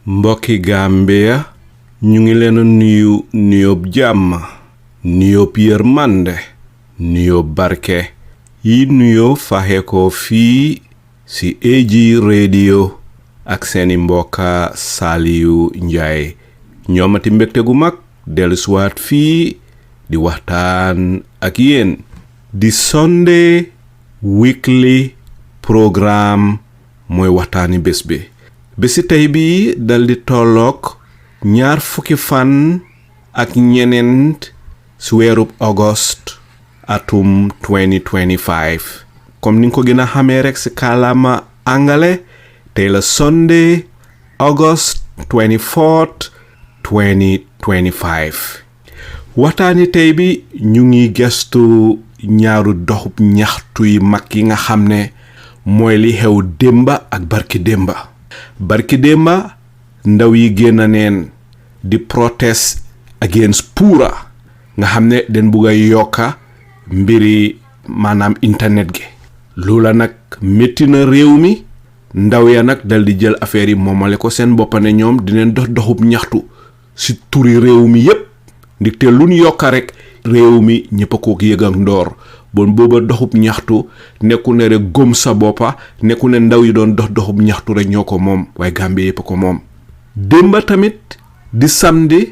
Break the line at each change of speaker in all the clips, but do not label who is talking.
mbokki Gambia ñu ngi leen nuyu nuyoob jàmm nuyoob yërmande nuyoob barke yi nuyoo faxe ko fii si AG radio ak seeni mbokka Saliu Njaay ñoomati mbégte gu mag dellusiwaat fii di waxtaan ak yéen di Sunday weekly programme mooy waxtaani bés bi bési tey bi dal di tollook 20 fan ak ñeneent si weerub August atum 2025 comme ni nga ko gën a xamee rek si kàllaama angale tey la Sunday August 24 2025 waxtaani tey bi ñu ngi gestu ñaaru doxub ñaxtu yi mag yi nga xam ne mooy li xew démba ak barki démba ndaw yi génn neen di protest against PURA nga xam ne den bugg a yokka mbiri maanaam internet gi loola nag métti na réew mi ndaw ya nag dal di jël affaire yi moomale ko seen boppa ne ñoom dineen doxub ñaxtu si turi réew mi yépp ndigte luñ yokka rek réew mi ñëpp a ko yëg ak ndoor bon booba doxub ñaxtu nekku ne rek GOMSABOBA nekku ne ndaw yi doon doxub ñaxtu rek ñoo ko moom waaye Gambie yëpp ko moom démba tamit di samedi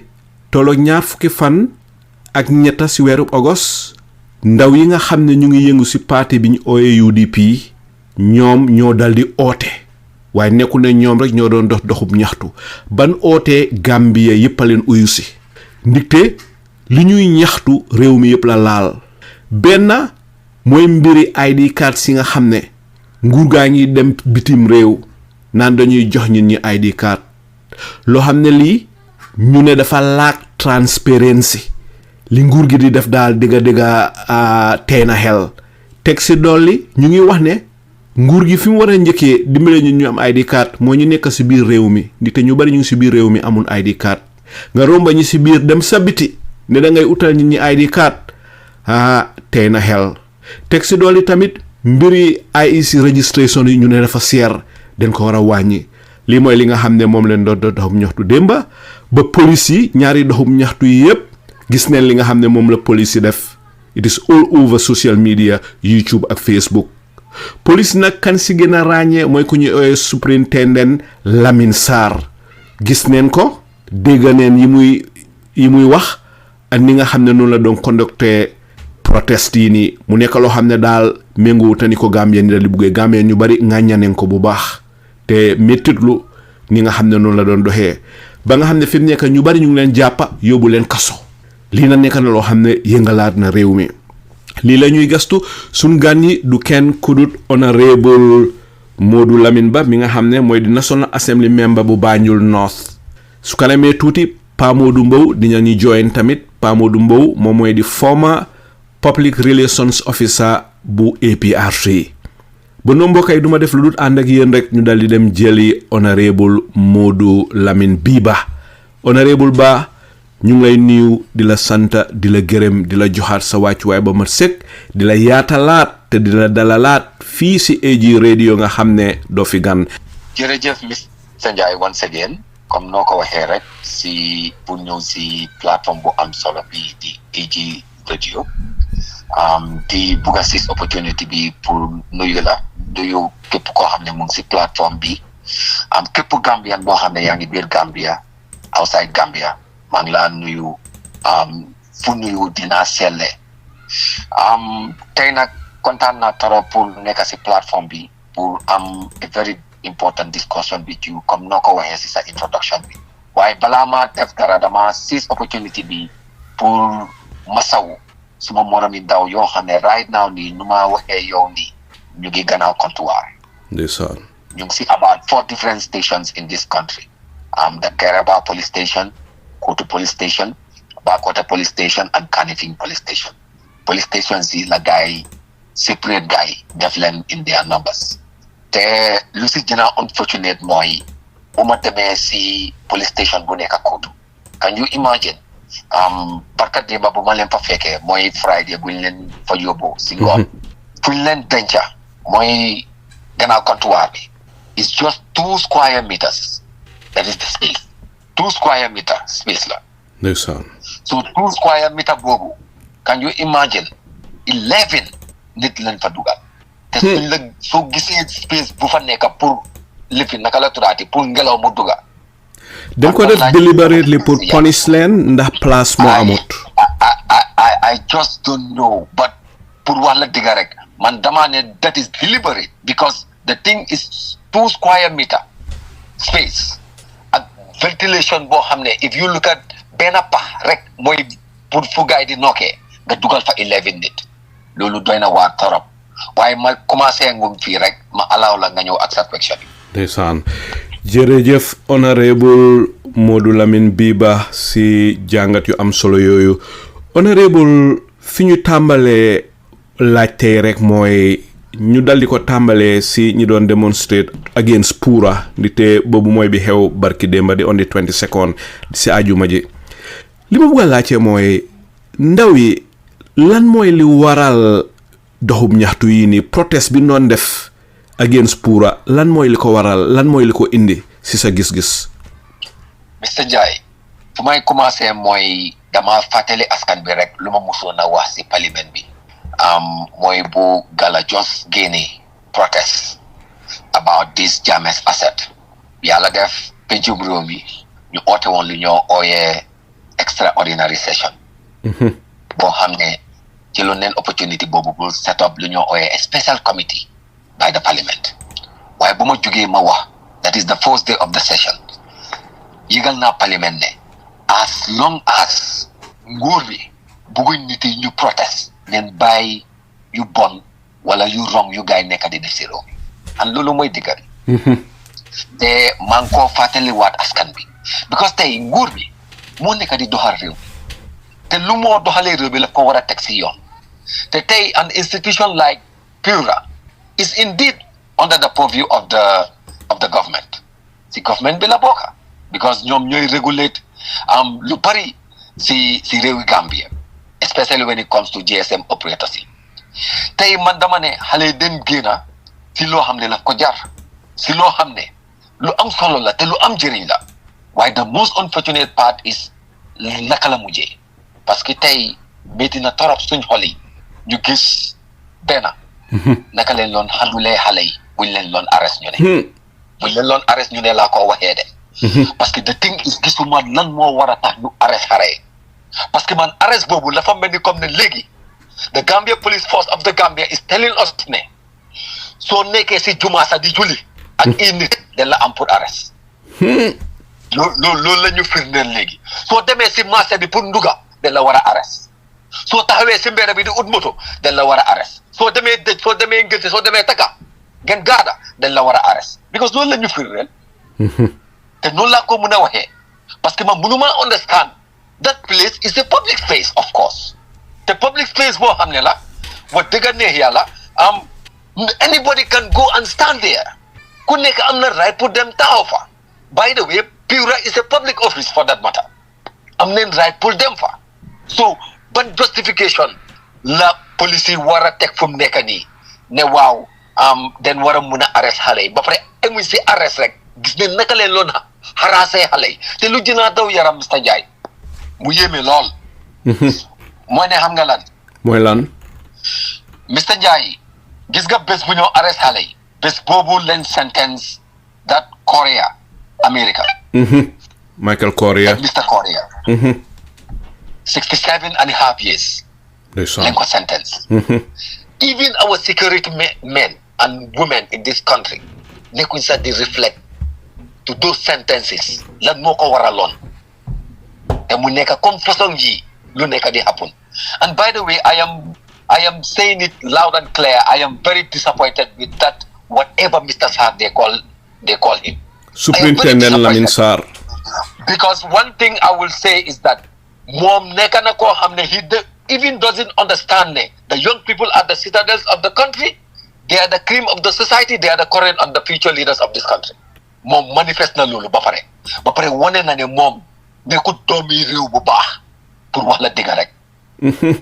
tolo 20 fan ak ñetta si weeru August ndaw yi nga xam ne ñu ngi yëngu si parti bi ñu ooyee UDP ñoom ñoo dal di oote waaye nekku ne ñoom rek ñoo doon doxub ñaxtu ban ootee Gambie yëpp a leen uyu si ndigte li ñuy ñaxtu réew mi yëpp la laal benn mooy mbiri ID Cards yi nga xam ne nguur gaa ngi dem bitim réew naan dañuy jox nit ñi ID card loo xam ne lii ñu ne dafa laak transparency li nguur gi di def daal digga tey na xel teg si dolli ñu ngi wax ne nguur gi fi mu war a njëkkee dimbale ñu am ID card moo ñu nekk si biir réew mi ndi te ñu bari ñu ngi si biir réew mi amul ID card nga romba ñi si biir dem sa biti ne da ngay utal nit ñi ID card tey na xel teg si dolli tamit mbiri IEC registration yi ñu ne dafa seer den ko war a wàññi lii mooy li nga xam ne moom leen doon doxum ñaxtu démba ba police yi ñaari doxum ñaxtu yi yépp gis neen li nga xam ne moom la police yi def it is all over social media YouTube ak Facebook police nag kan si gën a ràññee mooy ku ñuy ooyee superintendent Lamin Sarr gis neen ko dégg neen yi muy wax ak ni nga xam ne noonu la doon conducté protest yi nii mu nekk loo xam ne daal méngoo te ni ko Gambien ni dal di buggee Gambien ñu bari ŋàññaneen ko bu baax te méttitlu ni nga xam ne noonu la doon doxee ba nga xam ne fi mu nekk ñu bari ñu ngi leen jàppa yóbbu leen kaso lii na nekk na loo xam ne yëngalaat na réew mi lii la ñuy gastu suñ gan yi du kenn kudut Honourable Modou Lamin Ba mi nga xam ne mooy di National Assembly member bu Banjul North su kanamee tuuti Pa Modou Mbowe dina ñu join tamit Pa Modou Mbowe moom mooy di former Public Relations Officer bu APRC ba no mbokk yi duma def lu dul ànd ak yéen rek ñu dal di dem jëli Honourable Modou Lamin B Ba Honourable Ba ñu ngi lay nuyu di la sant di la gërëm di la joxaat sa wàccuwaay ba mat sëkk di la yaatalaat te di la dalalaat fii si AG radio nga xam ne doo fi gan.
jërëjëf Mr Njie once again comme noo ko waxee rek si pour ñëw si plateforme bu am solo bi di AG radio di bugg a sis opportunity bi pour nuyu képp koo xam ne mu ngi si plateforme bi képp Gambian boo xam ne yaa ngi biir Gambia outside Gambia maa ngi laa nuyu fu nuyu dinaa selle tey nag kontaan naa trop pour nekk si plateforme bi pour am a very important discussion with you comme noo ko waxee si sa introduction bi waaye balaa maa def dara dama sis opportunity bi pour masawu suma moromi ndaw yoo xam ne right now nii nu ma waxee yow nii ñu ngi gannaaw comptoir
ndeysaan
ñu ngi si about 4 different stations in this country the Keraba police station, Kotu police station, Bakota police station, and Kanifing police station. Police stations is a guy, separate guy, definitely in their numbers. The lucid general unfortunate moi, umateme si police station buneka Kotu. Can you imagine? Barkat de babu malen pa feke moi Friday bulen for yobo single. Fulen danger moi gana contour. It's just 2 square meters. That is the space. 2 square meter space la.
No sound.
So 2 square meter bobu. Can you imagine? 11 nit len fa dugal. Te suñ la so gisee space bu fa nekk pour lifi naka la turati pour ngelaw mu duga.
Dañ ko def deliberately pour punish leen ndax place moo amut.
I just don't know, but pour wax la diga rek man dama ne that is deliberate because the thing is 2 square meter space ak ventilation boo xam ne if you look at benn pax rek mooy pour fu gaay di nokkee nga dugal fa 11 nit loolu doy na waar torop waaye ma commencé ngum fii rek ma alaaw la nga ñëw ak sa question bi.
Ndeysaan jërëjëf Honourable Modou Lamin B si jàngat yu am solo yooyu. Honourable fi ñu tàmbalee laajtey rek mooy ñu daldi ko tàmbalee si ñi doon demonstrate against PURA di te boobu mooy bi xew barki démba di on the 22nd si ajuma ji li ma bëgg a laajte mooy ndaw yi lan mooy li waral doxub ñaxtu yi ni protest bi noon def against PURA lan mooy li ko waral lan mooy li ko indi si sa gis-gis.
Mr Jai fu may commencé mooy dama fàttali askan bi rek lu ma musoon a wax si parlement bi mooy bu Gala Jos génne protest about this Jammeh's asset yàlla def pencum réew mi ñu oote woon lu ñoo ooyee extraordinary session boo xam ne ci lu neen opportunity boobu bu set up lu ñoo ooyee special committee by the parliament waaye bu ma jugee ma wax that is the first day of the session yëgal naa parliament ne as long as nguur bi bugguñ nit yi ñu protest neen bàyyi yu bon wala yu wrong yu gaay nekk di def si réew mi and loolu mooy diggal te maa ngi koo fàttaliwaat askan bi because tey nguur bi moo nekk di doxal réew mi te lu moo doxalee réew bi la ko war a teg si yoon te tey an institution like PURA is indeed under the purview of the government si government bi la bokka because ñoom ñooy regulate lu bari si réewi Gambia especially when it comes to GSM operators yi tey man dama ne xale den génna si loo xam ne la ko jar si loo xam ne lu am solo la te lu am njëriñ la waaye the most unfortunate part is naka la mujjee parce que tey métti na torop suñ xol yi ñu gis benn naka leen loon xandulee xale yi buñ leen loon arrest ñu ne buñ leen loon arrest ñu ne laa ko waxee de parce que the thing is gisuma lan moo war a tax ñu arrest xare yi parce que man arrest boobu dafa mel ni comme ne léegi the Gambia Police Force of the Gambia is telling us ne soo nekkee si jumaa sa di julli ak i nit dañ la am pour arrest loolu la ñu firndeel léegi soo demee si marché bi pour nduga dañ la war a arrest soo taxawee si mbedd bi di ut moto dañ la war a arrest soo demee dëj soo demee ngënte soo demee taka ngeen gaada dañ la war a arrest because loolu la ñu firndeel te noonu laa ko mën a waxee parce que man mënuma understand that place is a public space of course te public space boo xam ne la wax dëgg neex yàlla anybody can go and stand there ku nekk am na right pour dem taxaw fa by the way PURA is a public office for that matter am neen right pour dem fa so ban justification la police yi war a teg fu mu nekk nii ne waaw den war a mun a arrest xale yi ba pare amuñ si arrest rek gis ne naka leen loon harassé xale yi te lu dinaa daw yaram Mr Ndiaye mu yéeme lool mooy ne xam nga lan
mooy lan
Mr Ndiaye gis nga bés bu ñoo arrest xale yi bés boobu leen sentence that Korea America
Michael Korea
Mr Korea 67 and a half years leen ko sentence even our security men and women in this country nekkuñ sax di reflect to those sentences lan moo ko waraloon te mu nekk comme façon yi lu nekk di happen and by the way I am saying it loud and clear I am very disappointed with that whatever Mr Sarr they call him
Superintendent Lamin Sarr
Because one thing I will say is that mom nekana ko hamne he even doesn't understand the young people are the citadels of the country. They are the cream of the society. They are the current and the future leaders of this country. Mom manifest na lulu ba pare wane na ne mom nekut domi rew bu baax pour wax la diga rek.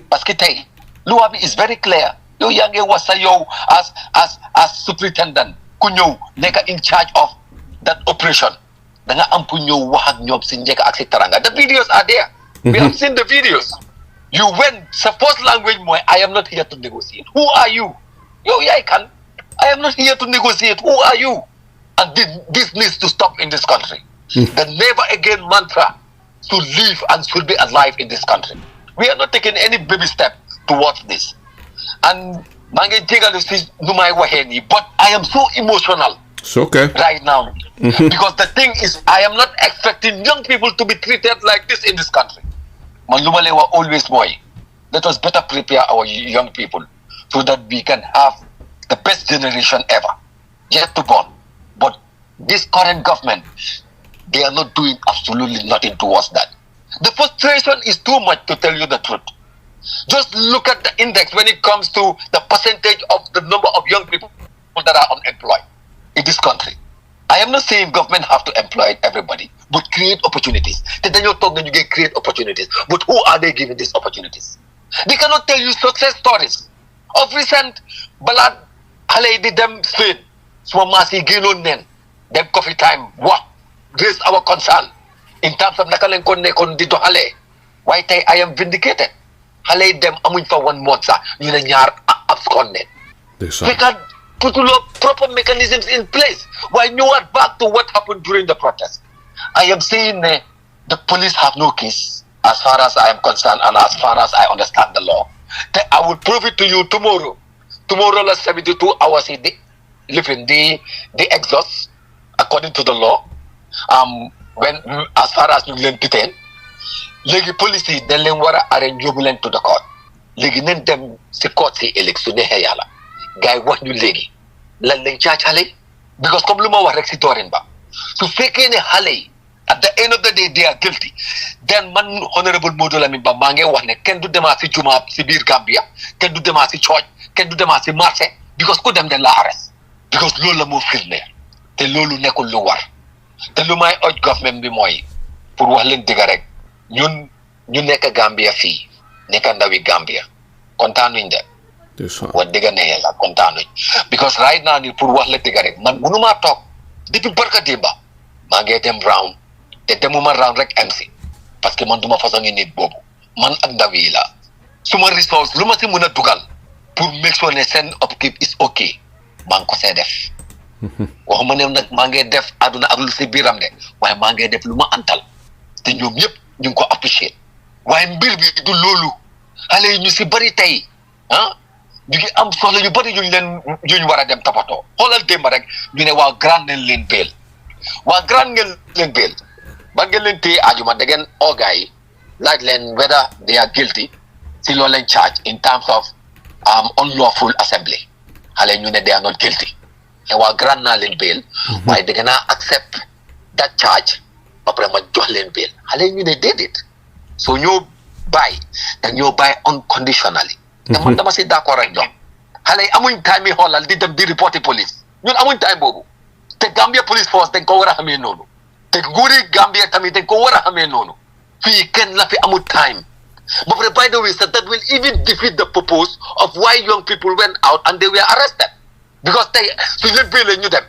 Parce que tay loi bi is very clear. Yow yaa ngi wax sa yow as superintendent ku ñëw nekk in charge of that operation da nga am ku ñëw wax ak ñoom si njëkk ak si taranga. The videos are there. We have seen the videos. You went, sa first language mooy I am not here to negotiate. Who are you? Yow yaay kan? I am not here to negotiate. Who are you? And this needs to stop in this country. The never again mantra should live and should be alive in this country. We are not taking any baby step towards this. And but I am so emotional.
It's okay.
Right now. Because the thing is, I am not expecting young people to be treated like this in this country. Manlumalewa always boy. Let us better prepare our young people so that we can have the best generation ever. Yet to born. But this current government, they are not doing absolutely nothing towards that. The frustration is too much, to tell you the truth. Just look at the index when it comes to the percentage of the number of young people that are unemployed in this country. I am not saying government have to employ everybody, but create opportunities. Then you talk, then you get create opportunities. But who are they giving these opportunities? They cannot tell you success stories. Of recent, balad halay di dem Spain, swamasi ginon nen, dem coffee time, what raise our concern in terms of nakalen kon dito hale. Why tay I am vindicated? Halay dem amuñ fa 1 month sa ñu ne ñaar abscond nen. We can put proper mechanisms in place. Why you are back to what happened during the protest? I am saying the police have no case as far as I am concerned and as far as I understand the law. I will prove it to you tomorrow. Tomorrow, last 72 hours, the exhaust according to the law. When as far as you learn detain, legi police dañ leen war a arrange yóbbu leen to the court. Legi nañ dem si court si élection ne yàlla. Guy wax ñu léegi lan lañ caac xale yi because comme lu ma wax rek si doorin ba su fekkee ne xale yi at the end of the day they are guilty then man Honourable Modou Lamin Ba maa ngi wax ne kenn du demaa si juma si biir Gambia kenn du demaa si church kenn du demaa si marché because ku dem den la arrest because loolu la moo filmé te loolu nekkul lu war te lu may oj government bi mooy pour wax leen dëgg rek ñun ñu nekk Gambia fii nekk ndawi Gambia kontaanuñ de wax dëgg ne yàlla kontaanuñ because right now ni pour wax la dëgg rek man mënumaa toog depuis barka démba maa ngi dem round te demuma round rek MC parce que man duma façon ngi nit boobu man ak ndaw yi la suma resource lu ma si mën a dugal pour make sure ne seen upkeep is okay maa ngi ko see def waxuma ne nag maa ngi def àdduna ak lu si biiram de waaye maa ngi def lu ma antal te ñoom ñëpp ñu ngi ko apprécier waaye mbir bi du loolu xale yi ñu si bari tey ñu ngi am soxla yu bari yuñ war a dem toppatoo xoolal démb rek ñu ne waa grand ngeen leen beel waa grand ngeen leen beel ba ngeen leen téye ajuma da ngeen oogaa yi laaj leen whether they are guilty si loolu leen charge in terms of unlawful assembly xale ñu ne they are not guilty te waa grand naa leen beel waaye da ngeen a accept that charge après ma jox leen beel xale ñu ne déedéet soo ñoo bàyyi da ñoo bàyyi unconditionally te man dama si d'accord ak ñoom xale yi amuñ time yi xoolal di dem di reporter police ñun amuñ time boobu te Gambia police force dañ ko war a xamee noonu te nguuri Gambia tamit dañ ko war a xamee noonu fii kenn la fi amul time ba pare by the way that will even defeat the purpose of why young people went out and they were arrested because tey suñ leen béyee ñu dem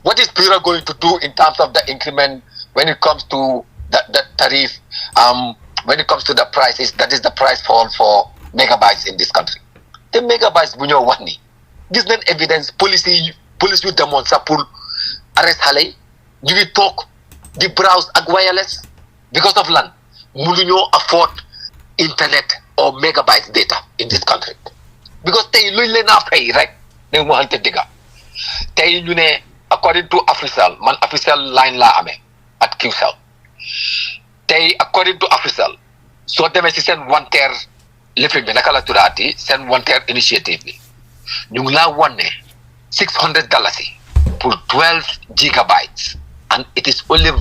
what is PURA going to do in terms of the increment when it comes to the tariff when it comes to the prices that is the price fall for megabytes in this country te megabytes bu ñoo wax ni gis nañ evidence police yu demoon sax pour arrest xale yi ñu ngi toog di browse ak wireless because of lan mënuñoo afford internet or megabytes data in this country because tey luñ leen a fay rek dañ waxante dëgga tey ñu ne according to Africell man Africell line laa amee at QCell tey according to Africell soo demee si seen wanteer lifin bi naka la tuddaati seen wanteer initiative bi ñu ngi laa wan ne $600 pour 12 gigabytes and it is only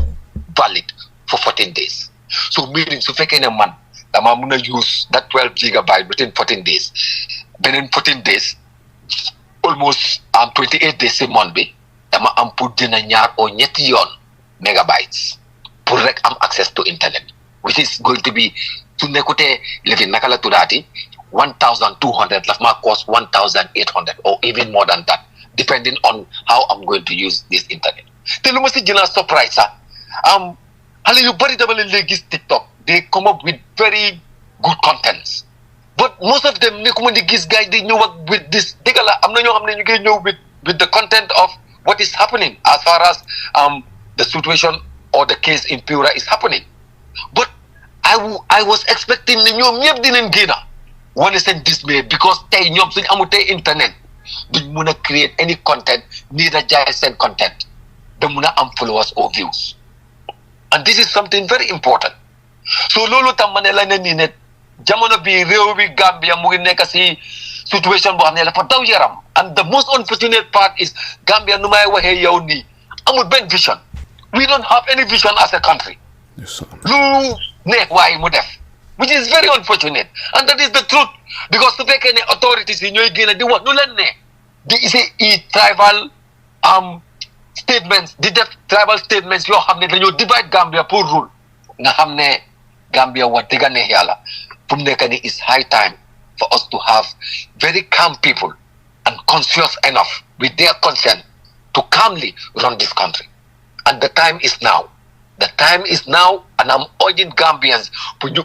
valid for 14 days. So meaning su fekkee ne man dama mun a use that 12 gigabyte within 14 days beneen 14 days almost 28 days si month bi dama am pour dina ñaar o ñetti yoon megabytes pour rek am access to internet, which is going to be su nekkutee lefi naka la tuddaati 1,200 laf ma cost 1,800 or even more than that, depending on how I'm going to use this internet. Te lu ma si gën a surprise sax xale yu bari dama leen léegi gis TikTok, they come up with very good contents, but most of them nekkuma di gis guys di ñëw ak with this dëgg la am na ñoo xam ne ñu ngi ñëw with the content of what is happening as far as the situation or the case in PURA is happening. But I was expecting ne ñoom ñëpp dinañ génna wane seen dismay because tey ñoom suñ amul tey internet duñ mun a create any content nii da jaay seen content da mun a am followers or views, and this is something very important. So loolu tam ma ne la ne nii ne jamono bi réew bi Gambia mu ngi nekk si situation boo xam ne dafa daw yaram, and the most unfortunate part is Gambia nu may waxee yow nii amul benn vision. We don't have any vision as a country. Lu ne waaye mu def, which is very unfortunate, and that is the truth, because su fekkee ne authorities yi ñooy génn di wax nu leen ne di isi tribal statements di def tribal statements yoo xam ne dañoo divide Gambia pour rule, nga xam ne Gambia wax dëgg neex yàlla fu mu nekk ni is high time for us to have very calm people and conscious enough with their consent to calmly run this country. And the time is now. The time is now, and I'm urging Gambians pour ñu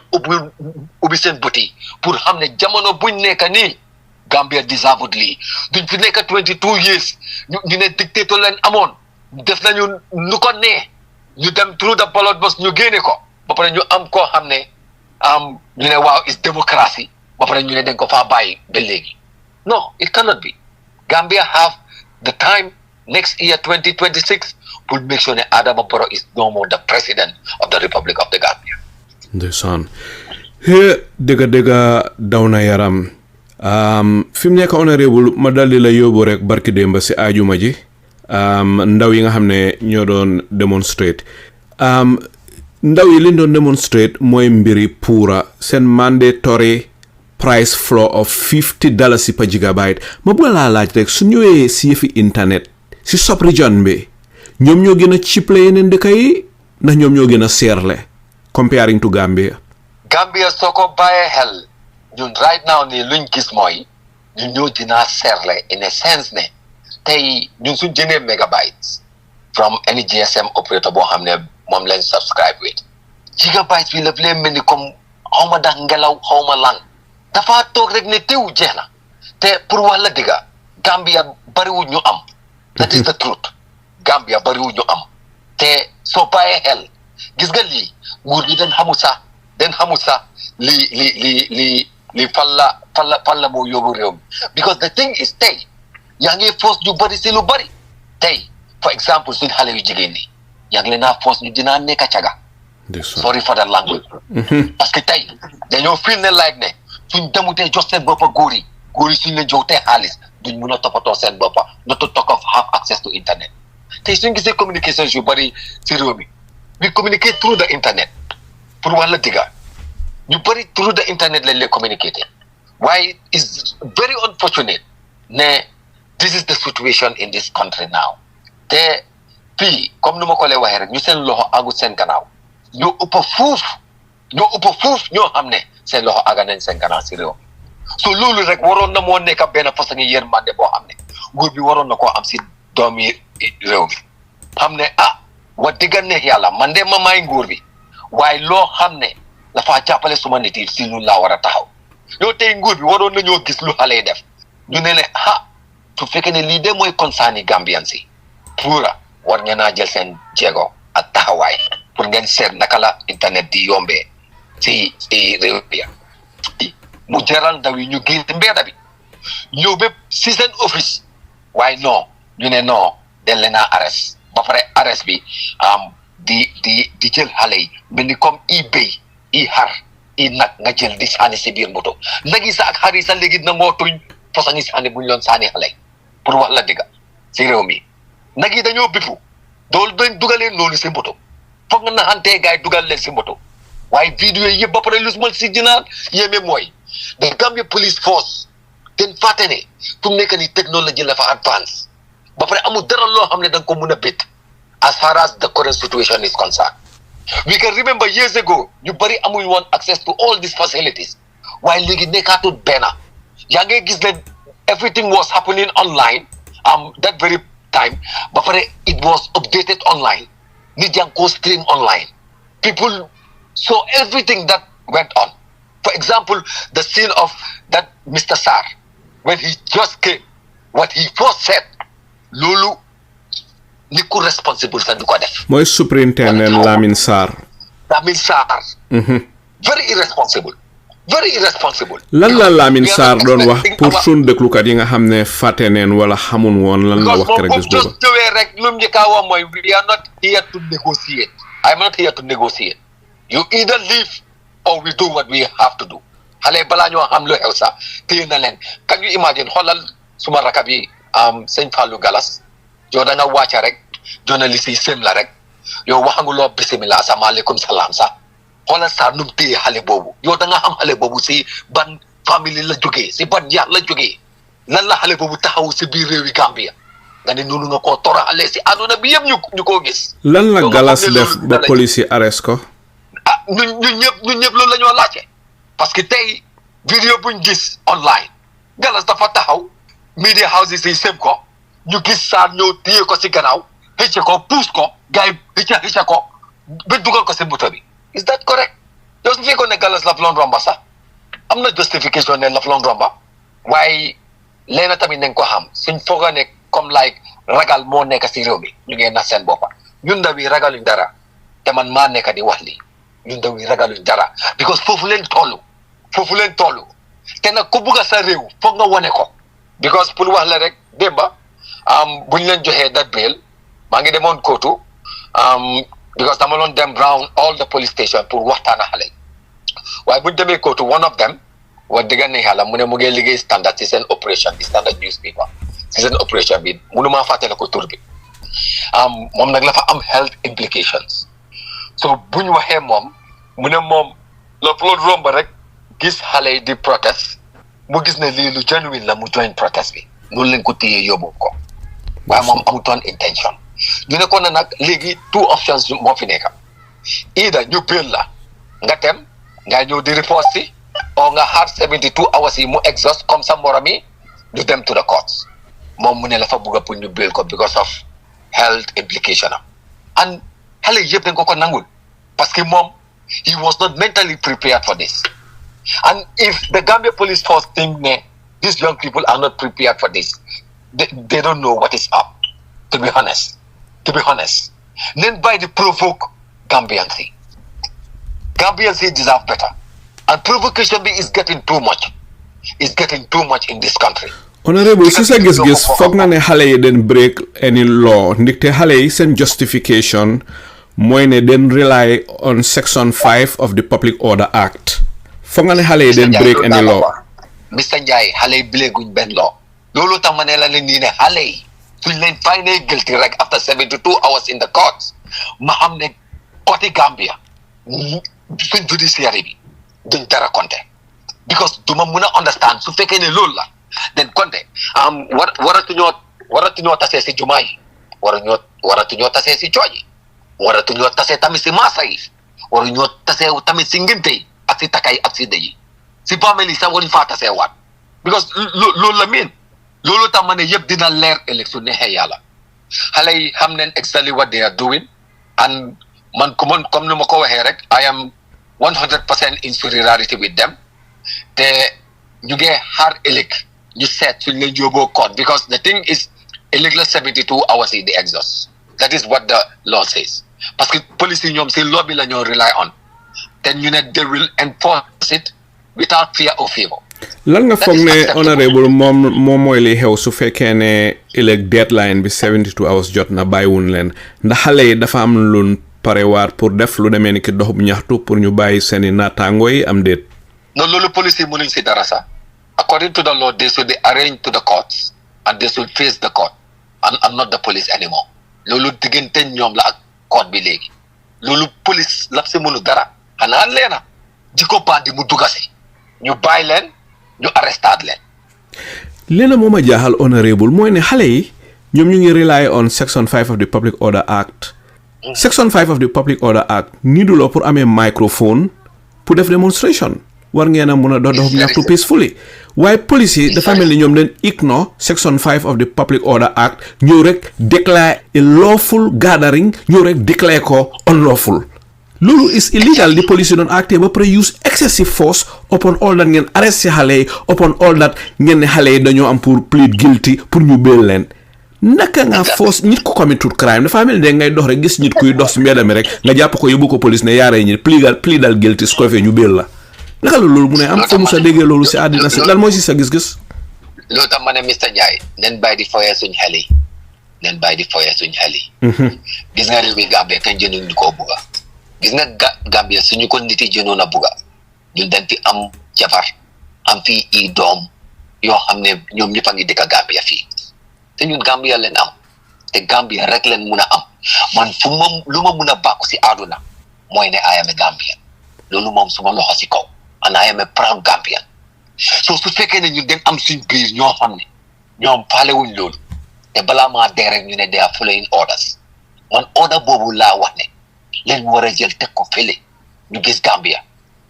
ubbi seen bëti pour xam ne jamono buñ nekk nii Gambia deservedly duñ fi nekk 22 years ñu ne dictateur leen amoon def nañu lu ko nee ñu dem through the ballot box ñu génne ko ba pare ñu am koo xam ne ñu ne waaw is démocratie ba pare ñu ne dañ ko faa bàyyi ba léegi. No, it cannot be. Gambia have the time next year 2026 to make sure that Adama Barrow is no more the president of the Republic of the Gambia.
Ndeysaan dëgga daw na yaram fi mu nekk honorable ma daldi la yóbbu rek barki démba si aajuma ji ndaw yi nga xam ne ñoo doon demonstrate ndaw yi liñ doon demonstrate mooy mbiri PURA seen mandatory price floor of $50 per gigabyte. Ma bëgg laa laaj rek su ñëwee si yëfi internet si sub region bi ñoom ñoo gën a cheap la yeneen dëkk yi ndax ñoom ñoo gën a seerle comparing to Gambia.
Gambia soo ko bàyyee xel ñun right now nii luñ gis mooy ñun ñoo dinaa seerle in a sense ne tey ñun suñ jëndee megabytes from any GSM operator boo xam ne moom lañ subscribe with gigabytes bi la leen mel ni comme xawma dax ngelaw xawma lan dafa toog rek ne teew jeex na te pour wax la dëgga Gambia bariwul ñu am. That is the truth. Gambia bariwul ñu am te soo bàyyee xel gis nga lii nguur gi dañ xamul sax li fan la moo yóbbu réew mi because the thing is tey yaa ngi force ñu bari si lu bari tey for example suñ xale yu jigéen ñi yaa ngi leen a force ñu dinaa nekk caga sorry for the language parce que tey dañoo feel ne like ne suñ demutee jox seen boppa góor yi suñ leen jox tey xaalis duñ mun a toppatoo seen boppa not to talk of have access to internet tey suñ gisee communications yu bari si réew mi we communicate through the internet pour wax la digga ñu bari through the internet lañ lay communicater waaye is very unfortunate ne this is the situation in this country now te fii comme nu ma ko lay waxee rek ñu seen loxo agut seen gannaaw ñoo ëpp fuuf ñoo xam ne seen loxo aga nañ seen gannaaw si réew so loolu rek waroon na moo nekk benn façon yërmande boo xam ne nguur bi waroon na koo am si doomi réew mi xam ne wax dëgg neex yàlla man de ma may nguur bi waaye loo xam ne dafa jàppale suma nit yi si lu laa war a taxaw yow tey nguur bi waroon nañoo gis lu xale yi def ñu ne su fekkee ne lii de mooy concerné Gambian si PURA war ngeen a jël seen jéego ak taxawaay pour ngeen seet naka la internet di yombee si réew bi mu jaral ndaw yi ñu génn mbedda bi ñëw bépp si seen office waaye non ñu ne non den leen a arrest ba pare arrest bi di jël xale yi mel ni comme béy xar nag nga jël di sànni si biir moto nag yi sa ak xar yi sa léegi nangoo tuñ façon yi sànni bu ñu loon sànni xale yi pour wax la dëgga si réew mi nag yi dañoo bifu doolu dañ dugalee noonu si moto foog nga naxantee gars yi dugal leen si moto waaye vidéo yi yëpp ba pare lu mal si dina yéeme mooy the Gambia Police Force ten fàtte ne fu mu nekk nii technology la fa advance ba pare amul dara loo xam ne da nga ko mun a bit as far as the current situation is concerned. We can remember years ago ñu bari amuñ woon access to all these facilities waaye léegi nekkaatul benn yaa ngi gis ne everything was happening online that very time ba pare it was updated online nit yaa ngi ko stream online people saw everything that went on. For example, the scene of that Mr. Sarr when he just came, what he first said loolu ni ku responsible sa du ko def.
mooy superintendent Lamin Sarr.
Very irresponsible. Very irresponsible.
lan la Lamin Sarr doon wax pour suñ déglukat yi nga xam ne fàtte neen wala xamun woon lan la wax rek bis boobu.
just ñëwee rek lu mu njëkk a wax mooy we are not here to negotiate. I am not here to negotiate. You either leave or we do what we have to do. Xale balaa ñoo xam lu xew sax téye na leen can you imagine xoolal suma rakab yi sëñ Fallou Galas yow da nga wàcca rek journaliste yi seen la rek yow waxanguloo bisimilah sa maaleykum salaam sax xoolal saa nu mu téye xale boobu yow da nga xam xale boobu si ban famille la jógee si ban yar la jógee lan la xale boobu taxaw si biir réewi Gambia nga ne noonu nga koo toraxalee si àdduna bi yëpp ñu koo gis.
lan la Galas def ba police yi arrest ko.
ñun ñëpp loolu la ñoo laajte parce que tey vidéo buñ gis online Galas dafa taxaw media houses yi sëm ko ñu gis Sarr ñëw téye ko si gannaaw xëcc ko puus ko gars yi xëcc ko ba dugal ko si moto bi is that correct yow su fekkoon ne Galas la loon romba sax am na justification ne la loon romba waaye leena tamit nañ ko xam suñ fooga ne comme like ragal moo nekk si réew mi ñu ngeen nax seen boppa ñun ndaw yi ragaluñ dara te man maa nekk di wax lii ñun ndaw yi ragaluñ dara because foofu leen tollu te nag ku bugg a sa réew foog nga wone ko because pour wax la rek démba buñ leen joxee that bail maa ngi demoon kootu because dama loon dem round all the police station pour waxtaan ak xale waaye buñ demee kootu one of them wax dëgg ne yàlla mu ne mu ngi liggéey standard ci seen operation bi standard newspaper ci seen operation bi mënumaa fàttale ko tur bi moom nag la fa am health implications so buñ waxee moom mu ne moom la loolu romb rek gis xale yi di protest mu gis ne lii lu genuine la mu join protest bi loolu lañ ko téyee yóbbu ko waaye moom amutoon intention ñu ne ko nag léegi two options moo fi nekk either ñu bail la nga dem nga ñëw di report si o nga xaar 72 hours yi mu exhaust comme sa morom yi ñu dem to the courts moom mu ne la fa bugg a pour ñu bail ko because of health implication am and xale yëpp dañ ko nangul parce que moom he was not mentally prepared for this. And if the Gambia Police Force think that these young people are not prepared for this, they don't know what is up, to be honest. Then by the provoke Gambians. Gambians deserve better. And provocation is getting too much. It's getting too much in this country.
Honourable si sa gis-gis foog na ne xale yi den break any law ndikte xale yi seen justification mooy ne den rely on section 5 of the Public Order Act. foog nga ne xale yi den break any law.
Mr. Njie xale yi breakuñ benn law loolu tax ma ne la leen nii ne xale yi suñ leen findee guilty rek after 72 hours in the courts ma xam ne côté Gambia suñ judiciary bi duñ dara compter because duma mun a understand su fekkee ne loolu la den compter waratuñoo tasee si jumaa yi waratuñoo tasee si cooj yi waratuñoo tasee tamit si maasa yi waruñoo tasee tamit si ngénte yi ak si takay ak si dëj yi si famille sax waruñ faa tasee waat because loolu la miin loolu tax ma ne yëpp dina leer ëllëg su neexee yàlla xale yi xam nañ exactly what they are doing and man comme ni ma ko waxee rek I am 100% in solidarity with them te ñu ngi xaar ëllëg ñu seet suñ leen yóbboo court because the thing is ëllëg la 72 hours yi di exhaust that is what the law says parce que police yi ñoom si law bi la ñoo rely on te ñu ne they will enforce it without fear or favor.
lan nga foog ne honorable moom mooy li xew su fekkee ne ëllëg deadline bi 72 hours jot na bàyyiwuñ leen ndax xale yi dafa am lu parewaat pour def lu demee ni ki doxub ñaxtu pour ñu bàyyi seeni naataango yi am déet.
non loolu police yi mënuñ si dara sax according to the law they should be arraigned to the courts and they should face the court and not the police anymore loolu diggante ñoom la ak court bi léegi loolu police lab si mënu dara xanaa leena jiko bandi mu dugasi ñu bàyyi leen ñu arrestaat leen
leena moo ma jaaxal honorable mooy ne xale yi ñoom ñu ngi rely on section 5 of the Public Order Act section 5 of the Public Order Act nii du loo pour amee microphone pour def demonstration war ngeen a mun a dox ñaxtu peacefully waaye police yi dafa mel ni ñoom leen ignore section 5 of the Public Order Act ñëw rek declare a lawful gathering ñëw rek declare ko unlawful loolu is illegal di police yi doon acté ba pare use excessive force upon all that ngeen arrest si xale yi upon all that ngeen ne xale yi dañoo am pour plead guilty pour ñu bail leen naka nga force nit ko committed crime dafa mel ni ngay dox rek gis nit kuy dox si mbedd mi rek nga jàpp ko yóbbu ko police ne yaaree ñi pleadal guilty su ko defee ñu bail la naka la loolu mu ne am fa mu sa déggee loolu si àddina si lan mooy si sa gis-gis
loolu tax ma ne Mr Ndiaye nen bàyyi di foyee suñ xel yi gis nga réew mi Gambie kañ jënuñ ñu koo bugga gis nga Gambie suñu ko nit yi jënoon a bugga ñun dañ fi am jabar am fii i doom yoo xam ne ñoom ñëpp a ngi dëkk Gambie fii te ñun Gambie leen am te Gambie rek leen mun a am man lu ma mun a bàkku si àdduna mooy ne I am a Gambian loolu moom suma loxo si kaw and I am a proud Gambian so su fekkee ne ñun dañ am suñ biir ñoo xam ne ñoom faalewuñ loolu te balaa maa dee rek ñu ne they are following orders man order boobu laa wax ne leen war a jël teg ko fële ñu gis Gambia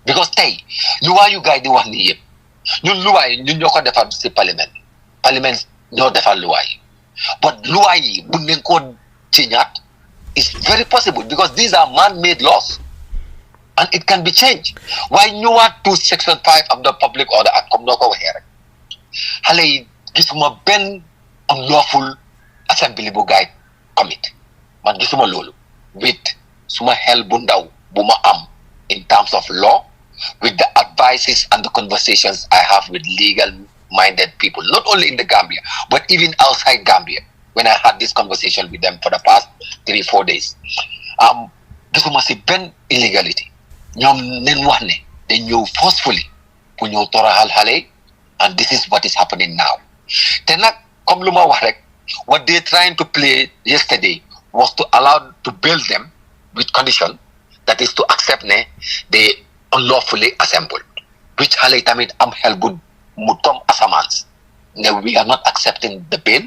because tey luwaa yu gars yi di wax nii yëpp ñun luwaa yi ñun ñoo ko defar si parlement ñoo defar luwaa yi but luwaa yi bu nañ koo ci ñaat it's very possible because these are man-made laws and it can be changed waaye ñëwaat to section 5 of the Public Order Act comme noo ko waxee rek xale yi gisuma benn unlawful assembly bu gaay commit man gisuma loolu with suma xel bu ndaw bu ma am in terms of law with the advices and the conversations I have with legal minded people not only in the Gambia but even outside Gambia when I had this conversation with them for the past 3-4 days gisuma si benn illegality ñoom neen wax ne dañ ñëw forcefully pour ñëw toroxal xale and this is what is happening now te nag comme lu ma wax rek what they trying to play yesterday was to allow to bail them with condition that is to accept ne they unlawfully assembled which xale yi tamit am xel bu mu tom asamans ne we are not accepting the bail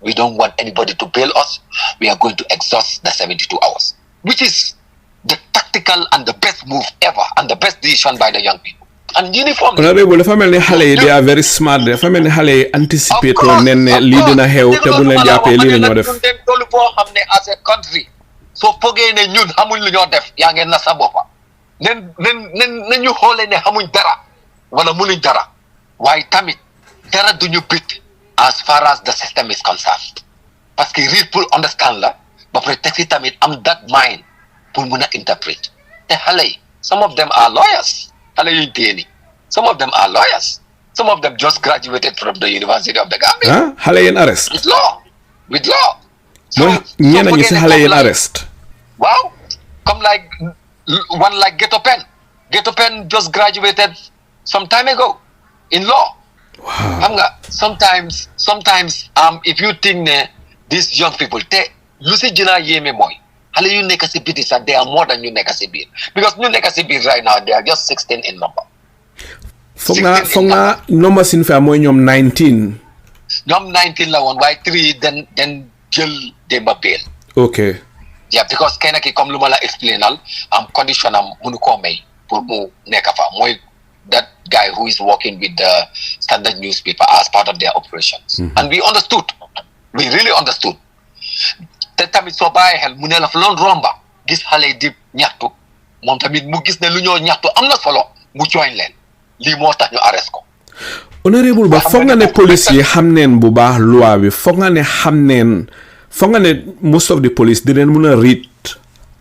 we don't want anybody to bail us we are going to exhaust the 72 hours which is the tactical and the best move ever and the best decision by the young people and uniform
honorable dafa mel ni xale yi they are very smart dafa mel ni xale yi anticipate woon nen ne lii dina xew te bu leen jàppee lii la ñoo def
loolu boo xam ne as a country soo fogee ne ñun xamuñ lu ñoo def yaa ngeen na sa boppa nen ñu xoolee ne xamuñ dara wala munuñ dara waaye tamit dara duñu bit as far as the system is concerned parce que real pour understand la ba pare teg si tamit am that mind pour mun a interpret te xale yi some of them are lawyers xale yuñ téye ni some of them are lawyers some of them just graduated from the University of the Gambia
xale yeen arrest
with law
mooy ñenn ñi si xale yeen arrest
waaw comme like one like Geto Pen just graduated some time ago in law xam nga sometimes if you think ne these young people te lu si gën a yéeme mooy xale yu nekk si biti sax they are more than ñu nekk si biir because ñu nekk si biir right now they are just 16 in number
foog naa number sin fi mooy ñoom 19
la woon waaye 3 den jël démba bail
ok
yeah because kenn ki comme lu ma la explainal am condition am mënu koo may pour mu nekk fa mooy that guy who is working with the Standard newspaper as part of their operations and we really understood te tamit soo bàyyi xel mu ne la fa loolu romba gis xale di ñaxtu moom tamit mu gis ne lu ñoo ñaxtu am na solo mu join leen lii moo tax ñu arrest ko
honorable ba foog nga ne police yi xam neen bu baax loi bi foog nga ne most of the police didn't mun a read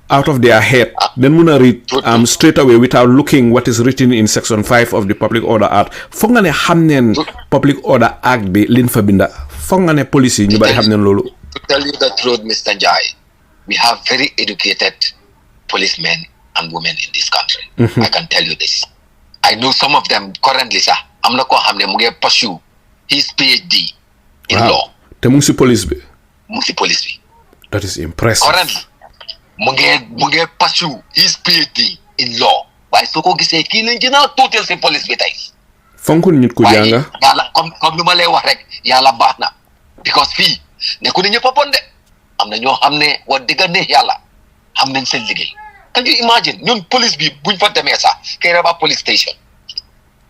out of their head then mun a read straight away without looking what is written in section 5 of the Public Order Act foog nga ne xam neen Public Order Act bi liñ fa binda foog nga ne police yi ñu bari xam neen loolu.
To tell you the truth, Mr. Njai, we have very educated policemen and women in this country. I can tell you this. I know some of them currently, sir. I'm not going to pursue his PhD in law.
Te mu ngi si police bi.
Mu ngi si police bi.
That is impressive.
Currently. mu ngi pursue his PhD in law waaye soo ko gisee kii lañ gën a tuutal si police bi tey.
fonkul nit ku jànga
yàlla comme lu ma lay wax rek yàlla baax na because fii nekku ne ñëpp a bon de am na ñoo xam ne wax dëgg ne yàlla xam nañ seen liggéey. Can you imagine ñun police bi buñ fa demee sax Kairaba police station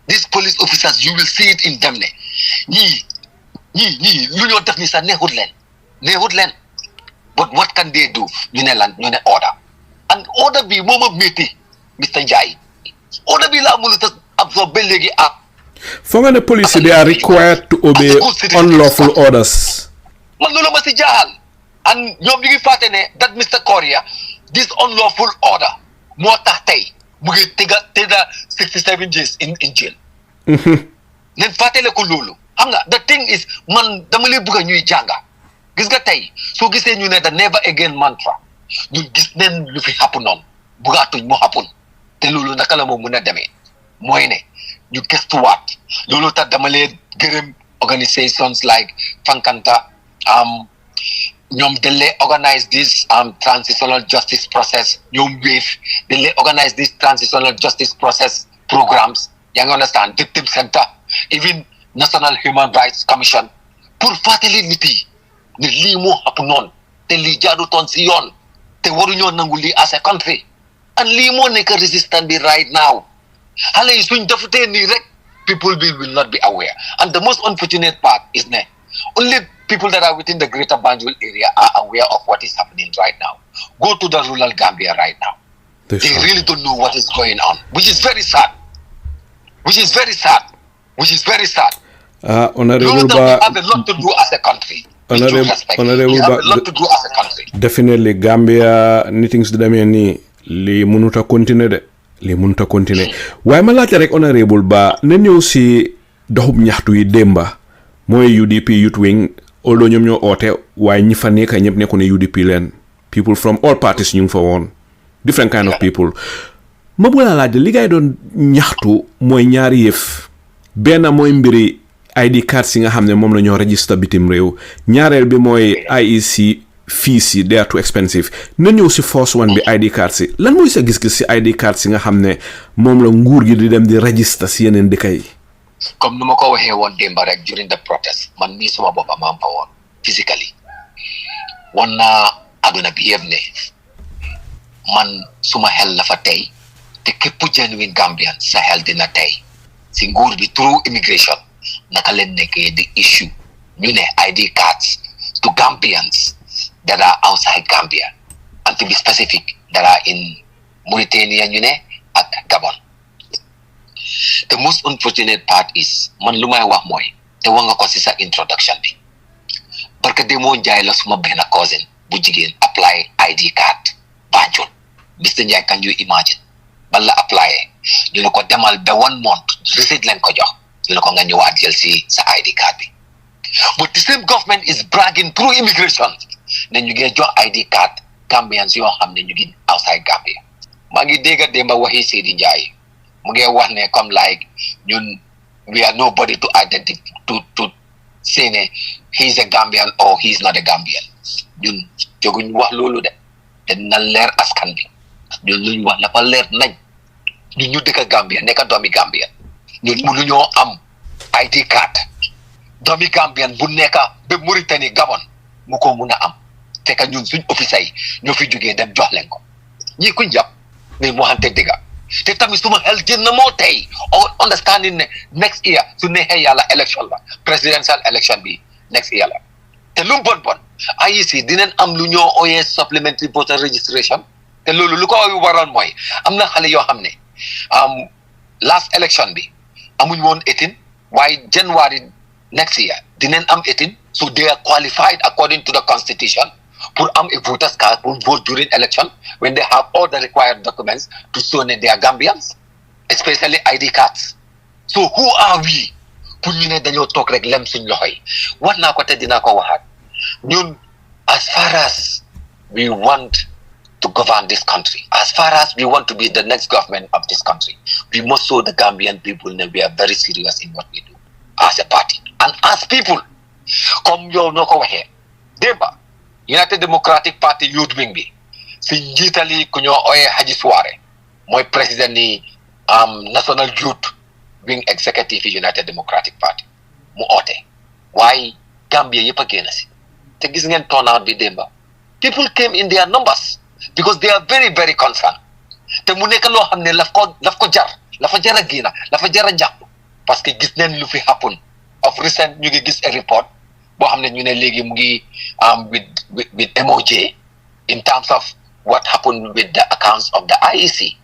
these police officers you will see it in them ne ñii lu ñoo def ni sax neexut leen but what can they do ñu ne order and order bi moom a métti Mr. Njie order bi laa mënut a absorb ba léegi
foog nga ne police they are required to obey unlawful orders.
man loolu ma si jaaxal and ñoom ñu ngi fàtte ne that Mr. Korea this unlawful order moo tax tey mu ngi tëdda 67 days in jail. nen fàttale ko loolu xam nga the thing is man dama lay bëgg a ñuy jànga gis nga tey soo gisee ñu ne the never again mantra ñun gis neen lu fi happen noonu bugaatuñ mu happen te loolu naka la moo mën a demee mooy ne ñu gëstuwaat loolu tax dama leen gërëm organisations like Fankanta ñoom dañ lay organize this transitional justice process ñoom wave dañ lay organize this transitional justice process programs yaa ngi understand victim center even National Human Rights Commission pour fàttali nit yi ne lii moo xap noonu te lii jaadutoon si yoon te waruñoo nangu lii as a country and lii moo nekk resistance bi right now xale yi suñ defutee nii rek people will not be aware and the most unfortunate part is ne only people that are within the greater Banjul area are aware of what is happening right now. Go to the rural Gambia right now. They really don't know what is going on, which is very sad.
Honourable Ba,
we have a lot to do as a country.
Honourable
Ba, a lot to do as a country.
Definitely Gambia meetings di demee nii lii mënut a continuer waaye ma laajte rek Honourable Ba na ñëw si doxub ñaxtu yi démba mooy UDP Youth Wing although ñoom ñoo oote waaye ñi fa nekk ñëpp nekku ne UDP leen people from all parties ñu ngi fa woon different kind of people ma bëgg laa laaj li ngay doon ñaxtu mooy ñaari yëf benn mooy mbiri ID cards yi nga xam ne moom la ñoo register bitim réew ñaareel bi mooy IEC fees yi they are too expensive na ñëw si first one bi ID cards yi lan mooy sa gis-gis si ID cards yi nga xam ne moom la nguur gi di dem di register si yeneen dëkk yi.
Comme nu ma ko waxee woon démba rek during the protest man mii suma boppa maa fa woon physically wan naa aduna bi yëpp ne man suma xel la fa tey te képp genuine Gambian sa xel dina tey si nguur bi through immigration naka leen nekkee di issue ñu ne ID cards to Gambians that are outside Gambia and to be specific that are in Mauritania ñu ne ak Gabon. The most unfortunate part is man lu may wax mooy te wax nga ko si sa introduction bi parce que demoo njaay la suma benn cousin bu jigéen apply ID card Banjul Mr. Njie can you imagine ban la apply ñu ne ko demal ba 1 month receipt leen ko jox ñu ne ko nga ñëwaat jël si sa ID card bi but the same government is bragging through immigration ne ñu ngi jox ID card Gambians yoo xam ne ñu ngi outside Gambia maa ngi dégg démba waxi Seydi Njie mu ngi wax ne comme like ñun we are nobody to identify to say ne he is a Gambian or he is not a Gambian ñun jóguñ wax loolu de te na leer askan bi ñun luñ wax dafa leer nañ ñun ñu dëkk Gambia nekk doomi Gambian ñun mënuñoo am ID card doomi Gambian bu nekk ba Mauritanie Gabon mu ko mun a am fekk ñun suñ officier yi ñoo fi jógee dem jox leen ko ñii kuñ jàpp mais moo xamante dëgga te tamit suma xel jën na moo tey understanding ne next year su neexee yàlla election la presidential election bi next year la te lu mu bon IEC dinañ am lu ñoo ooyee supplementary voter registration te loolu lu ko waroon mooy am na xale yoo xam ne last election bi amuñ woon 18 waaye January next year dinañ am 18 so they are qualified according to the constitution pour am a voters card pour vote during election when they have all the required documents to show that they are Gambians, especially ID cards. So who are we? Pour ñu ne dañoo toog rek lem suñ loxo yi war naa ko te dinaa ko waxaat ñun as far as we want to govern this country, as far as we want to be the next government of this country, we must show the Gambian people that we are very serious in what we do as a party and as people. Comme yow noo ko waxee démba United Democratic Party Youth Wing bi si njiitali ku ñoo ooyee Haji Suware mooy président ni National Youth Wing Executive United Democratic Party mu oote waaye Gambia yëpp a génn si te gis ngeen turnout bi démba people came in their numbers because they are very very concerned te mu nekk loo xam ne laf ko jar lafa jar a génn lafa jar a jàpp parce que gis neen lu fi happen of recent ñu ngi gis a report boo xam ne ñu ne léegi mu ngi with MOJ in terms of what happened with the accounts of the IEC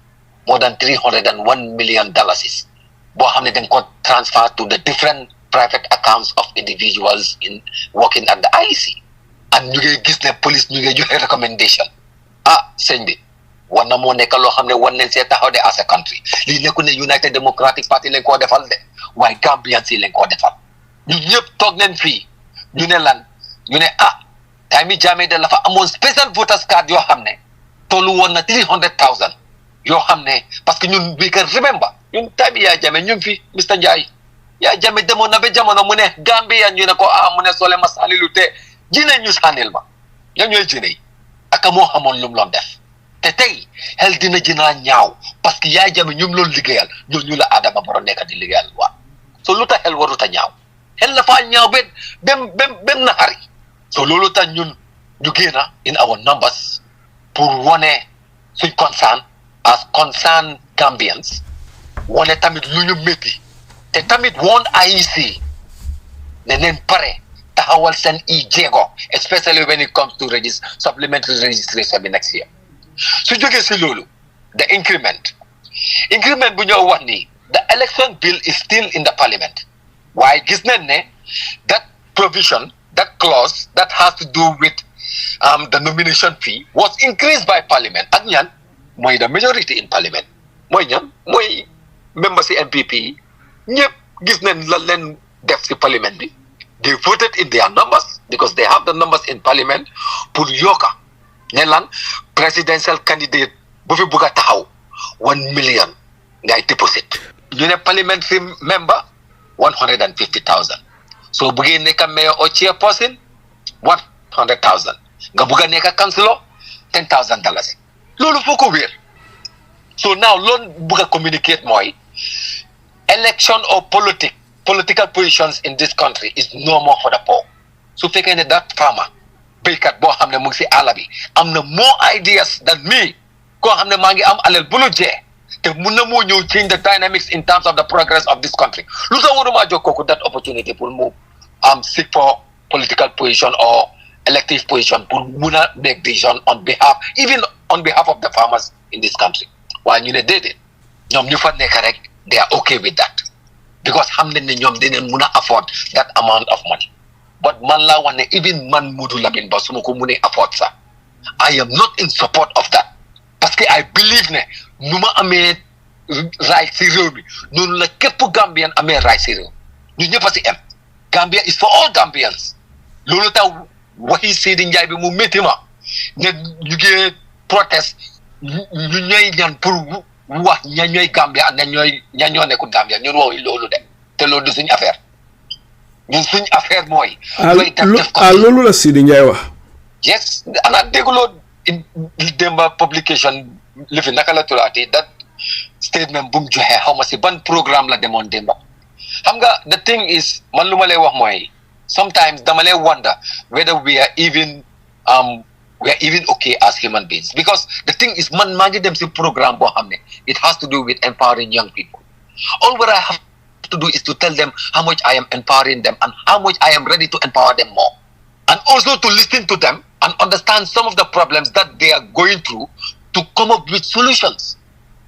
more than $301 million boo xam ne dañ ko transfer to the different private accounts of individuals in working at the IEC and ñu ngi gis ne police ñu ngi joxe recommendation sëñ bi war na moo nekk loo xam ne war nañ see taxaw de as a country lii nekku ne United Democratic Party lañ koo defal de waaye Gambians yi lañ koo defal ñu ñëpp toog nañ fii ñu ne lan ñu ne time Jammeh de la fa amoon special voters card yoo xam ne tollu woon na 300,000 yoo xam ne parce que ñun we can remember ñun time yaa Jammeh ñun fi Mr Ndiaye yaa Jammeh demoon na ba jamono mu ne Gambia ñu ne ko mu ne sole ma sànnilu te jine ñu sànnil ma ña ñooy jine yi aka moo xamoon lu mu loon def te tey xel dina jinaa ñaaw parce que yaa Jammeh ñu loon liggéeyal ñu la Adama Barrow nekk di liggéeyal waa so lu tax xel warut a ñaaw xel la faa ñaaw bem na xari so loolu tax ñun ñu génna in our numbers pour wone suñ concern as concerned Gambians wone tamit lu ñu métti te tamit woon IEC ne neen pare taxawal seen jéego especially when it comes to supplementary registration bi next year su jógee si loolu the increment bu ñoo wax ni the election bill is still in the parliament waaye gis nañ ne that provision that clause that has to do with the nomination fee was increased by parliament ak ñan mooy the majority in parliament mooy ñan mooy members ci MPP ñëpp gis nañ la leen def ci parliament bi they voted in their numbers because they have the numbers in parliament pour yokka ne lan presidential candidate bu fi bugg a taxaw 1 million ngay deposit ñu ne parliamentary member 150,000 so buggee nekk mayor or chairperson 100,000 nga bugg a nekk councilor $10,000 loolu foo ko wéer so now loolu bugg a communicate mooy election or political positions in this country is no more for the poor su fekkee ne that farmer béykat boo xam ne mu ngi si àll bi am na more ideas than me koo xam ne maa ngi am alal bu lu jee te mun na moo ñëw change the dynamics in terms of the progress of this country lu tax waruma jox kooku that opportunity pour mu seek for political position or elective position pour mun a make decision on behalf of the farmers in this country waaye ñu ne déedéet ñoom ñu fa nekk rek they are okay with that because xam nañ ne ñoom dinañ mun a afford that amount of money but man laa wax ne even man Modou Lamin Ba su ma ko munee afford sax I am not in support of that parce que I believe ne nu ma amee right si réew mi noonu la képp Gambian amee right si réew ñu ñëpp a si am Gambia is for all Gambians loolu tax waxi Seydi Njaay bi mu métti ma ne ñu ngi protest ñu ñooy ñan pour wax ña ñooy Gambia ak ña ñoo nekkul Gambia ñun woowu loolu de te loolu du suñu affaire ñun suñu affaire mooy.
loolu la Seydi Njaay wax.
yes ana dégguloo Demba publication li fi naka la turaati that statement bu mu joxe xaw ma si ban programme la demoon Demba xam nga the thing is man lu ma lay wax mooy sometimes dama lay wonder whether we are even okay as human beings because the thing is man maa ngi dem si programme boo xam ne it has to do with empowering young people all what I have to do is to tell them how much I am empowering them and how much I am ready to empower them more and also to listen to them and understand some of the problems that they are going through to come up with solutions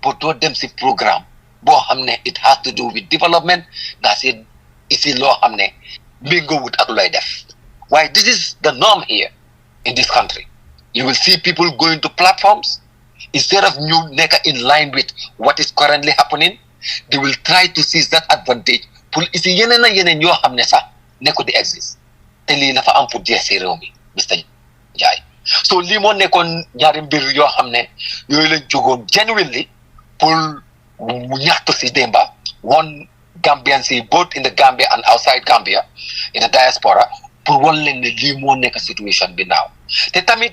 but doo dem si programme boo xam ne it has to do with development nga si isi loo xam ne méngoowut ak looy def waaye this is the norm here in this country you will see people going to platforms instead of ñu nekk in line with what is currently happening they will try to seize that advantage pour isi yeneen a yeneen yoo xam ne sax nekku di exist te lii dafa am pour jeex si réew mi Mr Njie so lii moo nekkoon ñaari mbir yoo xam ne yooyu lañ jógoon genuinely pour mu ñaxtu si démba one Gambian si both in the Gambia and outside Gambia in the diaspora pour wan leen ne lii moo nekk situation bi now te tamit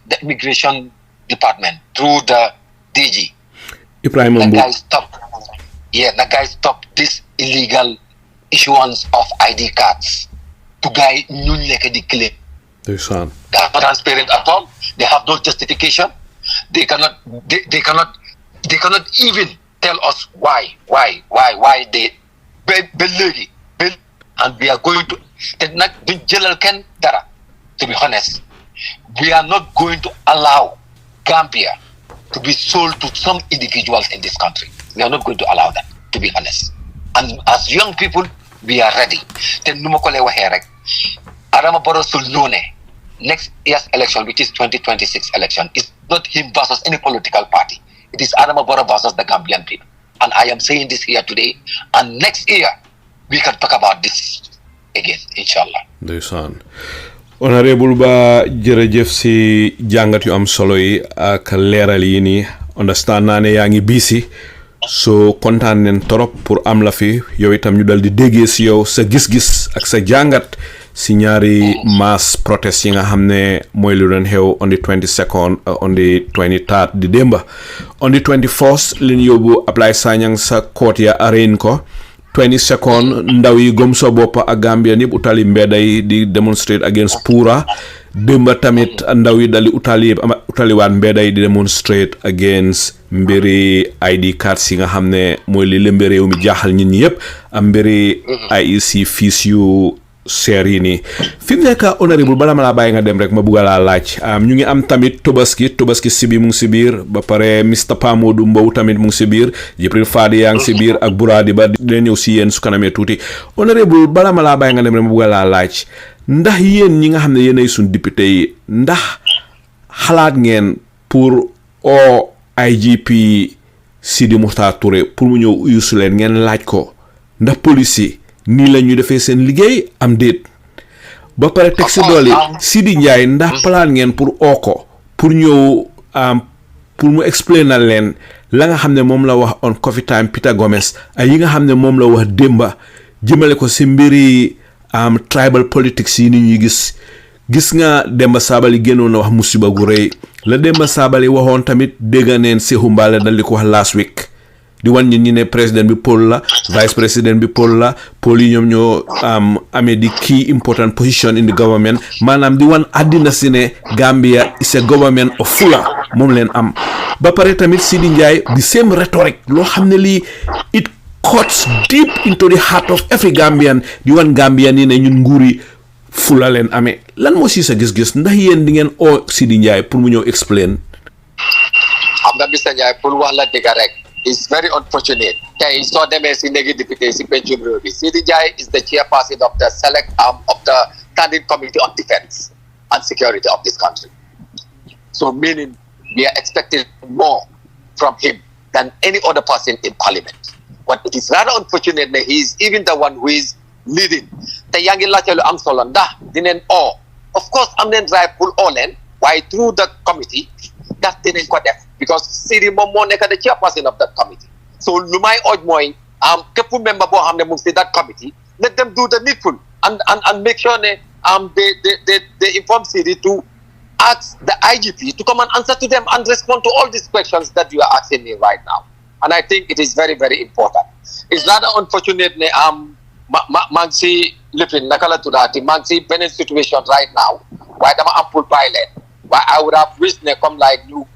the immigration department through the DG
Ibrahima Mbowe
the guys stop this illegal issuance of ID cards to guy ñu nekk di claim they are not transparent at all. They have no justification. They cannot even tell us why they believe it. And we are going to to be honest, we are not going to allow Gambia to be sold to some individuals in this country. We are not going to allow that, to be honest. And as young people, we are ready. Adama Barrow should know next year's election, which is 2026 election, is not him versus any political party. It is Adama Barrow versus the Gambian people. And I am saying this here today. And next year, we can talk about this again, inshallah. Ndeysaan.
Honorable Ba jërëjëf si jàngat yu am solo yi ak leeral yi ni understand naa ne yaa ngi busy so kontaan nañ trop pour am la fi yow itam ñu dal di déggee si yow sa gis-gis ak sa jàngat si ñaari mass protest yi nga xam ne mooy lu doon xew on the 22nd on the 23rd di démba on the 24th leen yóbbu Ablaye Sanyang sa court ya arraign ko 22nd ndaw yi GOMSABOBA ak Gambia ñëpp utali mbedda yi di demonstrate against PURA démba tamit ndaw yi dali utaliwaat mbedda yi di demonstrate against mbiri ID cards yi nga xam ne mooy li lëmbe réew mi jaaxal nit ñi yëpp am mbiri IEC fees yu seer yi nii fi mu nekk honorable bala ma laa bàyyi nga dem rek ma bugg laa laaj ñu ngi am tamit Tobaski Sibi mu ngi si biir ba pare Mr Pa Modou Mbowe tamit mu ngi si biir Jibril Fadi yaa ngi si biir ak Buradi ba dina ñëw si yéen su kanamee tuuti honorable bala ma laa bàyyi nga dem rek ma bugg laa laaj ndax yéen ñi nga xam ne yéenay suñ député yi ndax xalaat ngeen pour IGP Sidi Muxtaar Touré pour mu ñëw uyusu leen ngeen laaj ko ndax police nii la ñu defee seen liggéey am déet ba pare teg si doole Sidi Ndiaye ndax plan ngeen pour ko pour ñëw pour mu explainer leen la nga xam ne moom la wax on coffee time Peter Gomez ay yi nga xam ne moom la wax démba jëmale ko si mbiri tribal politics yi ni ñuy gis nga Demba Sabali génnoon na wax musiba gu rëy la Demba Sabali waxoon tamit dégg neen Sehu Mbale dal di ko wax last week di wan ñi ne président bi Paul la vice président bi Paul la Paul yi ñoom ñoo amee di key important position in the government maanaam di wan àddina si ne Gambia is a government of fula moom leen am ba pare tamit Sidi Ndiaye the same rhetoric loo xam ne lii it cuts deep into the heart of every Gambian di wan Gambian yi ne ñun nguuri fula leen amee lan moo si sa gis-gis ndax yéen di ngeen Sidi Ndiaye pour mu ñëw explain.
xam nga Mr Ndiaye pour wax la dëgg rek. It's very unfortunate. Okay, so them as deputy Banjul North. Sidi Njie is the chairperson of the select arm of the Standing Committee on Defense and Security of this country. So meaning we are expecting more from him than any other person in parliament. But it is rather unfortunate that he is even the one who is leading. The young Lachelo Amsolanda didn't all. Of course, I'm then drive pull all in. Why through the committee that didn't quite because Sidi Momo nekk the chairperson of that committee. So lu may urge mooy képp member boo xam ne mu ngi si that committee let them do the needful and make sure ne they inform Sidi to ask the IGP to come and answer to them and respond to all these questions that you are asking me right now. And I think it is very, very important. It's rather unfortunate ne maa ngi si lifin naka la tuddaati maa ngi si beneen situation right now waaye dama am pour bàyyi leen waaye I would have wished ne comme like you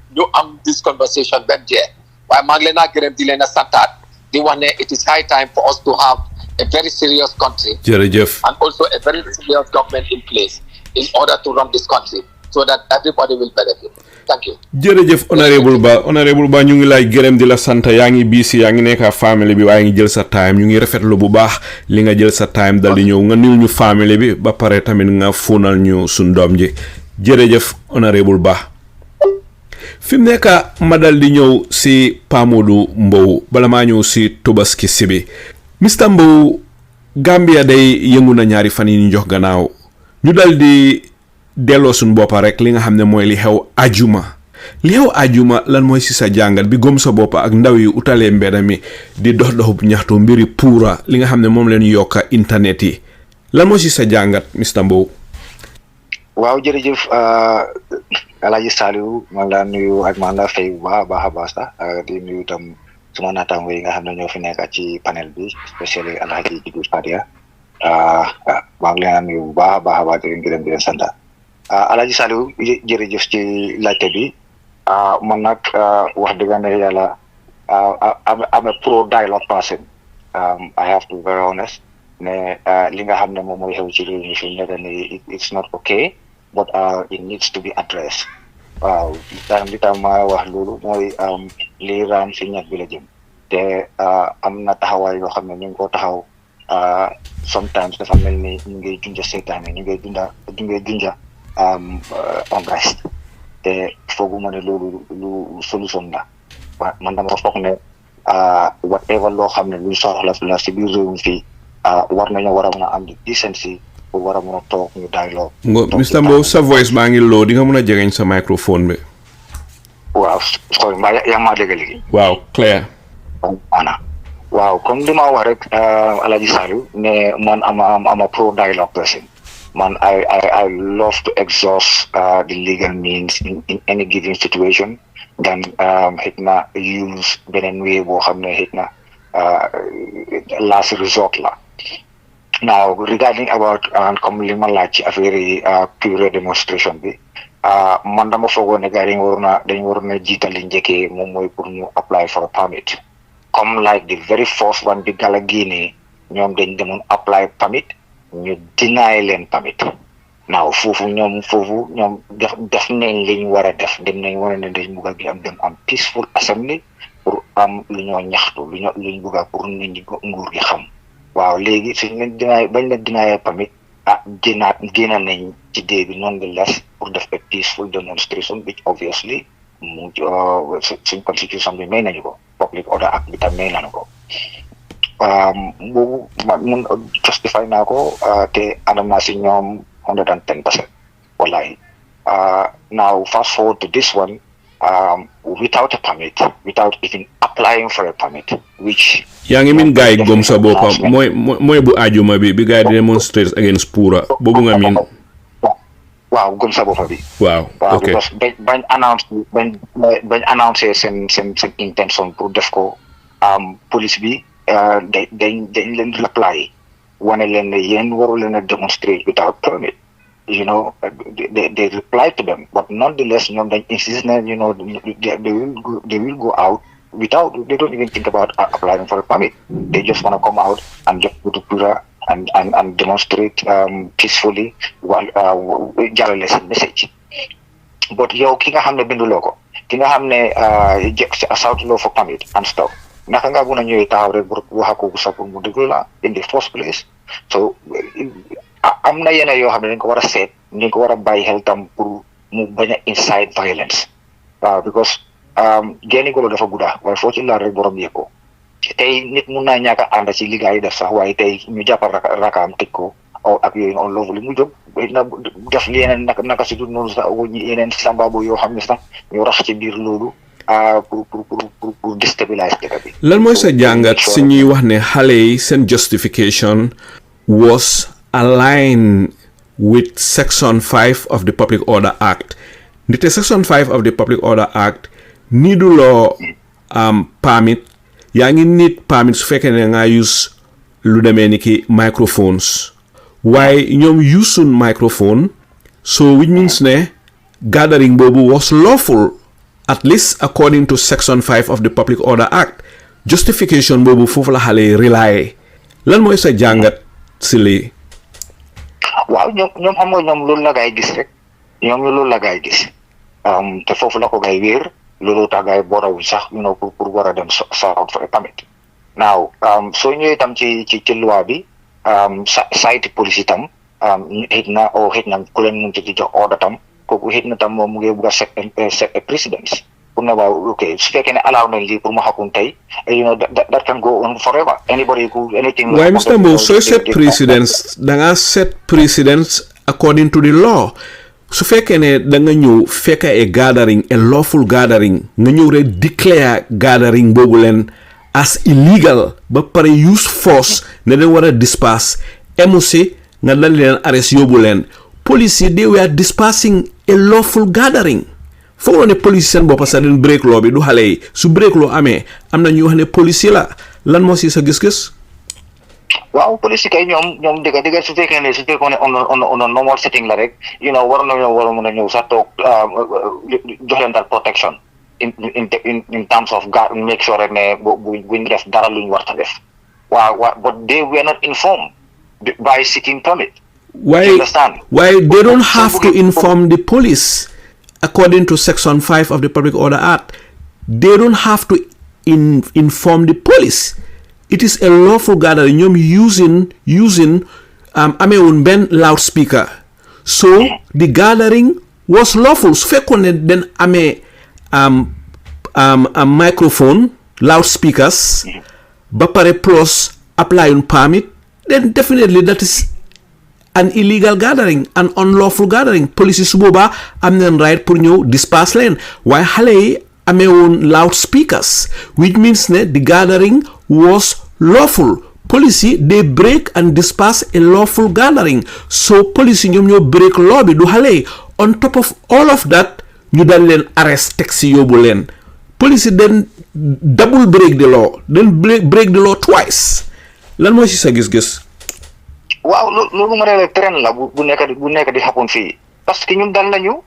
this conversation ben je why maglena gërëm di leen santat di wax ne it is high time for us to have a very serious country and also a very serious government in place in order to run this country so that everybody will benefit. Thank you.
Jërëjëf honorable ba ñu ngi lay gërëm di la sant yaa ngi BC yaa ngi nekk family bi waaye ngi jël sa time ñu ngi rafetlu bu baax li nga jël sa time dal di ñëw nga nil ñu family bi ba pare tamit nga funal ñu sun doom ji jërëjëf honorable ba fi mu nekk ma dal di ñëw si Pa Modou Mbowe bala maa ñëw si Tobaski Sibi Mr Mbowe Gambia day yëngu na ñaari fan yi ñu jox gannaaw ñu dal di delloo suñ boppa rek li nga xam ne mooy li xew ajuma lan mooy si sa jàngat bi GOMSABOBA ak ndaw yi utalee mbedda mi di doxub ñaxtu mbiri PURA li nga xam ne moom leen yokka internet yi lan moo si sa jàngat Mr Mbowe.
waaw jërëjëf Alaaji Saliou man laa nuyu ak man laa fay bu baax a baax sax di nuyu tam suma naataango yi nga xam ne ñoo fi nekk ci panel bi spécially Alaaji Jibu Fadia maa ngi leen a nuyu bu baax a baax di leen gërëm di leen sant Alaaji Saliou jërëjëf ci laajte bi man nag wax dëgg yàlla I'm a pro dialogue person. I have to be very honest ne li nga xam ne moom mooy xew ci réew mi fi nekk ni it's not okay but it needs to be addressed waaw li tax ma wax loolu mooy lii raam si ñett bi la jëm te am na taxawaay yoo xam ne ñu ngi ko taxaw sometimes dafa mel ni ñu ngi junja seetaane ñu ngi junja unrest te fooguma ne loolu lu solution la man dama foog ne whatever loo xam ne luñ soxla la si biir réew mi fii war nañu war a mën a am decency pour war a mën a toog ñu dialogue.
Mr Mbowe sa voice baa ngi low di nga mën a jegeñ sa microphone bi.
waaw xool mbaa yaa maa dégg léegi.
waaw clair.
waaw comme li ma wax rek Alaaji Saliou ne man am a pro dialogue person man I love to exhaust the legal means in any given situation then xëy na use beneen way boo xam ne xëy na last resort la. Now, regarding about comme li ma laaj ci affaire yi PURA demonstration bi man dama foogoon ne gars yi dañ waroon a jiital li njëkkee moom mooy pour ñu apply for a permit comme like the very first one bi gala génnee ñoom dañ demoon apply permit ñu deny leen permit now foofu ñoom def nañ li ñu war a def dem nañ war a ne dañ bugg a dem am peaceful assembly pour am lu ñoo ñaxtu lu ñu bugg a pour nit ñi nguur gi xam. waaw léegi suñ leen bañ leen dinaayee permit génnaat nañ ci dee bi nonetheless pour def a peaceful demonstration which obviously mu suñ constitution bi may nañu ko public order act bi tam may nañu ko boobu mun justify naa ko te àndam naa si ñoom 110% wallahi now fast forward to this one without a permit, without even applying for a permit, which
yaa ngi min gaay GOMSABOBA mooy bu ajuma bi gaay demonstrate against PURA boobu nga min
waaw GOMSABOBA bi
waaw okay
because bañ annoncé seen intention pour def ko police bi dañ leen reply wane leen ne yéen waru leen a demonstrate without permit. You know, they reply to them, but nonetheless, they insist that they will go out without. They don't even think about applying for a permit. They just want to come out and just go to PURA and demonstrate peacefully while jarreless message. But yo, kinga hamne bindu logo, kinga hamne south law for permit and stuff. Nakanga guna nyo itahore buhako gusapun mudigula in the first place. So. Am na yenn yoo xam ne dañ ko war a seet dañ ko war a bàyyi xel tam pour mu bañ a incite violence waaw because génni golo dafa gudda waaye foo ci laal rek borom yëg ko tey nit mun naa ñàkk a ànd ci liggéey def sax waaye tey ñu jàppal rakaam tëj ko ak yooyu noonu loolu li mu jóg na def li yeneen naka si dul noonu sax yeneen sambabo yoo xam ne sax ñu rax ci biir loolu pour déstabiliser dëkk bi.
lan mooy sa jàngat si ñuy wax ne xale yi seen justification was align with Section 5 of the Public Order Act. Nite Section 5 of the Public Order Act niduloo permit yaa ngi need permit su fekkee ne nga use lu demee ni ki microphones waaye ñoom usun microphone so which means ne gathering boobu was lawful at least according to Section 5 of the Public Order Act. Justification boobu foofu la xale rely lan mooy sa jàngat si lii.
waaw ñoom xam nga ñoom loolu la gaay gis rek ñoom loolu la gaay gis te foofu la ko gaay wéer loolu tax gaay borawuñ sax pour war a dem south for a permit now soo ñëwee itam ci loi bi site police itam xëy na ku leen mun ci jox order tam kooku xëy na tam moom mu ngi bugg a set a precedence pour ne waaw ok su fekkee ne allow nañ lii pour ma xakun tey that can go on forever anybody who anything.
waaye Mr Mbowe sooy set precedence da nga set precedence according to the law su fekkee ne da nga ñëw fekk a gathering a lawful gathering nga ñëw rek declare gathering boobu leen as illegal ba pare use force ne dañ war a disperse emusi nga dal leen arrest yóbbu leen police yi they were dispersing a lawful gathering foog ne police seen boppa sax den break law bi du xale yi su break law amee am na ñu wax ne police yi la lan moo si sa gis-gis
waaw police kay ñoom dëgg su fekkee ne on a normal setting la rek war a mën a ñëw sax toog jox leen daal protection in terms of make sure rek ne buñ def dara luñ war a def waaw but they were not informed by seeking permit.
Why they don't have to inform the police according to Section 5 of the Public Order Act. They don't have to inform the police. It is a lawful gathering. Ñoom using amewun benn loudspeaker. So the gathering was lawful. Su fekkoon ne den amee a microphone, loudspeakers, ba pare plus apply un permit, then definitely that is an illegal gathering, an unlawful gathering. Police su boobaa am nañ right pour ñëw disperse leen waaye xale yi amee woon loudspeakers, which means ne the gathering was lawful. Police yi they break and disperse a lawful gathering, so police yi ñoom ñoo break law bi du xale yi. On top of all of that ñu dal leen arrest teg si yóbbu leen. Police yi then double break the law, then break the law twice. Lan mooy si sa gis-gis.
waaw loolu ma ne la train la bu nekk di happen fii parce que ñun dal nañu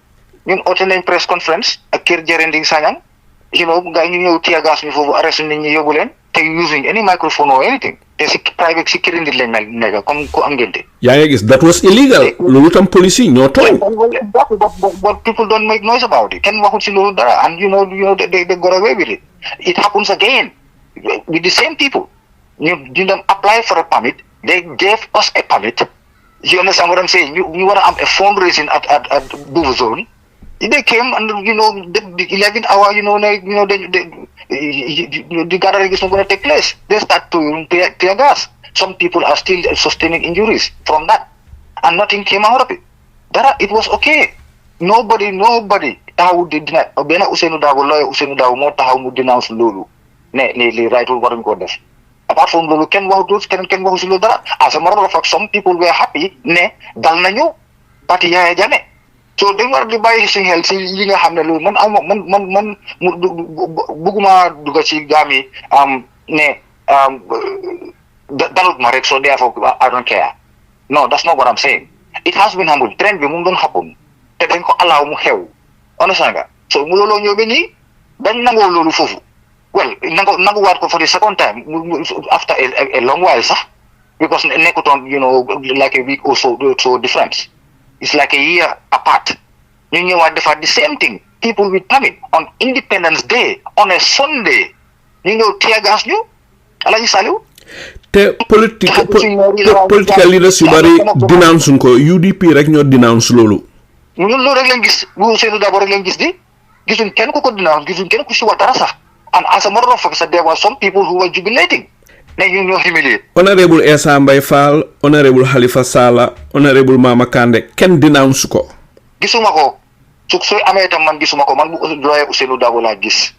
ñun oote nañ press conference ak kër Jërënding Sagnang nga ñu ñëw tear gas ñu foofu arrest nit ñi yóbbu leen te using any microphone or anything te si private si kër nit lañ nekk comme ku am ngénte.
yaa ngi gis that was illegal. loolu tam police yi ñoo tooñ.
but people don't make noise about it. kenn waxul si loolu dara and they got away with it. It happens again with the same people. ñu didn't apply for a permit. They gave us a permit. You understand what I'm saying? You want to have a fundraising at Buvu Zone. They came and the 11th hour, the gathering is not going to take place. They start to tear gas. Some people are still sustaining injuries from that, and nothing came out of it. It was okay. Nobody. Tahu di deny. Bena Usenu Dawo lawyer Usenu Dawo mo tahu mu denounce lulu. Ne right waruñ ko def. Apart from lulu, ken waxu si loolu dara. As a matter of fact, some people were happy ne dal nañu parti Yaya Jammeh. So dañ war di bàyyi si xel si yi nga xam ne loolu man bugguma dugga ci gaami ne dalut ma rek so therefore I don't care. No, that's not what I'm saying. It has been humble. Trend bi mu doon happen te dañ ko allow mu xew. Understand nga? So mu looloo ñëw ba nii dañ nangoo loolu foofu. Well, nanguwaat ko for the second time after a long while, sir, because nekkutoon like a week or so difference. It's like a year apart. ñu ñëwaat defaat the same thing. People with permit on Independence Day on a Sunday. ñu ñëw tear gas ñu Alaaji Saliou.
te political leaders yu bari denounce ko UDP rek ñoo denounce loolu.
ñun loolu rek lañ gis bu Seydou Dabo rek lañ gis di gisuñ kenn ku ko denounce gisuñ kenn ku si wax dara sax. And as a matter of fact, there were some people who were jubilating. You humiliate. Honourable
Essa Mbye Fall, Honourable Halifa Sallah, Honourable Mama Kandeh, ken denounce ko.
Gisuma ko. So amé tam man gisuma ko man bu lawyer Ousainou Darboe la gis.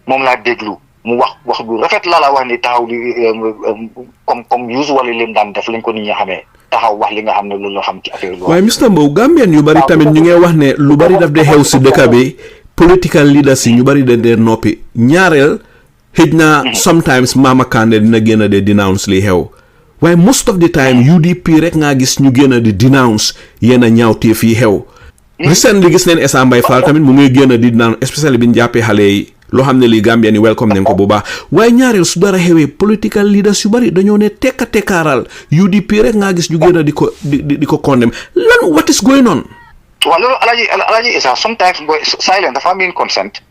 Mom la déglu mu wax bu rafet la wax ni taxaw li comme usually lim daan def lañ ko nit ñi xamé. Taxaw wax li nga xamné loolu la xam ci affaire lo.
Waaye Mr Mbowe Gambian yu bari tamit ñu ngi wax ne lu bari daf de xew ci dëkk bi. Political leaders yi ñu bari dañ dee noppi ñaareel xëj na sometimes Mama Kandeh dina génn di denounce li xew waaye most of the time UDP rek nga gis ñu génn di denounce yenn ñaawteef yi xew recently gis neen Essa Mbye Fall tamit mu ngi génn di denounce especially bi ñu jàppee xale yi loo xam ne lii Gambien yi welcome nañ ko bu baax waaye ñaareel su dara xewee political leaders yu bari dañoo ne tekkaaral UDP rek nga gis ñu génn di ko condemn lan what is going on.
Well, Alaji is sometimes silent. The family consent.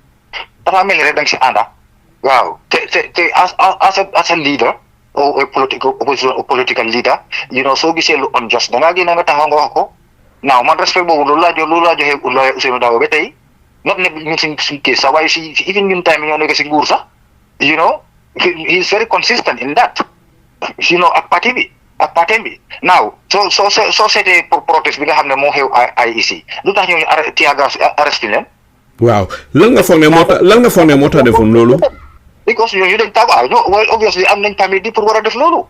The family redang si anda. Wow. As a leader or a political leader, so giselu unjust. Nga ginanga tahongo ako. Now, man respect mo lula jo he ulay Ousainou Darboe betay. Not ne sing case. Why she even in time kasi gursa. He's very consistent in that. At party bi. Now, so c'était protest bi nga xamne mo xew IEC. Lu tax ñu tear gas arrest leen?
Waaw, lan nga foog ne moo tax defoon loolu?
Because ñu dañ taw well obviously am nañ permit di pour wara def loolu.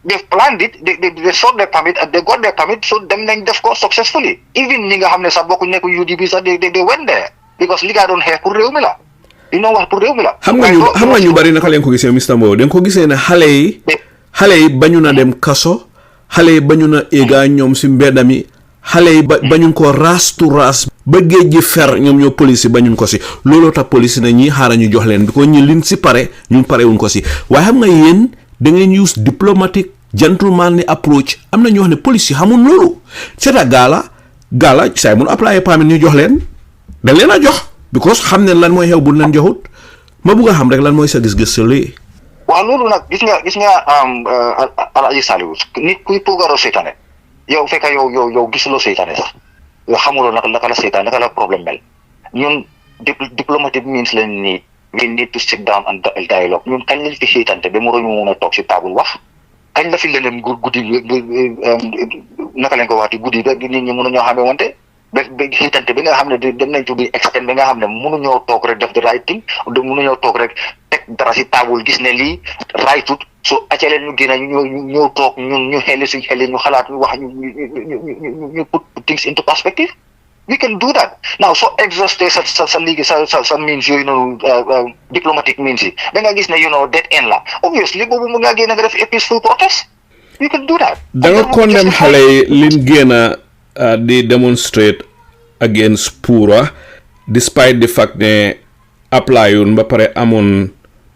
they've planned it, they sought their permit, and they got their permit, so them nañ def ko successfully. Even ñi nga xam ne sax bokku nekk UDP sax they went there because li nga doon xeex pour réew mi la. You know wax pour réew mi la.
xam nga ñu bari naka leen ko gisee Mr Mbowe dañ ko gisee ne xale yi bañu na dem kaso, xale yi bañu na éega ñoom si mbeddami, xale yi bañu ko raas to raas ba géej gi fer ñoom ñoo police bañu ko si looloo tax police na ñi xaaral ñu jox leen bi ko ñi liñ si pare ñun pare wuñ ko si waaye xam nga yéen da ngeen use diplomatic gentlemanly approach. Am na ñu wax ne police yi xamul loolu c'est à gala say mun apply permit ñu jox leen dañ leen a jox because xam ne lan mooy xew bu leen joxut ma bëgg a xam rek lan mooy sa gis-gis sa lii.
waaw loolu nag gis nga Alaaji Saliou nit kuy poogaroo seytaane yow fekk yow gisuloo seytaane sax yow xamuloo naka la seytaane naka la problème mel ñun diplomatic means lañ nii we need to sit down and dialogue ñun kañ lañ fi seytaante ba mu roñu mun a toog si table wax kañ la fi leneen guddi naka lañ ko waxati guddi ba nit ñi mënu ñoo xamee wante ba seytaante bi nga xam ne dem nañ tuddi extend bi nga xam ne mënu ñoo toog rek def the right thing mënu ñoo toog rek teg dara si table gis ne lii rightut so accaleen ñu génn ñu ñëw toog ñun ñu xeli suñ xeli ñu xalaat ñu wax ñu put things into perspective. We can do that. Now, so exhausted sa ligue, sa means, diplomatic means, then I guess, dead end la. Obviously, but we again a peaceful protest. We can do that.
Don't condemn Hale Lingena they demonstrate against PURA, despite the fact they apply un bapare amon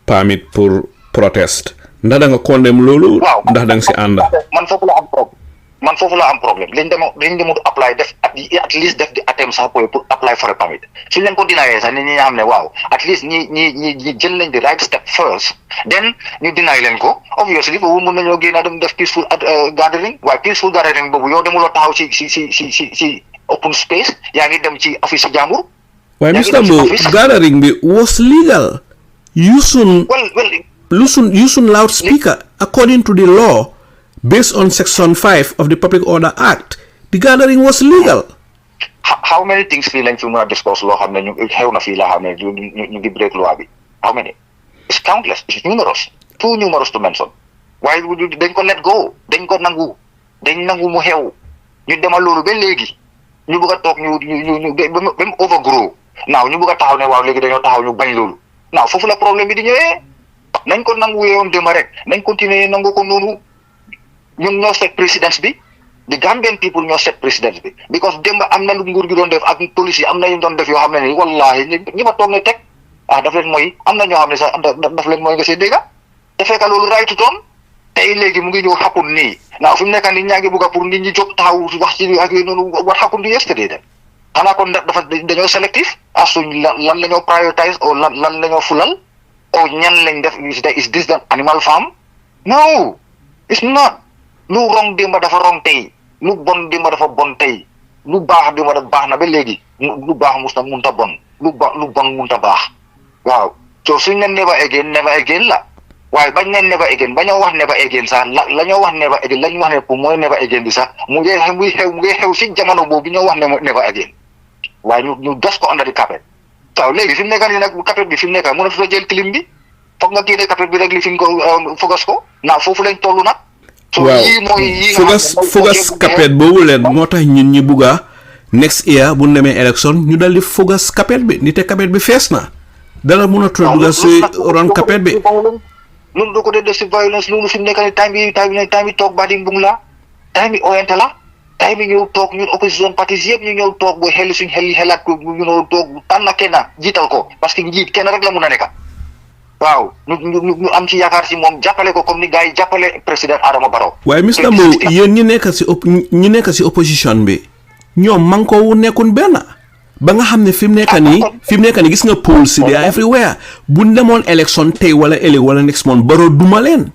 permit pour protest. Ndax nga condemn lolu ndax dang ci anda.
Man fofu la am problème liñ dem apply def at least def di attempt sax pour apply for a permit suñ leen ko dinaayee sax nit ñi xam ne waaw at least ñi jël nañ the right step first then ñu dinaay leen ko obviously boobu mën nañoo génn dem def peaceful gathering waaye peaceful gathering boobu yow demuloo taxaw ci open space yaa ngi dem ci office si jàmbur.
waaye Mr Mbowe gathering bi was legal using loudspeaker according to the law. Based on Section 5 of the Public Order Act, the gathering was legal.
How many things feel like you discuss law? How many you break law? How many? It's countless. It's numerous. Too numerous to mention. Why would you then let go? Then go nangu. Then nangu mo hell. You demaluru be legi. You buka talk you overgrow. Now you buka tahu ne wa legi dañu taxaw ñu bañ lolu. Now fofu la problème bi di ñëwé. Nañ ko nangu yoon démarrer. Nañ continuer nangu ko nonu. ñun ñoo set présidence bi the Gambian people ñoo set présidence bi because démb am na lu nguur gi doon def ak police yi am na ñu doon def yoo xam ne ni wallahi ñi ma toog ne teg daf leen mooy am na ñoo xam ne sax daf leen mooy nga see dégga te fekk loolu raytu toon tey léegi mu ngi ñëw xappun nii naaw fi mu nekk nii ñaa ngi bugga pour nit ñi jóg taxaw wax ci ak yooyu noonu what happened yesterday de xanaa kon dañoo sélectif asuñ lan la ñoo prioritize o lan la ñoo fulal o ñan lañ def is this the animal farm no it's not. Lu rong démba dafa rong tey lu bon démba dafa bon tey lu baax démba dafa baax na ba léegi lu baax munta bon lu bon munta baax waaw so suñ ne never again la waaye bañ ne never again bañoo wax never again sax la ñoo wax never again lañ wax ne pour mooy never again bi sax mu ngi xew si jamono boobu bi ñoo wax ne never again waaye ñu gas ko under the carpet waaw léegi fi mu nekk nii nag carpet bi fi mu nekk mën a fa jël clim bi foog nga génne carpet bi rek li fi nga ko fogas ko naa foofu lañ tollu nag.
waaw fugas kapet boobu leen moo tax ñun ñi bugga next year bu demee élection ñu dal di fugas kapet bi ni te kapet bi fees na dara mun a tudd dugga si ron kapet bi
loolu doo ko dee def si violence loolu fi mu nekk ni time bi toog baadi mbung la time bi oyente la time bi ñëw toog ñun opposition parties yëpp ñu ñëw toog booy xel suñ xelaat ko ñu ñëw toog tànn kenn jiital ko parce que njiit kenn rek la mun a nekka waaw ñu am ci yaakaar si moom jàppale ko comme ni gars yi jàppale président Adama Barrow.
waaye Mr Mbowe yéen ñi nekk si opposition bi ñoom man ko wu nekkun benn ba nga xam ne fi mu nekk nii gis nga polls si they are everywhere bu demoon élection tey wala ëllëg wala next month Barrow duma leen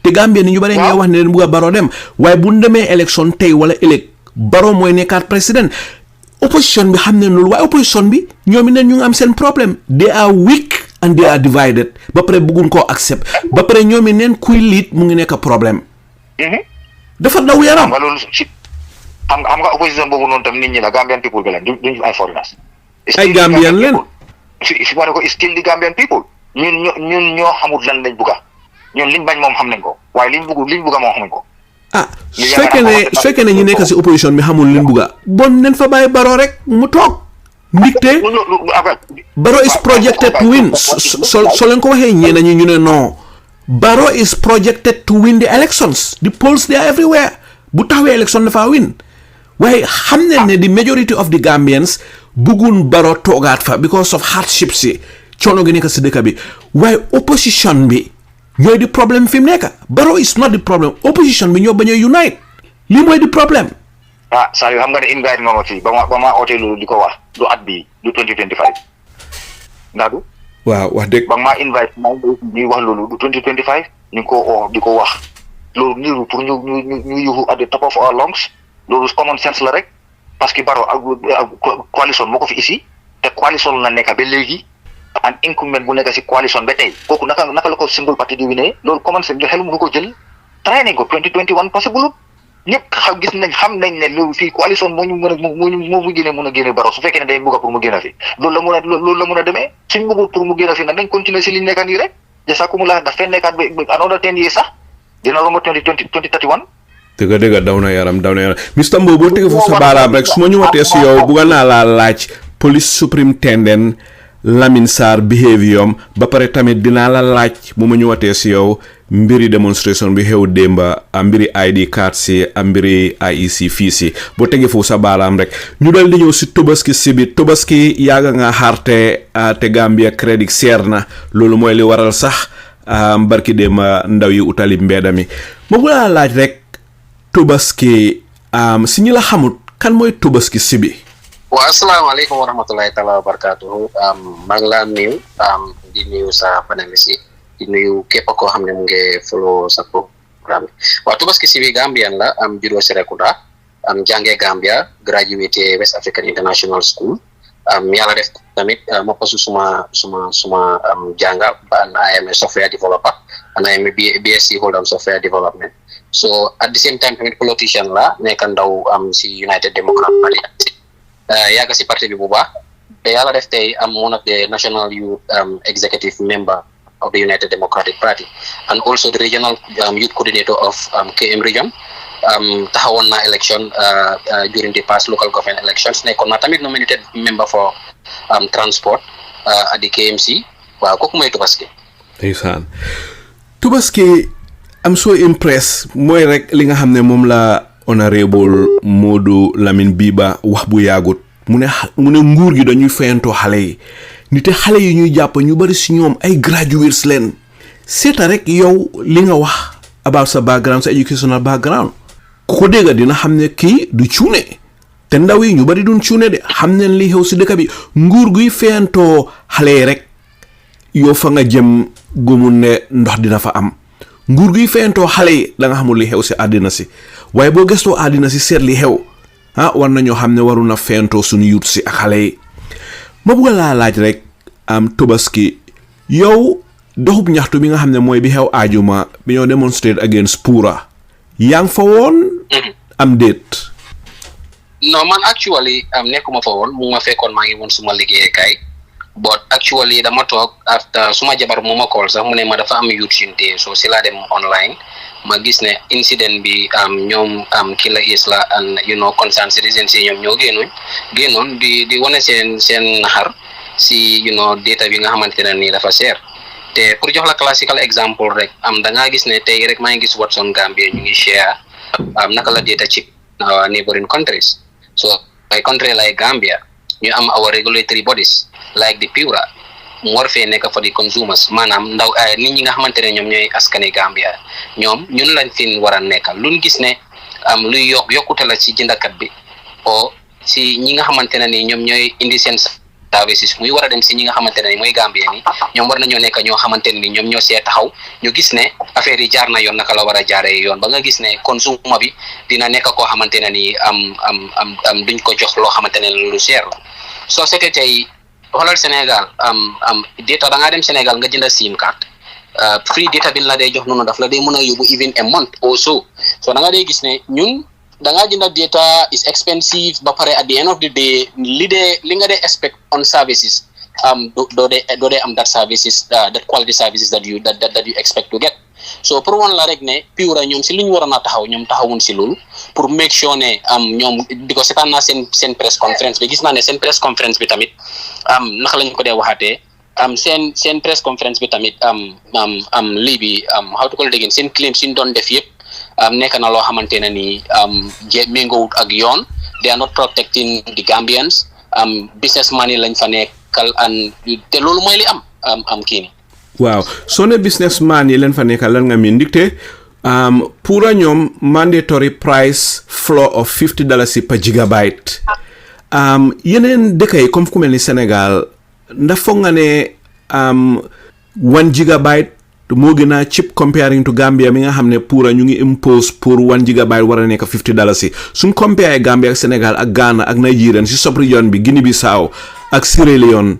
te Gambie ni ñu bare ngay wax ne leen bugg a Barrow dem waaye bu demee élection tey wala ëllëg Barrow mooy nekkaat président opposition bi xam ne loolu waaye opposition bi ñoom it ñu ngi am seen problème they are weak and they are divided ba pare bëgguñ koo accept ba pare ñoom it neen kuy liit mu ngi nekk problème dafa daw yaram
xam nga opposition boobu noonu tam nit ñi la Gambian people bi la duñ ay foreigners
ay Gambian leen
si wane ko still di Gambian people ñun ñoo xamul lan lañ bugga ñun liñ bañ moom xam nañ ko waaye liñ bugga moom xamuñ ko.
su fekkee ne ñu nekk si opposition bi xamul liñ bugga bon nañ fa bàyyi Barrow rek mu toog ndigte Barrow is projected to win so leen ko waxee ñeena ñi ñu ne non Barrow is projected to win the elections the polls they are everywhere bu taxawee election dafa win waaye xam nañ ne the majority of the Gambians buggun Barrow toogaat fa because of hardship si coono gi nekk si dëkk bi waaye opposition bi ñooy di problème fi mu nekk Barrow is not the problem opposition bi ñoo bañ a unite lii mooy di problème.
saa yoo xam nga ne invite nga ma fii ba ma ootee loolu di ko wax du at bii du 2025 ndax du.
waaw wax dëgg.
ba ma invite ñuy wax loolu du 2025 ñu ngi ko oo di ko wax loolu niru pour ñu yuxu at the top of our lungs loolu common sense la rek parce que Barrow ak coalition moo ko fi ici te coalition la nekk ba léegi. an incumbent bu nekk si coalition ba tey kooku naka la ko single party di wine loolu comment c'est xel mu ko jël try nañ ko 2021 possible ñëpp xam nañ ne loolu fii coalition moo mu génne Barrow su fekkee ne day bëgg pour mu génn fi loolu la mën a demee suñ bëggul pour mu génn fi nag dañ continuer si liñ nekka nii rek jasakumulaa daf fee nekkaat ba another 10 years sax dina romb 2031
dëgg daw na yaram Mr Mbowe boo tege foofu sa baaraam rek su ma ñëwaatee si yow bugga naa laa laaj police superintendent Lamin Sarr behavior ba pare tamit dinaa la laaj bu ma ñëwaatee si yow mbiri demonstration bi xew démba mbiri ID Cards si mbiri IEC fii si boo tegee foofu sa baaraam rek ñu dal di ñëw si Tobaski Sibi Tobaski yàgga nga xaarte te Gambia crédit seer na loolu mooy li waral sax barki démba ndaw yi utali mbedda mi ma bu laa laaj rek Tobaski si ñi la xamut kan mooy Tobaski Sibi.
Wa asalaamaaleykum wa rahmatullahi taala wa barakatuhu maa ngi laa nuyu di nuyu sa paneliste di nuyu képp koo xam ne mu ngi follow sa programme waa Tobaski Sibi Gambian la juddoo Serekunda jàngee Gambia graduate West African International School yàlla def tamit ma pasu suma jànga and I am a software developer and I am a BSc holder software development so at the same time tamit politician la nekk ndaw si United Democrat Party yàgg si parti bi bu baax te yàlla def tey am one of the national youth executive member of the United Democratic Party and also the regional youth coordinator of KM region taxawoon na election during the past local government elections nekkoon na tamit nominated member for transport at the KMC waaw kooku mooy Tobaski.
ndeysaan Tobaski am so impressed mooy rek li nga xam ne moom la Honourable Modou Lamin B wax bu yaagut mu ne nguur gi dañuy fayantoo xale yi nite xale yi ñuy jàpp ñu bari si ñoom ay graduates leen seeta rek yow li nga wax about sa background sa educational background ku ko dégga dina xam ne kii du cuune te ndaw yi ñu bari duñ cuune de xam neen li xew si dëkk bi nguur guy fayantoo xale yi rek yow fa nga jëm gëmul ne ndox dina fa am nguur guy fayantoo xale yi da nga xamul li xew si àddina si waaye boo gëstoo àddina si seet li xew war nañoo xam ne waru na fayantoo suñu yut si ak xale yi ma bëgg laa laaj rek Tobaski yow doxub ñaxtu bi nga xam ne mooy bi xew aajuma bi ñoo demonstrate against PURA yaa ngi fa woon am déet.
non man actually nekkuma fa woon mu ma fekkoon maa ngi woon suma liggéeykaay but actually dama toog after suma jabar mu ma call sax mu ne ma dafa am youth sinte so si laa dem online ma gis ne incident bi ñoom Killa Isla and concerned citizens yi ñoom ñoo génnoon di wane seen naxar si data bi nga xamante ne nii dafa seer te pour jox la classical example rek da ngaa gis ne tey rek maa ngi gis Watson Gambia ñu ngi share naka la data ci neighboring countries so ay country like Gambia ñu am our regulatory bodies like the PURA mu war fee nekk for the consumers maanaam ndaw nit ñi nga xamante ne ñoom ñooy askani Gambia ñoom ñun lañ fi war a nekkal luñ gis ne luy yokkute la ci jëndakat bi o si ñi nga xamante ne ni ñoom ñooy indi seen services muy war a dem si ñi nga xamante ne ni mooy Gambia ni ñoom war nañoo nekk ñoo xamante ne ni ñoom ñoo see taxaw ñu gis ne affaire yi jaar na yoon naka la war a jaaree yoon ba nga gis ne consumer bi dina nekk koo xamante ne ni duñ ko jox loo xamante ne lu seer la soo seetee tey xoolal Sénégal data da ngaa dem Sénégal nga jënd SIM card free data bi la day jox noonu daf la day mën a yóbbu even a month or so da nga day gis ne ñun da ngaa jënd data is expensive ba pare at the end of the day li nga dee expect on services doo dee am that services that quality services that you expect to get so pour wan la rek ne PURA ñoom si lu ñu waroon a taxaw ñoom taxawuñ si loolu pour make sure ne ñoom di ko seetaan naa seen press conference bi gis naa ne seen press conference bi tamit naka lañ ko dee waxatee seen press conference bi tamit lii bi how to call it again seen claim si ñu doon def yëpp nekk na loo xamante ne nii méngoowut ak yoon. They are not protecting the Gambians. Businessman yi lañ fa nekkal te loolu mooy li am kii ni
waaw soo ne businessman yi leen fa nekkal lan nga miin ndikte PURA ñoom mandatory price floor of $50 per gigabyte yeneen dëkk yi comme ku mel ni Sénégal ndax foog nga ne 1 gigabyte moo gën a cheap comparing to Gambia mi nga xam ne PURA ñu ngi impose pour 1 gigabyte war a nekk $50 suñ compare Gambia ak Sénégal ak Ghana ak Nigeria si sub-région bi Guinée Bissau ak Sierra Leone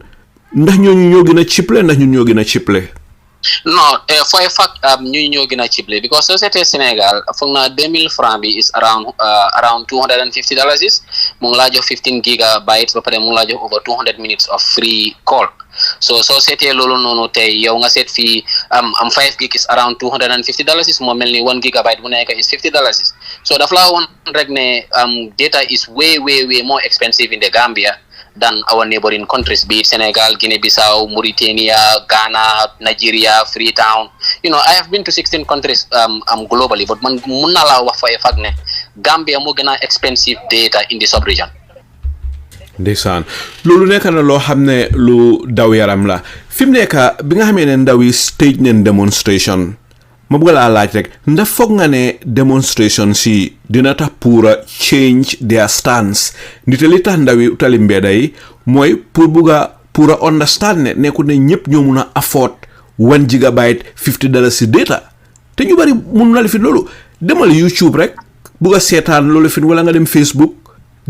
ndax ñooñu ñoo gën a cheaple ndax ñun ñoo gën a cheaple
non for a fact ñoo gën a cheaple because société Sénégal foog naa 2000 francs bi is around $250 mu ngi laa jox 15 gigabytes ba pare mu ngi laa jox over 200 minutes of free call so seetee loolu noonu tey yow nga seet fii am 5 gig is around $250 moo mel ni 1 gigabyte bu nekk is $50 so daf laa woon rek ne data is way more expensive in the Gambia than our neighboring countries, be it Senegal, Guinea-Bissau, Mauritania, Ghana, Nigeria, Freetown. I have been to 16 countries globally, but man munna la wax fa fact ne Gambia mo gëna expensive data in the sub-region.
Ndeysaan loolu nekk na loo xam ne lu daw yaram la fi mu nekk bi nga xamee ne ndaw yi stage neen demonstration ma bëgg laa laaj rek ndax foog nga ne demonstration si dina tax PURA change their stance ndite li tax ndaw yi utali mbedda yi mooy pour bugga PURA understand ne nekkul ne ñëpp ñoo mun a afford 1 gigabyte $50 si data te ñu bari mun na li fi loolu demal YouTube rek bugga seetaan loolu fi wala nga dem Facebook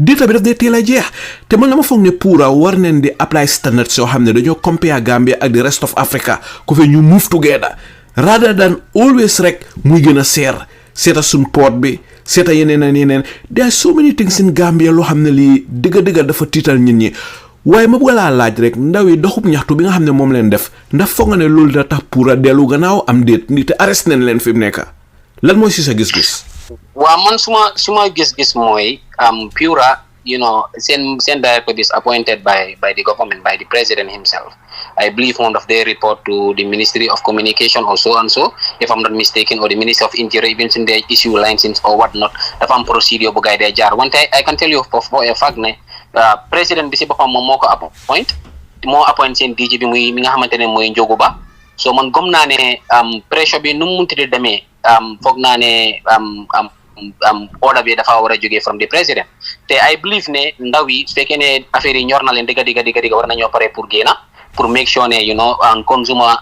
data bi daf dee teel a jeex te man dama foog ne PURA war neen di apply standards yoo xam ne dañoo compare Gambia ak the rest of Africa ku fe ñu move together rather than always rek muy gën a seeta suñ port bi seeta yeneen there are so many things in Gambia loo xam ne lii dëgga dafa tiital nit ñi waaye ma bëgg laa laaj rek ndaw yi doxub ñaxtu bi nga xam ne moom leen def ndax foog nga ne loolu da tax PURA dellu gannaaw am déet ni te arrest nañ leen fi mu nekk lan mooy si sa gis-gis.
waaw man suma gis-gis mooy PURA send director is appointed by the government, by the president himself. I believe one of their report to the Ministry of Communication or so and so, if I'm not mistaken, or the Ministry of Interior, even in the issue license or whatnot, if I'm procedure bu guide jar. One time I can tell you for a fact ne president bisi bopam mo ko appoint sen DG bi muy mi nga xamantene moy Njogu Ba. So man gom na ne pressure bi num munti demé fogg na ne order bi dafa wara joggé from the president. Te I believe ne ndaw yi su fekkee ne affaire yi ñor na leen diga war nañoo pare pour génna pour make sure ne consumer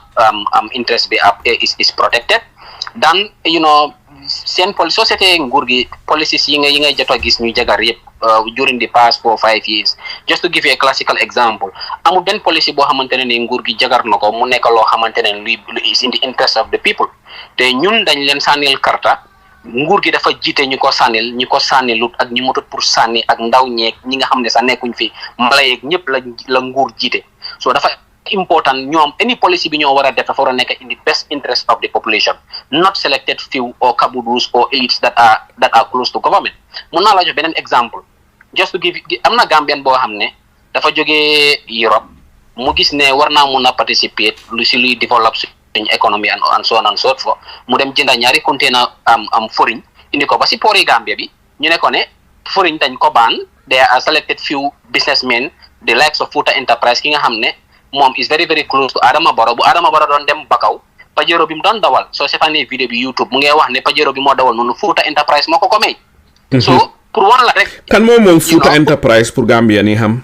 interest bi is protected. Then seen société nguur gi policies yi ngay jot a gis ñu jagar yëpp during the past 4 or 5 years. Just to give you a classical example, amul benn policy boo xamante ne ni nguur gi jagar na ko mu nekk loo xamante ne lu is in the interest of the people. Te ñun dañ leen sànnil karta nguur gi dafa jiite ñu ko sànnilut ak ñu motut pour sànni ak ndaw ñeeg ñi nga xam ne sax nekkuñ fi mbala yeeg ñëpp la nguur jiite. So dafa important ñoom any policy bi ñoo war a def dafa war a nekk in the best interest of the population, not selected few or cabudus or elites that are close to government. Mun naa la jox beneen exemple, just to give am na Gambian boo xam ne dafa jógee Europe mu gis ne war naa mun a participer lu si luy develop suñu économie and so on and so forth mu dem jënda ñaari container am foriñ indi ko ba si pori Gambia bi ñu ne ko ne foriñ dañ ko baan. There are selected few businessmen the likes of Futa Enterprise ki nga xam ne moom is very very close to Adama Barrow. Bu Adama Barrow doon dem Bakaw Pajero bi mu doon dawal soo seetaanee vidéo bi YouTube mu ngi wax ne Pajero bi moo dawal noonu Futa Enterprise moo ko may. So pour war la rek
kan moom Futa Enterprise pour Gambia ni xam.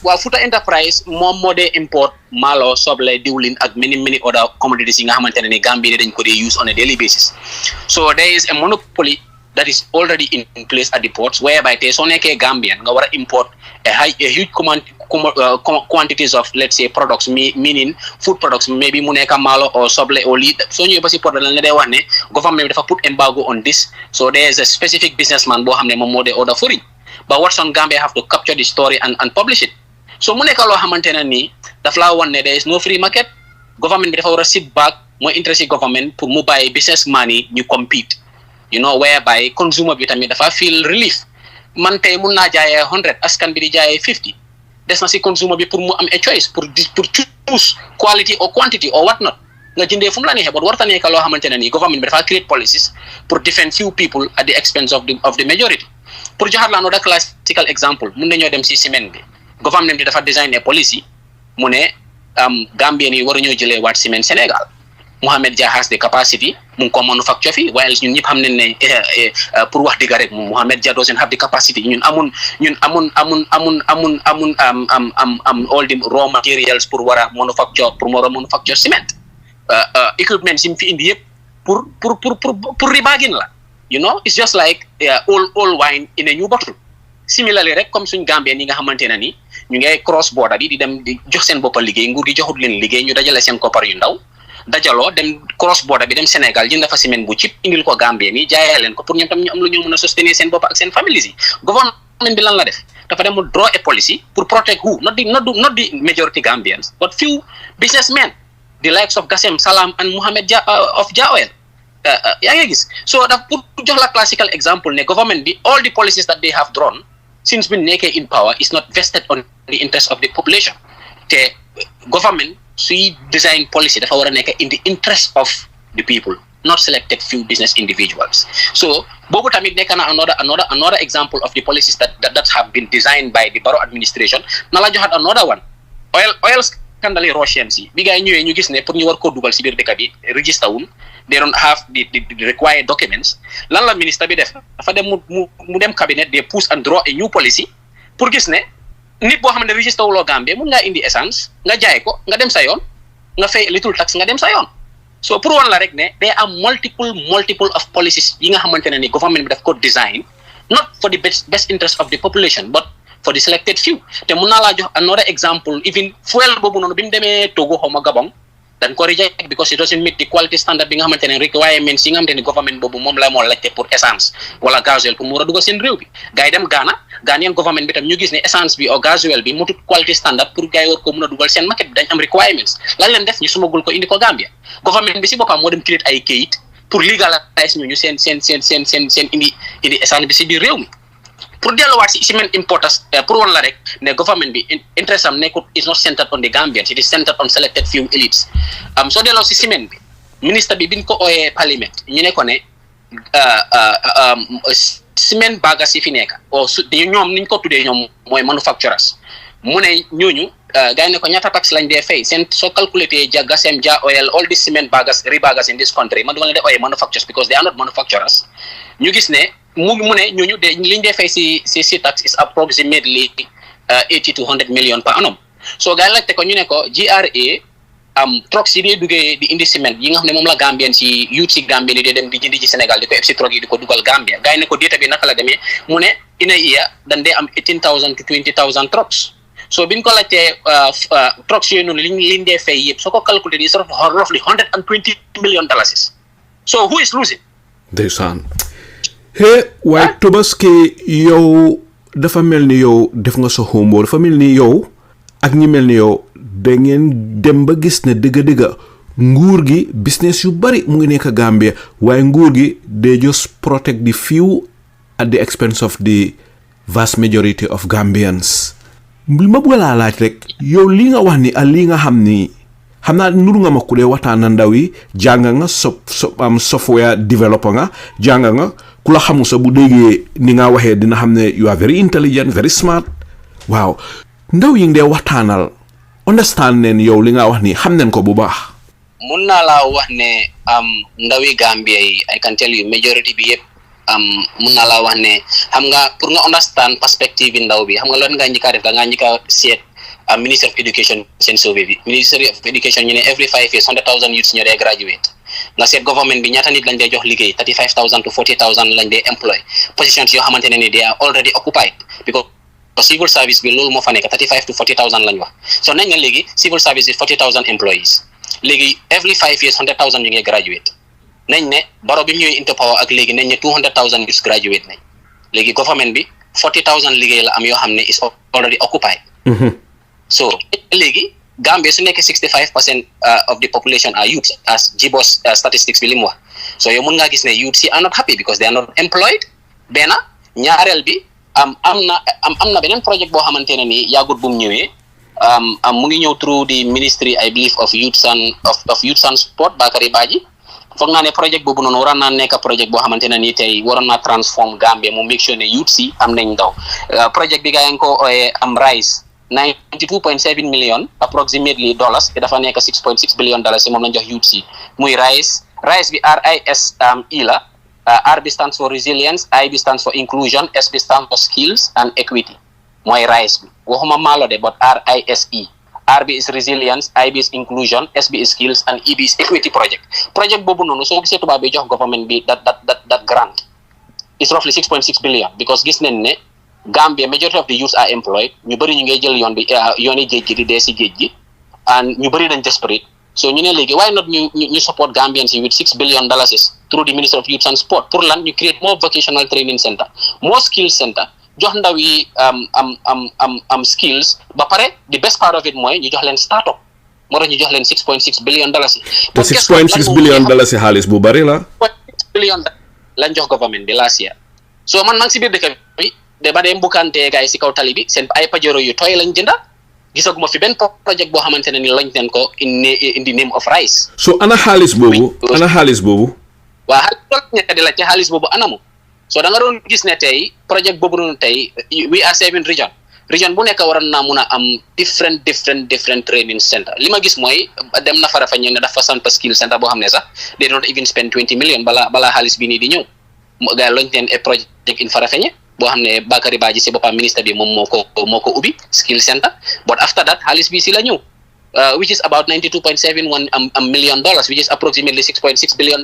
Well, Futa Enterprise moo dee import malo, soble, diwlin ak many other commodities yi nga xamante ne ni Gambia dañ ko dee use on a daily basis. So there is a monopoly that is already in place at the ports, whereby tey soo nekkee Gambian nga war a import a huge quantities of, let's say, products, meaning food products, maybe mu nekk malo or soble or lii soo ñëwee ba si port la dee wax ne government bi dafa put embargo on this. So there is a specific businessman boo xam ne moom moo dee order foreign, but what's on Gambia have to capture the story and publish it. So mu nekk loo xamante ne nii daf laa wan ne there is no free market. Government bi dafa war a sit back mooy interest government pour mu bàyyi businessman yi ñu compete whereby consumer bi tamit dafa feel relief man tey mun naa jaayee 100 askan bi di jaayee 50 des na si consumer bi pour mu am a choice pour choose quality or quantity or what not nga jëndee fu mu la neexee but warta nekk loo xamante ne nii government bi dafa create policies pour defend few people at the expense of the majority pour joxaat la another classical example mun nañoo dem si ciment bi government bi dafa design a policy mu ne Gambien yi waruñoo jëlee waat ciment Sénégal Mohamed Dia has the capacity mu ngi ko manufacture fi while ñun ñëpp xam nañ ne pour wax dëgg rek Mohamed Dia doesn't have the capacity ñun amun all the raw materials pour war a manufacture cement equipment sim fi indi yëpp pour rebagin la it's just like old wine in a new bottle similarly rek comme suñ Gambien yi nga xamante ne ni ñu ngay cross border bi di dem di jox seen boppal liggéey nguur gi joxut leen liggéey ñu dajale seen koppar yu ndaw dajaloo dem cross border bi dem Sénégal jënd fa ciment bu cheap indil ko Gambien yi jaayee leen ko pour ñoom tam ñu am lu ñu mën a soutenir seen bopp ak seen families yi gouvernement bi lan la def dafa dem mu draw a policy pour protect who not the majority Gambians but few businessmen the likes of Gassem Salam and Mohamed Dia of Dia Oil yaa ngi gis so daf pour jox la classical example ne government bi all the policies that they have drawn since been nekkee in power is not vested on the interest of the population te government suy design policy dafa war a nekk in the interest of the people not selected few business individuals so boobu tamit nekk na another example of the policies that have been designed by the Barrow administration na la joxaat another one oil scandal Russians yi bi gaa yi ñëwee ñu gis ne pour ñu war koo dugal si biir dëkk bi register wul they don't have the required documents lan la ministre bi def dafa dem mu dem cabinet they push and draw a new policy pour gis ne nit boo xam ne register wuloo Gambie mun ngaa indi essence nga jaay ko nga dem sa yoon nga fay little tax nga dem sa yoon so pour woon la rek ne there are multiple of policies yi nga xamante ne ni government bi daf ko design not for the best interest of the population but for the selected few te mun naa laa jox another example even fuel boobu noonu bi mu demee Togo xaw ma Gabon dañ ko reject because it doesn't meet the quality standard bi nga xamante ne requirements yi nga xamante ne government boobu moom la moo laajte pour essence wala gasoil pour mu war a dugal seen réew bi gars yi dem Ghanaian government bi tam ñu gis ne essence bi ou gasoil bi mutut quality standard pour gars yi war ko mun a dugal seen market bi dañ am requirements lan leen def ñu sumagul ko indi ko Gambia government bi si boppam moo dem create ay kayit pour legalize ñu seen indi essence bi si biir réew mi pour delluwaat si ciment importance pour woon la rek ne government bi interest am nekkut is not centered on the Gambians it is centered on selected few elites soo delloo si ciment bi ministre bi biñ ko ooyee parliament ñu ne ko ne ciment bagas yi fi nekk ñoom niñ ko tuddee ñoom mooy manufacturers mu ne ñooñu gars yi ne ko ñaata tax lañ dee fay seen soo calculé Gasem Dia Oil all this cement rebagas in this country man duma leen dee ooyee manufacturers because they are not manufacturers ñu gis ne mu ne ñooñu de liñ dee fay si tax is approximately 80 to 100 million per annum so gars yi laajte ko ñu ne ko GRA trucks yi dee duggee di indi ciment yi nga xam ne moom la Gambien si youth si Gambien yi dee dem di jëndi ci Sénégal di ko eb si truck yi di ko dugal Gambia gars yi ne ko déeta bi naka la demee mu ne in a year dañ dee am 18,000 to 20,000 trucks so biñ ko laajtee trucks yooyu noonu liñ dee fay yëpp soo ko calculé di sort of roughly $120 million so who is losing
ndeysaan waaye Tobaski yow dafa mel ni yow def nga sa homework dafa mel ni yow ak ñi mel ni yow da ngeen dem ba gis ne dëgg-dëgg nguur gi business yu bari mu ngi nekk Gambia waaye nguur gi they just protect the few at the expense of the vast majority of Gambians ma bëgg laa laaj rek yow li nga wax ni ak li nga xam ni xam naa nuru nga ma ku dee waxtaan na ndaw yi jàng nga software developer nga jàng nga ku la xamu sa bu déggee ni nga waxee dina xam ne you are very intelligent very smart waaw ndaw yi dee waxtaanal understand neen yow li nga wax ni xam neen ko bu baax
mun naa laa wax ne ndawi Gambia yi I can tell you majority bi yëpp mun naa laa wax ne xam nga pour nga understand perspective bi ndaw bi xam nga loolu nga njëkk a def da nga njëkk a seet Ministry of Education seen survey bi Ministry of Education ñu ne every 5 years 100,000 youths ñoo dee graduate nga seet government bi ñaata nit lañ dee jox liggéey 35,000 to 40,000 lañ dee employ positions yoo xamante ne ni they are already occupied because civil service bi loolu moo fa nekk 35 to 40,000 lañ wax so nañ nga léegi civil service is 40,000 employees léegi every 5 years 100,000 ñu ngi graduate nañ ne Barrow bi mu ñëwee into power ak léegi nañ ne 200,000 youths graduate nañ léegi government bi 40,000 liggéey la am yoo xam ne is already occupied so léegi Gambia su nekkee 65% of the population are youths as Jibos statistics bi li mu wax so yow mun ngaa gis ne youths are not happy because they are not employed benn ñaareel bi am na beneen project boo xamante ne nii yàggut bu mu ñëwee mu ngi ñëw through the ministry I believe of youths and sport Bakary Badji foog naa ne project boobu noonu waroon naa nekk project boo xamante ne nii tey waroon naa transform Gambia mu make sure ne youths yi am nañ ndaw project bi gaa ngi ko am rise 92.7 million approximately dollars te dafa nekk 6.6 billion dollars moom lañ jox youths yi muy rise bi RISE la R bi stands for resilience I bi stands for inclusion S bi stands for skills and equity mooy rise bi waxuma maalo de but RISE R bi is resilience I bi is inclusion S bi is skills and E bi is equity project boobu noonu soo gisee tubaab bi jox government bi that grant is roughly 6.6 billion because gis nañ ne Gambia majority of the youths are employed ñu bëri ñu ngay jël yooni géej gi di dee si géej gi and ñu bëri dañ desperate so ñu ne léegi why not ñu support Gambians with $6 billion through the Ministry of Youth and Sport pour lan ñu create more vocational training center more skill center jox ndaw yi am skills ba pare the best part of it mooy ñu jox leen start-up moo tax ñu jox leen $6.6 billion
te $6.6 billion xaalis bu bari la
$6.6 billion lañ jox government bi last year so man maa ngi si biir dëkk bi de ba dee mbukante gars yi si kaw tali bi seen ay pajero yu tooy lañ jënda gisaguma fi benn project boo xamante ne ni lañ leen ko in the name of rice
so ana xaalis boobu waa xaalis loolu nekk di la ci xaalis boobu anamu so da nga doon gis ne tey project boobu noonu tey we are 7 region bu nekk waroon naa mun a am different training center li ma gis mooy dem na Farafenni ne dafa samp skill center boo xam ne sax they don't even spend 20 million balaa xaalis bi nii di ñëw gars yi lañ leen a project in Farafenni boo xam ne Bakary Badji si boppam ministre bi moom moo ko ubbi skill center but after that xaalis bi si la ñëw which is about $92.71 million which is approximately $6.6 billion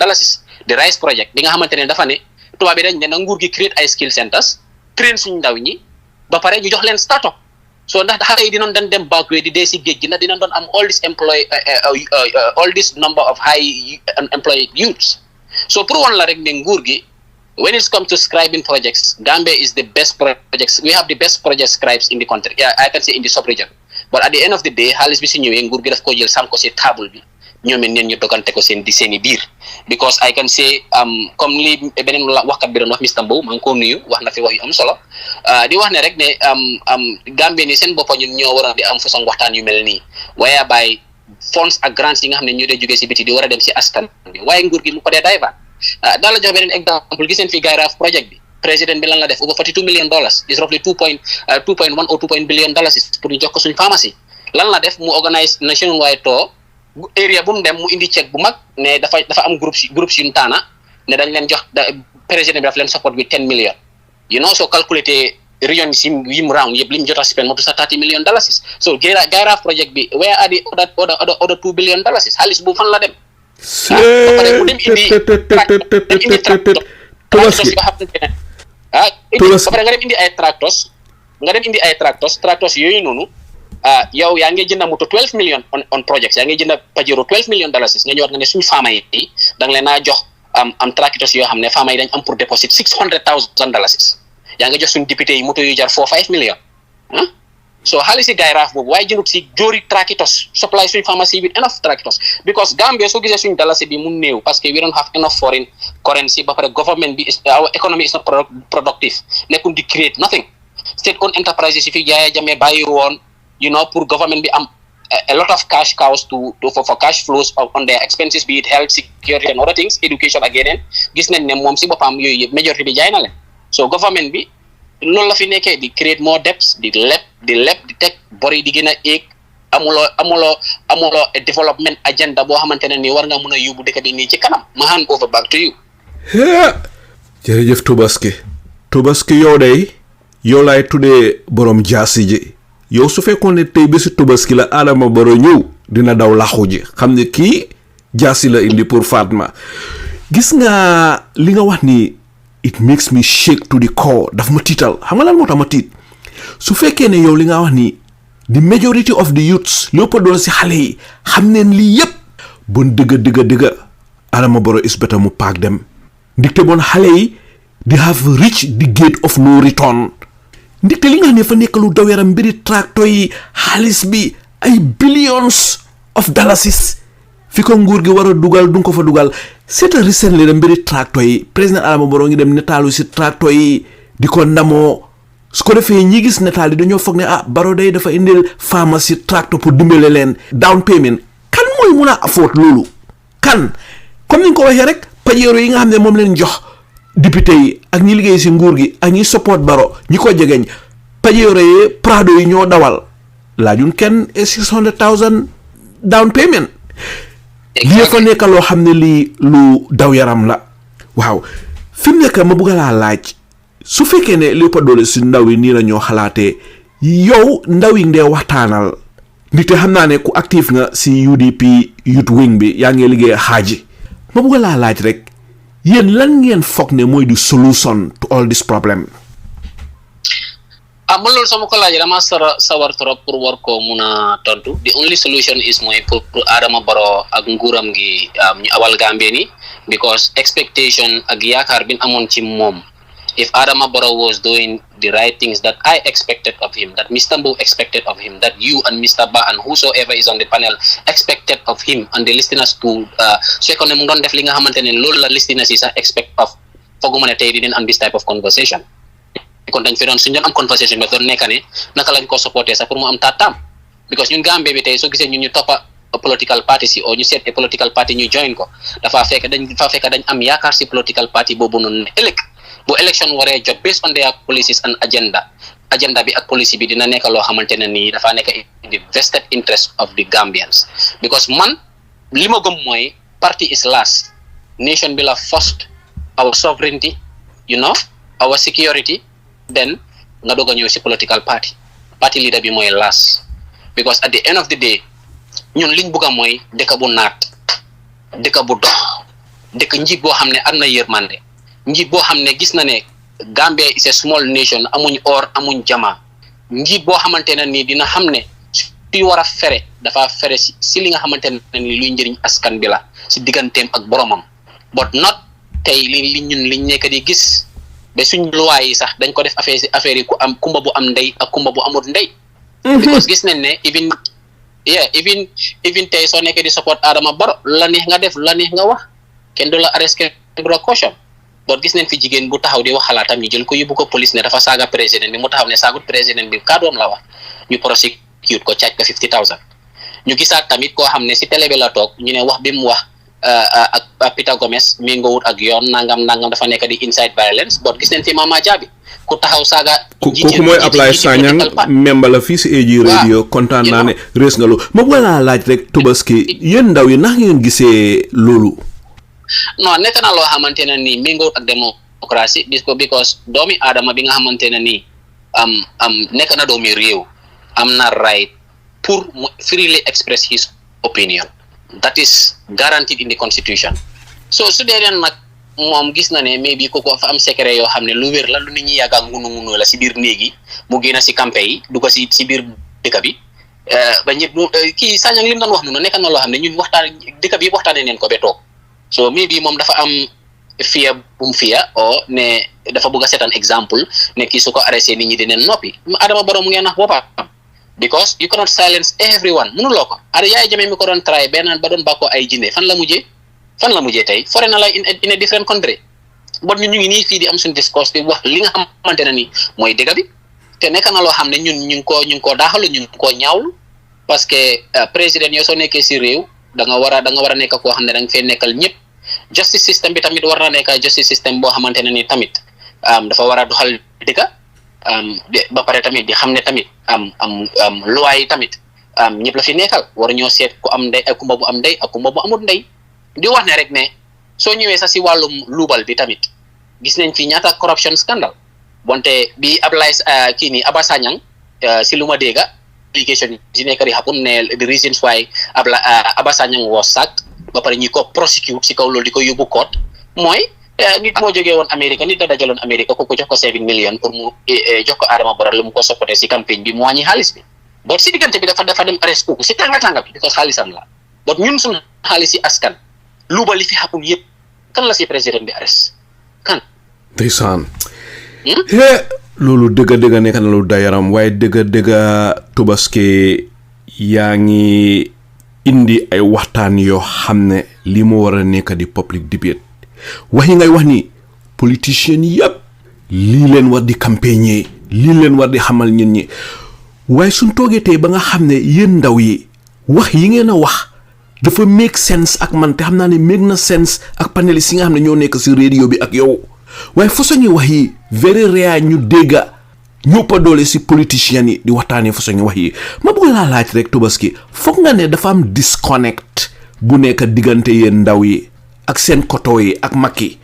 the rice project bi nga xamante ne dafa ne tubaab bi dañ ne na nguur gi create ay skill centers train suñu ndaw ñi ba pare ñu jox leen start-up so ndax xale yi dinoon dañ dem backway di dee si géej gi ndax dinañ doon am all this number of high unemployed youths so pour woon la rek ne nguur gi when it comes to scribing projects, Gambia is the best projects. We have the best project scribes in the country. Yeah, I can say in the sub-region. But at the end of the day, halis bi si ñëwee nguur gi daf ko jël sam ko si table bi ñoom it neen ñu dogante ko seen biir because I can say comme li beneen waxkat bi doon wax Mr Mbowe maa ngi ko nuyu wax na fi wax yu am solo di wax ne rek ne Gambia ni seen boppa ñun ñoo war a di am façon waxtaan yu mel nii waaye by funds ak grants yi nga xam ne ñu dee jógee si biti di war a dem si askan bi waaye nguur gi mu ko dee day ba daal la jox beneen exemple gis ngeen fi Gairaaf project bi président bi lan la def over $42 million is roughly 2.1 or $2 billion pour ñu jox ko suñu pharmacie lan la def mu organise nationwide tour area bu mu dem mu indi chèque bu mag ne dafa am groupe yu ñu taana ne dañ leen jox président bi daf leen support with $10 million soo calculé region yi mu round yëpp li mu jot a spend moo tax $30 million so Gairaaf project bi where are the other $2 billion xaalis bu fan la dem mu dem indi Tobaski ba pare nga dem indi ay tractors yooyu noonu yow yaa ngi jënd moto 12 million on projects yaa ngi jënd pajero $12 million nga ñëwaat nga ne suñu faama yi da nga leen a jox am tractors yoo xam ne faama yi dañ am pour déposit $600,000 yaa ngi jox suñu député yi moto yu jar 4-5 million so xaalisi Gairaaf boobu waaye jëndut si jóori tractors supply suñu pharmacy with enough tractors because Gambia soo gisee suñu dalasi bi mu néew parce que we don't have enough foreign currency ba pare government bi our economy is not productive nekkul di create nothing state owned enterprises yi fi Yaya Jammeh bàyyi woon pour government bi am a lot of cash cows for cash flows on their expenses be it health security and other things education ak yeneen gis nañ ne moom si boppam yooyu yëpp majorité bi jaay na leen so government bi loolu la fi nekkee di create more debts di leb di teg bori di gën a éeg amuloo development agenda boo xamante ne nii war nga mun a yóbbu dëkk bi nii ci kanam ma hand over back to you. jërëjëf Tobaski yow laay tuddee borom jaasi ji yow su fekkoon ne tey bési Tobaski la Adama Barrow ñëw dina daw laxu ji xam ne kii jaasi la indi pour Fatma gis nga li nga wax ni it makes me shake to the core daf ma tiital xam nga lan moo tax ma tiit su fekkee ne yow li nga wax ni the majority of the youths lépp doon si xale yi xam neen lii yépp bon dëgga Adama Barrow is better mu paak dem ndigte bon xale yi di have reached the gate of no return ndigte li nga xam ne fa nekk lu daw yaram mbiri tracteur yi xaalis bi ay billions of dollars fi ko nguur gi war a dugal du ko fa dugal. C'est recently da mbiri tracteur yi président Adama Barrow ngi dem netaalu si tracteur yi di ko ndamoo su ko defee ñi gis netaal yi dañoo foog ne Barrow day dafa indil pharmacie tracteur pour dimbale leen down payment. Kan mooy mun a afford loolu kan comme ni nga ko waxee rek pajeero yi nga xam ne moom leen jox député yi ak ñi liggéey si nguur gi ak ñi support Barrow ñi ko jegeñ pajeero yi Prado yi ñoo dawal laajuñ kenn 600,000 down payment. lii fa nekk loo xam ne lii lu daw yaram la. waaw fi mu nekk ma bëgg laa laaj su fekkee ne lépp a doole si ndaw yi nii la ñoo xalaatee yow ndaw yi ndee waxtaanal nit xam naa ne ku actif nga si UDP Youth Wing bi yaa ngi liggéey xaaji ma bëgg laa laaj rek yéen lan ngeen foog ne mooy di solution to all this problem.
man loolu sama ko laaj dama sawar trop pour war ko mun a tontu. The only solution is mooy pour Adama Barrow ak nguuram gi ñu awal Gambie ni because expectation ak yaakaar bin amoon ci moom. If Adama Barrow was doing the right things that I expected of him, that Mr. Mbowe expected of him, that you and Mr. Ba and whosoever is on the panel expected of him and the listeners to su fekkoon ne mu doon def li nga xamante ne loolu la listeners yi sax expect of fooguma ne tey dinañ am this type of conversation. kon dañ fi doon suñu doon am conversation bi doon nekk ne naka lañ ko supporté sax pour mu am taataam because ñun Gambie bi tey soo gisee ñun ñu toppa political party si o ñu seet political party ñu join ko dafa fekk dañ am yaakaar si political party boobu noonu ne ëllëg bu election waree jot based on their policies and agenda bi ak policy bi dina nekk loo xamante ne nii dafa nekk in the vested interest of the Gambians because man li ma gëm mooy party is last nation bi la first our sovereignty our security then nga doog a ñëw si political party leader bi mooy last because at the end of the day ñun liñ bugg a mooy dëkk bu naat dëkk bu dox dëkk njiit boo xam ne am na yërmande njiit boo xam ne gis na ne Gambia is a small nation amuñ or amuñ jama njiit boo xamante ne nii dina xam ne suy war a fere dafa fere si li nga xamante ne nii luy njëriñ askan bi la si digganteem ak boromam but not tey li ñun liñ nekk di gis ba suñ loi yi sax dañ ko def affaire yi ku am kumba bu am ndey ak kumba bu amut ndey because gis nañ ne even tey soo nekkee di support Adama Barrow la neex nga def la neex nga wax kenn du la arrest kenn du la caution bon gis nañ fi jigéen bu taxaw di wax xalaatam ñu jël ko yóbbu ko police ne dafa saaga président bi mu taxaw ne saagut président bi kàddoom la wax ñu prosecute ko caaj ko 50,000 ñu gisaat tamit koo xam ne si télé bi la toog ñu ne wax bi mu wax ak Peter Gomez méngoowut ak yoon nangam dafa nekk di inside violence bon gis nañ fi Mama Jabi ku taxaw saaga
kooku mooy Ablaye Sanyang memba la fii si AG radio kontaan naa ne rees nga lu ma bëgg laa laaj rek Tobaski yéen ndaw yi ndax ngeen gisee loolu
non nekk na loo xamante ne nii méngoowut ak démocratie because doomi aadama bi nga xamante ne nii nekk na doomi réew am na right pour mu freely express his opinion that is guaranteed in the constitution so su dee nag moom gis na ne maybe kooku fa am secret yoo xam ne lu wér la lu nit ñi yàgga ngunu la si biir néegi mu génn si campagne yi du ko si biir dëkk bi ba ñëpp kii Sanyang li mu doon wax noonu nekk na loo xam ne ñun waxtaan dëkk bi waxtaanee neen ko ba toog so maybe moom dafa am fiya bu mu fiya o ne dafa bëgg a seetaan exemple ne kii su ko arrêté nit ñi dinañ noppi Adama Barrow mu ngeen nax boppam because you cannot silence everyone mënuloo ko Yaya Jammeh mi ko doon try benn ba doon bàkkoo ay jinne fan la mujjee tey foreign na la in a different country bon ñun ñu ngi nii fii di am suñu discours di wax li nga xamante ne ni mooy dëgg bi te nekk na loo xam ne ñun ñu ngi koo daaxalu ñu ngi koo ñaawlu parce que président yow soo nekkee si réew da nga war a nekk koo xam ne da nga fee nekkal ñëpp justice system bi tamit war na nekk justice system boo xamante ne ni tamit dafa war a doxal dëgg ba pare tamit di xam ne tamit loi yi tamit ñëpp la fi nekkal war ñoo seet ku am ndey ak kumba bu am ndey ak kumba bu amut ndey di wax ne rek ne soo ñëwee sax si wàllum luubal bi tamit gis nañ fi ñaata corruption scandal bonte bi Aba Sanyang si lu ma dégg application yi nekk di happen ne the reasons why Aba Sanyang was sacked ba pare ñi ko prosecute si kaw loolu di ko yóbbu court mooy nit moo jógee woon Amérique nit da dajaloon Amérique kooku jox ko 7 million pour mu jox ko Adama Barrow lu mu ko soppaté si campagne bi mu wàññi xaalis bi bon si diggante bi dafa dem arrest kooku si tànga bi because xaalisam la bon ñun suñu xaalis si askan luuba li fi happen yëpp kan la si président bi arrest kan
ndeysaan loolu dëgg nekk na lu dayaram waaye dëgg Tobaski yaa ngi indi ay waxtaan yoo xam ne li mu war a nekk di public debate wax yi ngay wax ni politician yëpp lii leen war di campagne lii leen war di xamal nit ñi waaye suñ toogee tey ba nga xam ne yéen ndaw yi wax yi ngeen a wax dafa make sense ak man te xam naa ne make na sense ak panélistes yi nga xam ne ñoo nekk si radio bi ak yow waaye façon yi wax yi very rare ñu dégga ñëppa doole si politiciens yi di waxtaanee façon yi wax yi ma bëgg laa laaj rek Tobaski foog nga ne dafa am disconnect bu nekk diggante yéen ndaw yi ak seen koto yi ak mag yi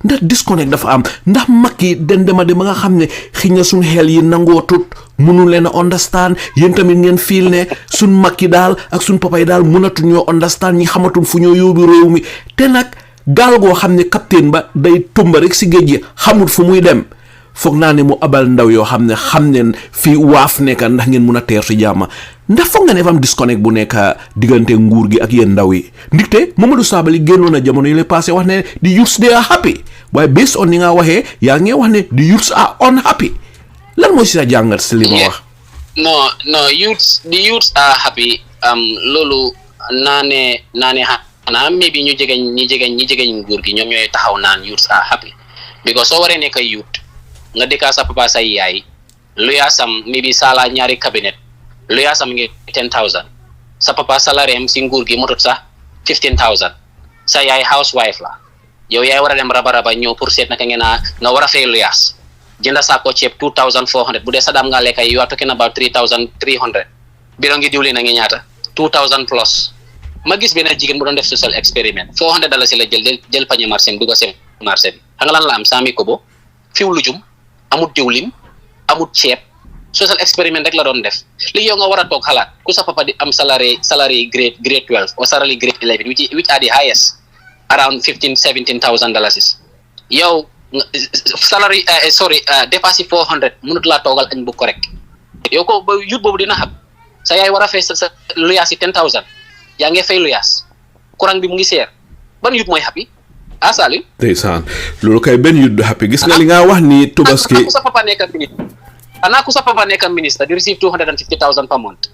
ndax disconnect dafa am ndax mag yi den dema de ba nga xam ne xëy na suñ xel yi nangootut mënu leen a understand yéen tamit ngeen fiil ne suñ mag yi daal ak suñ papa yi daal mënatu ñoo understand ñi xamatul fu ñoo yóbbu réew mi te nag gaal goo xam ne capitaine ba day tumba rek si géej gi xamut fu muy dem foog naa ne mu abal ndaw yoo xam ne xam neen fii waaf nekka ndax ngeen mun a teer si jàmm ndax foog nga ne fa am disconnect bu nekk diggante nguur gi ak yéen ndaw yi ndigte Mamadou Sabally génnoon na jamono yi lay passé wax ne the youths they are happy waaye based on ni nga waxee yaa ngi wax ne the youths are unhappy lan mooy si sa jàngat si li ma wax.
no the youths are happy loolu naa ne xanaa maybe ñi jegeñ nguur gi ñoom ñooy taxaw naan youths are happy because soo waree nekk youth nga dëkkaa sa papa sa yaay lu yaasam maybe sala ñaari cabinet lu yaasam ngi 10,000 sa papa salaire si nguur gi motut sax 15,000 sa yaay housewife la yow yaay war a dem raba ñëw pour seet naka nga war a fay lu yaas jënda saako ceeb 2,400 bu dee sadam nga lekk you are talking about 3,300 biro ngi diwlin na ngi ñaata 2,000 plus ma gis benn jigéen bu doon def social experiment $400 la jël pañe marché bi dugg si marché bi xam nga lan la am saami kobo fiw lujum amut diwlin amut ceeb social experiment rek la doon def li yow nga war a toog xalaat ku sa papa di am salary grade 12 or salary grade 11 which are the highest around $15,000-17,000 yow salary dépassé 400 mënut laa toogal añ bu correct yow ko ba yut boobu dina xam sa yaay war a fay sa luyaas yi 10,000 yaa ngi fay luyaas courant bi mu ngi seer ban yut mooy happy Saliou
ndeysaan loolu kay benn yut du happy gis nga li nga wax ni Tobaski
ku sa papa nekk ministre di receive 250,000 per month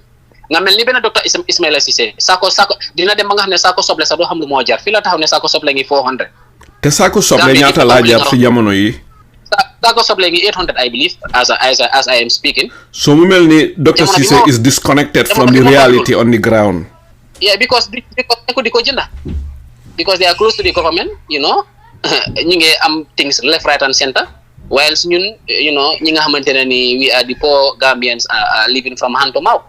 nga mel ni benn docteur Ismaila Cissé saako dina dem ba nga xam ne saako soble sax doo xam lu moo jar fii la taxaw ne saako soble ngi 400
te saako soble ñaata laa jar si jamono yi
saako soble ngi 800 I believe as I am speaking
so mu mel ni docteur Cissé is disconnected from the reality on the ground.
Yeah, because di ko jënda because they are close to the government, you know, ñu ngi am things left, right and center, whilst ñun, you know, ñi nga xamante ne ni we are the poor Gambians are living from hand to mouth.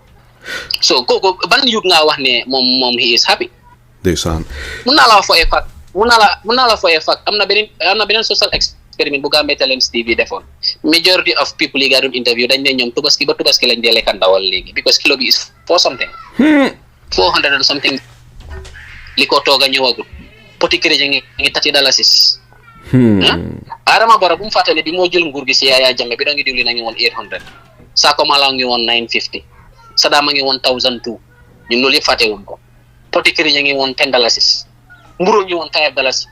So kooku ban yut nga wax ne moom he is happy.
Ndeysaan.
mun naa la for a fact am na beneen social experiment bu Gambia Talents TV defoon majority of people yi nga doon interview dañ ne ñoom Tobaski lañ dee lekk ndawal léegi because kilo bi is for something 400 and something li ko tooga ñëwagul poti crédit ngi $30. Adama Barrow bu mu fàttali bi moo jël nguur gi si Yaya Jammeh bi da ngi diwli na ngi woon 800 Sako Mala ngi woon 950 Sadama ngi woon 1,002 ñun loolu yëpp fàttewuñ ko poti crédit ngi woon $10 mburu ngi woon $5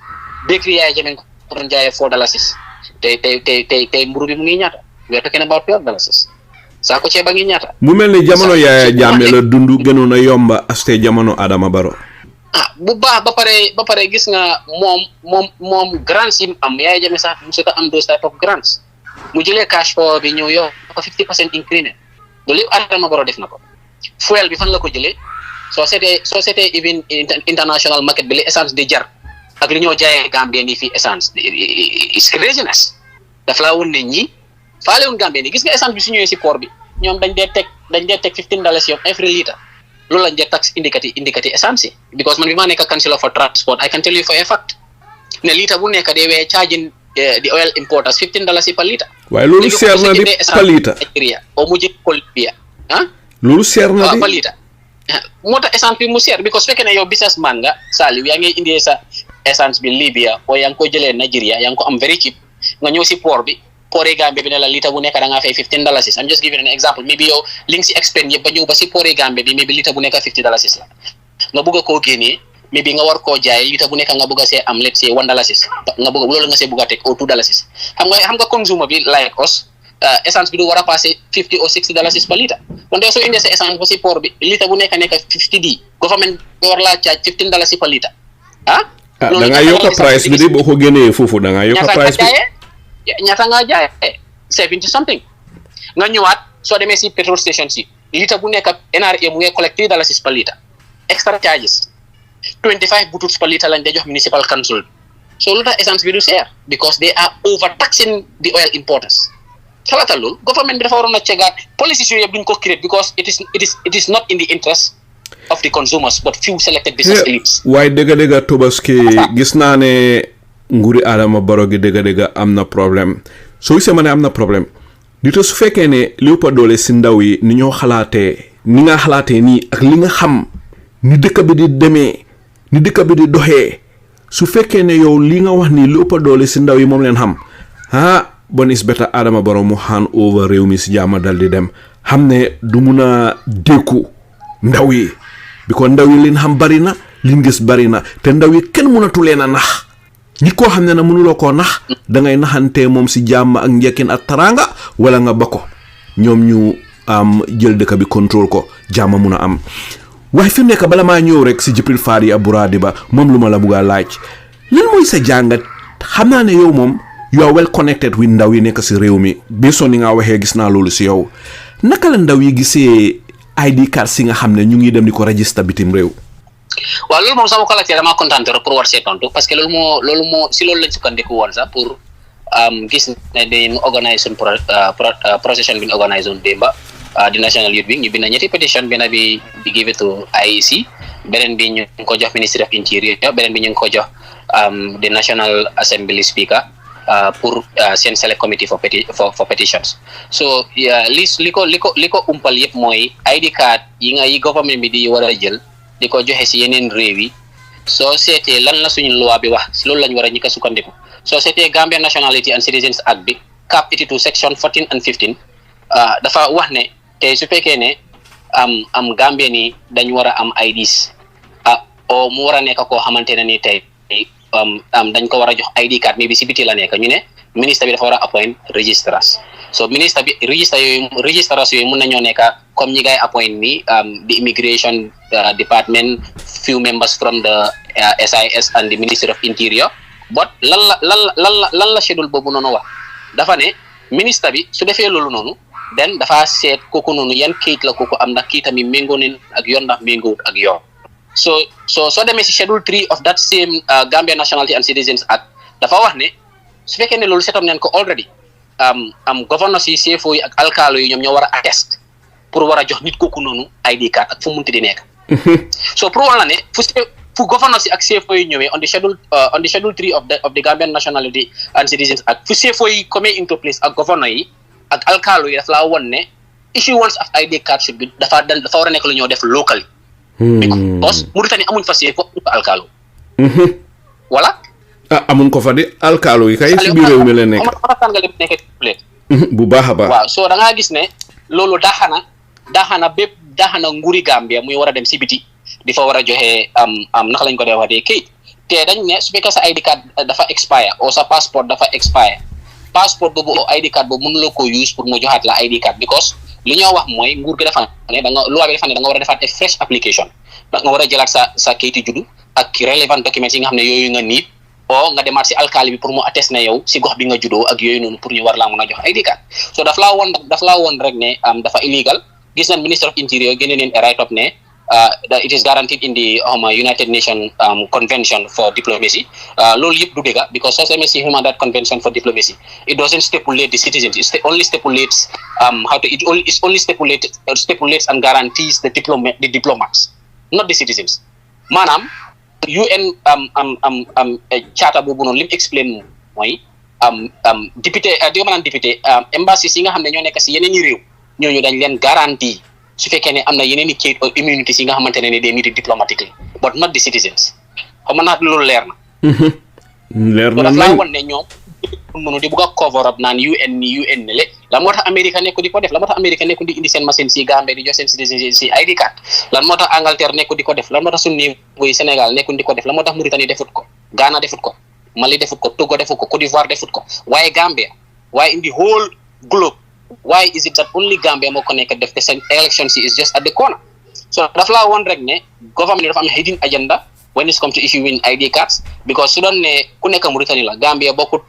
bakery Yaya Jammeh ko doon jaayee $4 tey mburu bi mu ngi ñaata we are talking about $12 saako ceeb a ngi ñaata
mu mel ni jamono Yaya Jammeh la dundu gënoon a yomba aste jamono Adama Barrow
bu baax ba pare gis nga moom grants yi am Yaya Jammeh sax mu sota am those type of grants mu jëlee cash power bi ñëw yow ko 50% increment loolu yëpp Adama Barrow def na ko fuel bi fan la ko jëlee soo seetee even international market bi li essence di jar ak li ñoo jaayee Gambien yi fii essence is craziness daf laa woon ne ñi faale woon Gambien yi gis nga essence bi su ñëwee si port bi ñoom dañ dee teg $15 yow every litre loolu lañ dee tax indicati essence yi because man bi maa nekk councillor for transport I can tell you for a fact ne litre bu nekk dee wee charging the oil importers $15 per litre. waaye
loolu seer na di per litre
o mu jël Colombia
loolu seer na di
per litre moo tax essence bi mu seer because fekkee ne yow businessman nga Saliou yaa ngi indee sa essence bi Libya o yaa ngi ko jëlee Nigeria yaa ngi ko am very cheap nga ñëw si port bi port Gambie bi ne la litre bu nekk da ngaa fay $15 I'm just giving an example maybe yow li nga si expend yëpp ba ñëw ba si port Gambie bi maybe litre bu nekk $50 la nga bëgg a koo génnee maybe nga war koo jaay litre bu nekk nga bëgg a see am let's say $1 nga bëgg loolu nga see bëgg a teg au $2 xam nga consumer bi like us essence bi du war a passé $50 or $60 per litre kon de soo indee sa essence ba si port bi litre bu nekk $50 government war laa charge $15 per litre
da nga yokk price bi de boo ko génnee foofu da nga yokk price bi
ñaata nga jaayee 70 something nga ñëwaat soo demee si petrol station si litre bu nekk NRA mu ngi collect $3 per litre extra charges 25 bottles per litre lañ day jox municipal council so lu tax essence bi du seer because they are overtaxing the oil importers xalaatal loolu government bi dafa waroon a cegaat policies yooyu yëpp duñ ko create because it is not in the interest of the consumers but few selected business elites.
waaye dëgg-dëgg Tobaski gis naa ne nguuri Adama Barrow gi dëgg-dëgg am na problème soo gisee ma ne am na problème li tax su fekkee ne li ëpp doole si ndaw yi ni ñoo xalaatee ni nga xalaatee nii ak li nga xam ni dëkk bi di demee ni dëkk bi di doxee su fekkee ne yow li nga wax ni li ëpp doole si ndaw yi moom leen xam bon is better Adama Barrow mu hand over réew mi si jaama dal di dem xam ne du mun a dékku ndaw yi bi ko ndaw yi leen xam bari na liñ gis bari na te ndaw yi kenn mënatu leen a nax nit koo xam ne na mënuloo koo nax da ngay naxantee moom si jàmm ak njekkin ak taranga wala nga ba ko ñoom ñu am jël dëkk bi contrôle ko jàmm mun a am waaye fi mu nekk bala maa ñëw rek si Jibril Fari Aburadi ba moom lu ma la bugg a laaj lan mooy sa jàngat xam naa ne yow moom you are well connected with ndaw yi nekk si réew mi bi soo ni nga waxee gis naa loolu si yow naka la ndaw yi gisee ID cards si nga xam ne ñu ngi dem di ko register bitim réew.
waaw loolu moom sama collecté dama kontaan trop pour war see tontu parce que loolu moo si loolu lañ sukkandiku woon sax pour gis ne dañu organise suñ procession bi ñu organise woon démba di National Youth Wing ñu bind ñetti pétition benn bi di give it to IEC beneen bi ñu ngi ko jox Ministry of Interior beneen bi ñu ngi ko jox the National Assembly Speaker pour seen select committee for petitions so li ko umpal yëpp mooy ID card yi government bi di war a jël di ko joxe si yeneen réew yi soo seetee lan la suñu loi bi wax si loolu lañ war a ñi ko sukkandiku soo seetee Gambia Nationality and Citizens Act bi cap 82 section 14 and 15 dafa wax ne te su fekkee ne am Gambia ni dañ war a am IDs o mu war a nekk koo xamante ne ni tey dañ ko war a jox ID card mais bi si biti la nekk ñu ne ministre bi dafa war a appoint registrars so ministre bi registrars yooyu mun nañoo nekk comme ñi ngay appoint ni the immigration department few members from the SIS and the Ministry of Interior but lan la schedule boobu noonu wax dafa ne ministre bi su defee loolu noonu then dafa seet kooku noonu yan kayit la kooku am ndax kii tamit méngoo neen ak yoon ndax méngoowut ak yoon so demee si schedule 3 of that same Gambia Nationality and Citizens Act dafa wax ne su fekkee ne loolu seetoon neen ko already governors yi CFO yi ak alkaalo yi ñoom ñoo war a attest pour war a jox nit kooku noonu ID card ak fu munti di nekk so pour wala ne fu governors yi ak CFO yi ñëwee on the schedule 3 of the Gambian Nationality and Citizens Act fu CFO yi come into place ak governor yi ak alkaalo yi dafa laa won ne issuance of ID card should be dafa war a nekk lu ñoo def locally because Mauritanie amuñ fa CFO alkaalo voilà
amuñ ko fa di alkaalo yi kay si biir réew mi la nekk bu baax a baax
waaw so da ngaa gis ne loolu daaxana nguuri Gambia muy war a dem si biti di fa war a joxe naka lañ ko dee wax dee kayit te dañ ne su fekkee sa ID card dafa expire o sa passeport dafa expire passeport boobu o ID card boobu mënuloo ko use pour mu joxaat la ID card because li ñoo wax mooy nguur gi dafa ne loi bi dafa ne da nga war a defaat a fresh application da nga war a jëlaat sa kayiti juddu ak relevant documents yi nga xam ne yooyu nga need o nga demaat si alkaali bi pour mu attest ne yow si gox bi nga juddoo ak yooyu noonu pour ñu war laa mën a jox ID card so daf laa woon rek ne dafa illegal gis nañ Minister of Interior génne neen a write up ne that it is guaranteed in the United Nations Convention for Diplomacy loolu yëpp du dëgg because soo demee si Human Rights Convention for Diplomacy it doesn't stipulate the citizens it only stipulates stipulates and guarantees the diplomats not the citizens maanaam UN charter boobu noonu lim explain mooy député embassies yi nga xam ne ñoo nekk si yeneen i réew ñooñu dañ leen garantie su fekkee ne am na yeneen i kayit or immunities yi nga xamante ne they need diplomatically but not the citizens xam naa loolu leer na daf laa won ne ñoom mënu di bugg a cover up naan UN ne le lan moo tax Amérique nekku di ko def lan moo tax Amérique nekku di indi seen machine si Gambie di jox seen citizen si ID card lan moo tax Angleterre nekku di ko def lan moo tax suñu niveau yi Sénégal nekku di ko def lan moo tax Mauritanie defut ko Ghana defut ko Mali defut ko Togo defut ko Côte d'Ivoire defut ko waaye Gambia waaye in the whole globe why is it that only Gambia moo ko nekk def te seen election si is just at the corner so daf laa woon rek ne government dafa am hidden agenda when it comes to issuing ID cards because su doon ne ku nekk Mauritanie la Gambia bokkut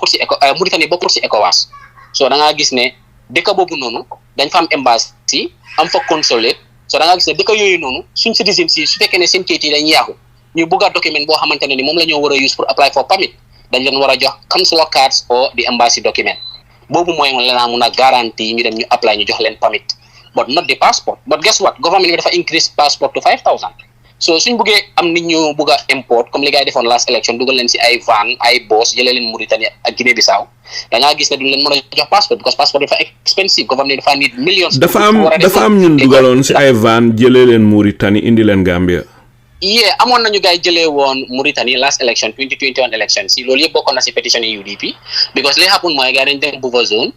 si Mauritanie bokkut si ECOWAS so da ngaa gis ne dëkk boobu noonu dañ fa am embassy am fa consulate so da ngaa gis ne dëkk yooyu noonu suñ citizen si su fekkee ne seen kayit yi dañ yaaxu ñu bëgg a document boo xamante ne ni moom la ñoo war a use pour apply for permit dañ leen war a jox consular cards or the embassy document boobu mooy la mun a garantie ñu dem ñu apply ñu jox leen permit but not the passport but guess what government bi dafa increase passport to 5,000 so suñ bëggee am nit ñu bëgg a import comme li gars yi defoon last election dugal leen si ay van ay bus jëlee leen Mauritanie ak Guinée Bissau da ngaa gis ne duñ leen mën a jox passport because passport dafa expensive government dafa need millions
dafa am ñun dugaloon si ay van jëlee leen Mauritanie indi leen Gambia
amoon nañu gars yi jëlee woon Mauritanie last election 2021 election si loolu yëpp bokkoon na si pétition yi UDP because li happen mooy gars yi dañ dem buffer zone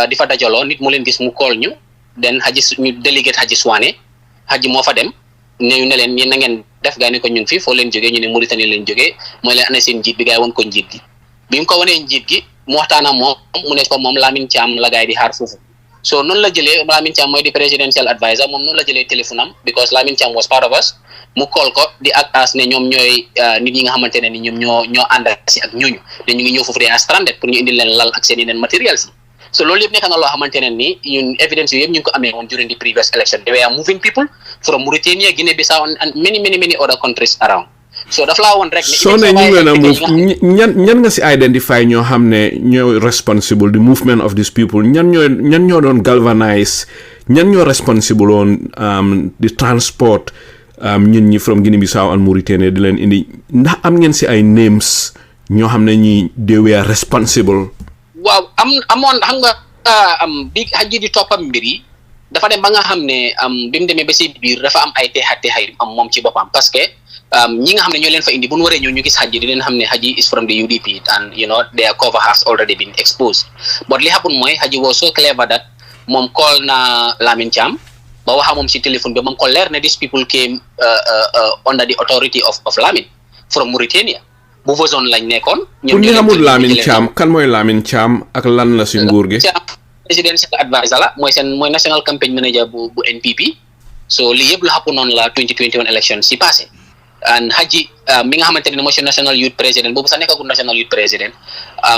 di fa dajaloo nit mu leen gis mu call ñu den ñu délégué Haji Swane Haji moo fa dem ne leen yéen na ngeen def gars yi ne ko ñun fii foo leen jógee ñu ne Mauritanie leen jógee mooy leen ana seen njiit bi gars yi woon ko njiit gi bi mu ko wanee njiit gi mu waxtaan ak moom mu ne ko moom Lamine Thiam la gars yi di xaar foofu so noonu la jëlee Lamine Thiam mooy di presidential advisor moom noonu la jëlee téléphone am because Lamine Thiam was part of us mu call ko di ak as ne ñoom ñooy nit ñi nga xamante ne ni ñoom ñoo ànd si ak ñooñu ne ñu ngi ñëw foofu de stranded pour ñu indi leen lal ak seen yeneen matériel si so loolu yëpp nekk na loo xamante ne ni ñun evidence yooyu yëpp ñu ngi ko amee woon during the previous election they were moving people from Mauritania Guinée Bissau and many other countries around so daf laa woon rek ne
soo ne ñu ngi leen a move ñan nga si identify ñoo xam ne ñooy responsible the movement of these people ñan ñoo doon galvanize ñan ñoo responsible on the transport ñun ñi from Guinea Bissau and Mauritania di leen indi ndax am ngeen si ay names ñoo xam ne ñi they were responsible
waaw amoon xam nga bi Haji di toppam mbir yi dafa dem ba nga xam ne bi mu demee ba si biir dafa am ay teexay am moom ci boppam parce que ñi nga xam ne ñoo leen fa indi bu ñu waree ñëw ñu gis Haji di leen xam ne Haji is from the UDP and their cover has already been exposed but li happen mooy Haji was so clever that moom call na Lamine Thiam ba waxa moom si téléphone bi moom ko leer ne these people came under the authority of Lamine from Mauritania bu fa zone lañ nekkoon
pour ñu xamul Lamine Thiam kan mooy Lamine Thiam ak lan la si nguur gi
presidential advisor la mooy national campaign manager bu NPP so lii yëpp la xapu noonu la 2021 election si passé and Haji mi nga xamante ne mooy si national youth president boobu sax nekkagul national youth president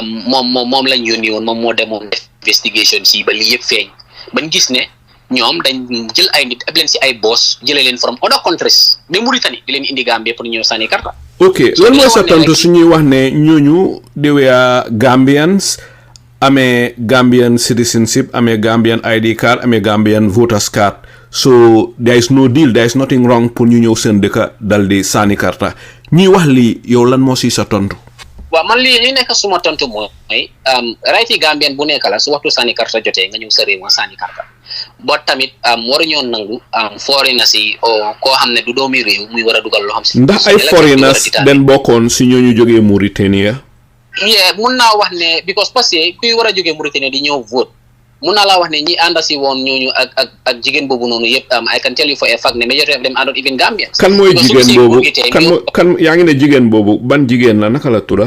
moom lañ yónni woon moom moo demoon def investigation si ba lii yëpp feeñ bañ gis ne ñoom dañ jël ay nit ab leen si ay boss jëlee leen from other countries de Mauritanie di leen indi Gambie pour ñëw sànni karta
ok lan mooy sa tontu suñuy wax ne ñooñu they were Gambians amee Gambian citizenship amee Gambian ID card amee Gambian voters card so there is no deal there is nothing wrong pour ñu ñëw seen dëkk dal di sànni karta ñuy wax lii yow lan moo si sa tontu
waaw man lii li nekk suma tontu mooy right yi Gambian bu nekk la su waxtu sànni karta jotee nga ñëw sa réew nga sànni karta boo tamit waruñoo nangu foreigners yi koo xam ne du doomi réew muy war a dugal loo xam si
ndax ay foreigners den bokkoon si ñooñu jógee Mauritania
mun naa wax ne because parce que kuy war a jógee Mauritania di ñëw vote mun naa laa wax ne ñi ànda si woon ñooñu ak jigéen boobu noonu yëpp I can tell you for a fact ne majority of them are not even Gambians
kan mooy jigéen boobu kan yaa ngi ne jigéen boobu ban jigéen la naka la tudda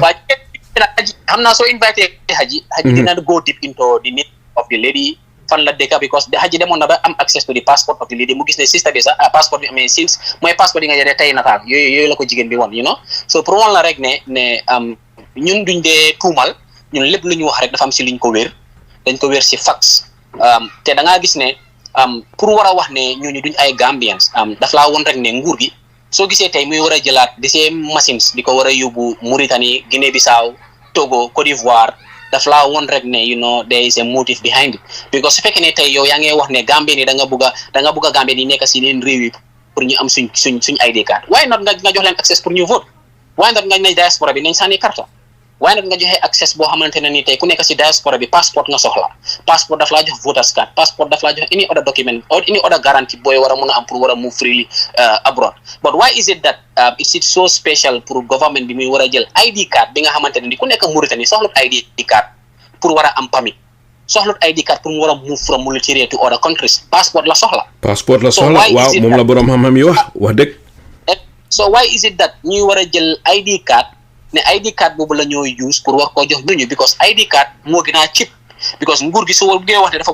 xam naa soo invité Haji dina go deep into the name of the lady fan la dëkk because Haji demoon na ba am access to the passport of the lady mu gis ne sister bi sax passport bi amee since mooy passport yi nga jëlee tey nataal yooyu la ko jigéen bi woon so pour woon la rek ne ñun duñ dee tuumal ñun lépp lu ñu wax rek dafa am si luñ ko wér dañ ko wér si fax te da ngaa gis ne pour war a wax ne ñooñu duñ ay Gambians daf laa woon rek ne nguur gi soo gisee tey muy war a jëlaat di see machines di ko war a yóbbu Mauritanie Guinée Bissau Togo Côte d'Ivoire daf laa woon rek ne there is a motive behind it because su fekkee ne tey yow yaa ngi wax ne Gambien yi da nga bugg a Gambien yi nekk si leen réew yi pour ñu am suñ ID card waaye nag nga jox leen access pour ñu vote waaye nag nga ne diaspora bi nañ sànni karta waaye nag nga joxe access boo xamante ne ni tey ku nekk si diaspora bi passeport nga soxla passeport daf laa jox voters card passeport daf laa jox any other document or any other guarantee booy war a mun a am pour war a move freely abroad but why is it that is it so special pour government bi muy war a jël ID card bi nga xamante ne ni ku nekk Mauritanie soxlut ID card pour war a am permit soxlut ID card pour mu war a move from Mauritania to other countries passport la soxla waaw
moom la borom xam-xam yi wax dëgg
so why is it that ñuy war a jël ID card ne ID card boobu la ñoo use pour war koo jox ñooñu because ID card moo gën a cheap because nguur gi su buggee wax ne dafa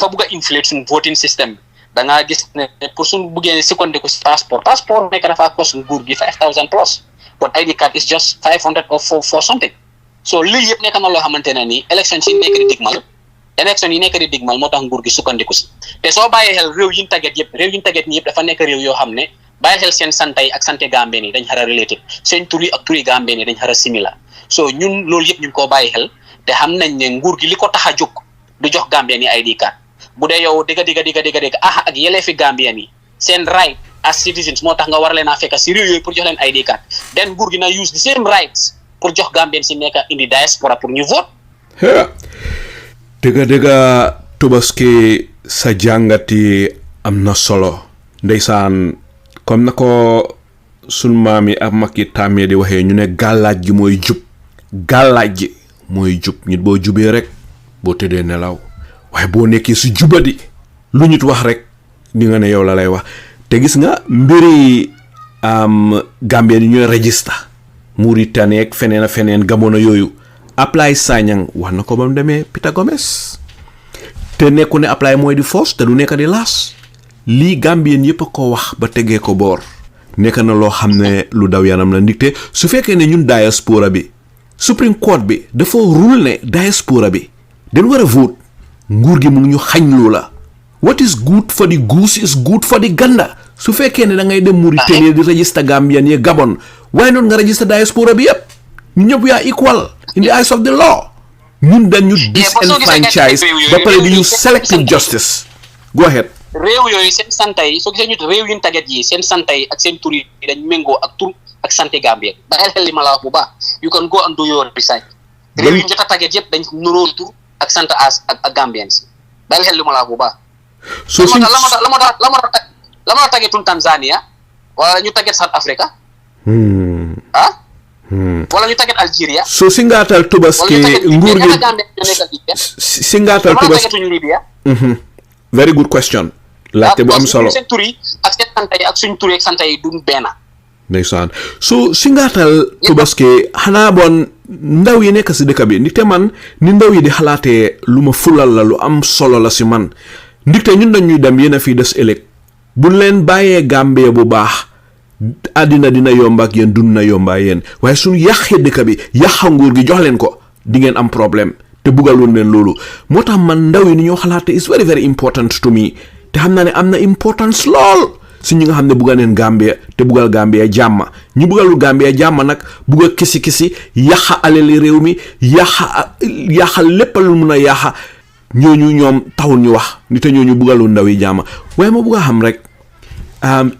bugg a inflate suñ voting system bi da ngaa gis ne pour suñ buggee sukkandiku si passeport nekk dafa cost nguur gi 5,000 plus but ID card is just 500 or for something so lii yëpp nekk na loo xamante ne nii élection yi nekk di digmal moo tax nguur gi sukkandiku si te soo bàyyee xel réew yi ñu tàggat yëpp dafa nekk réew yoo xam ne bàyyi xel seen santa yi ak sante Gambien yi dañ xara related seen tur yi ak turi Gambien yi dañ xara similar so ñun loolu yëpp ñu ngi koo bàyyi xel te xam nañ ne nguur gi li ko tax a jóg du jox Gambien yi ID card bu dee yow digga ak yeleefi Gambien yi seen right as citizens moo tax nga war leen a fekk si réew yooyu pour jox leen ID card den nguur gi na use the same rights pour jox Gambien si nekk indi diaspora pour ñu vote.
dëgga Tobaski sa jàngati am na solo ndeysaan comme na ko sun maam yi ak mag yi tàmmee di waxee ñu ne gàllaaj gi mooy jub nit boo jubee rek boo tëddee nelaw waaye boo nekkee si jubadi lu nit wax rek di nga ne yow la lay wax te gis nga mbiri Gambien yi ñooy register Mauritanie ak feneen gamono yooyu apply Sanyang wax na ko ba mu demee Peter Gomez te nekku ne apply mooy di force te du nekk di laas lii Gambien yëpp a ko wax ba tegee ko boor nekk na loo xam ne lu daw yaram la ndigte su fekkee ne ñun diaspora bi Supreme Court bi dafa rule ne diaspora bi dañ war a vote nguur gi mu ngi ñu xañ loo la what is good for the goose is good for the gander su fekkee ne da ngay dem Mauritanie di register Gambien yi Gabon waaye noonu nga register diaspora bi yëpp ñu ñëpp yaa equal in the eyes of the law ñun dañu disenfranchise ba pare di use selective justice go ahead.
réew yooyu seen santa yi soo gisee ñu réew yu ñu tàggat yi seen santa yi ak seen tur yi dañ méngoo ak tur ak santé Gambien ba xel li ma la wax bu baax you can go and do your research réew yu ñu jot a tàggat yëpp dañ nuroo tur ak sant ak Gambien si ba xel li ma la wax bu baax.
soo si
la ma tàggatun Tanzania wala ñu tàggat South Africa. wala ñu tàggat Algeria.
soo si ngaatal Tobaski nguur gi si ngaatal Tobaski
Libya.
very good question. laajte bu am solo
seen tur yi ak seen sant yi ak suñ tur yi ak sant yi duñ benn.
ndeysaan so si ngaatal Tobaski xanaa bon ndaw yi nekk si dëkk bi ndigte man ni ndaw yi di xalaatee lu ma fulal la lu am solo la si man ndigte ñun dañuy dem yéen a fii des ëllëg buñ leen bàyyee Gambie bu baax àddina dina yomba ak yéen dund na yomba yéen waaye suñ yàqee dëkk bi yàqa nguur gi jox leen ko di ngeen am problème te bugaloon leen loolu moo tax man ndaw yi ni ñoo xalaate is very very important to me te xam naa ne am na importance lool si ñi nga xam ne bugga neen Gambia te buggal Gambia jàmm ñu buggalul Gambia jàmm nag bugga kisi yaxa alali réew mi yaxa lépp lu mun a yaxa ñooñu ñoom taxul ñu wax ni te ñooñu buggalul ndaw yi jàmm waaye ma bugga xam rek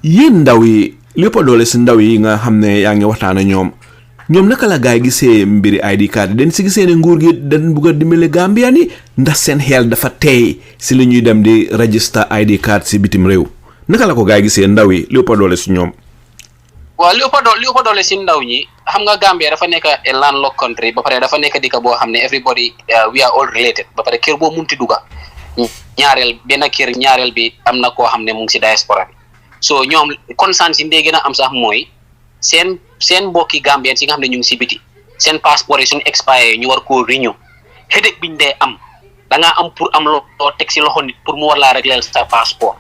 yéen ndaw yi lépp doole si ndaw yi nga xam ne yaa ngi waxtaan ak ñoom naka la gaay gisee mbiri ID card den si gisee ne nguur gi dañ bugg a dimbale Gambien yi ndax seen xel dafa teey si li ñuy dem di register ID card si bitim réew naka la ko gaay gisee ndaw yi lépp doole si ñoom.
waaw li ëpp doole si ndaw ñi xam nga Gambia dafa nekk a landlocked country ba pare dafa nekk dëkk boo xam ne everybody we are all related ba pare kër boo munti dugga benn kër ñaareel bi am na koo xam ne mu ngi si diaspora bi so ñoom conscience yi ndee gën a am sax mooy seen mbokki Gambien si nga xam ne ñu ngi si biti seen passeport yi suñu expire ñu war koo renew headache biñ dee am da ngaa am pour am loo teg si loxo nit pour mu war laa régler sa passeport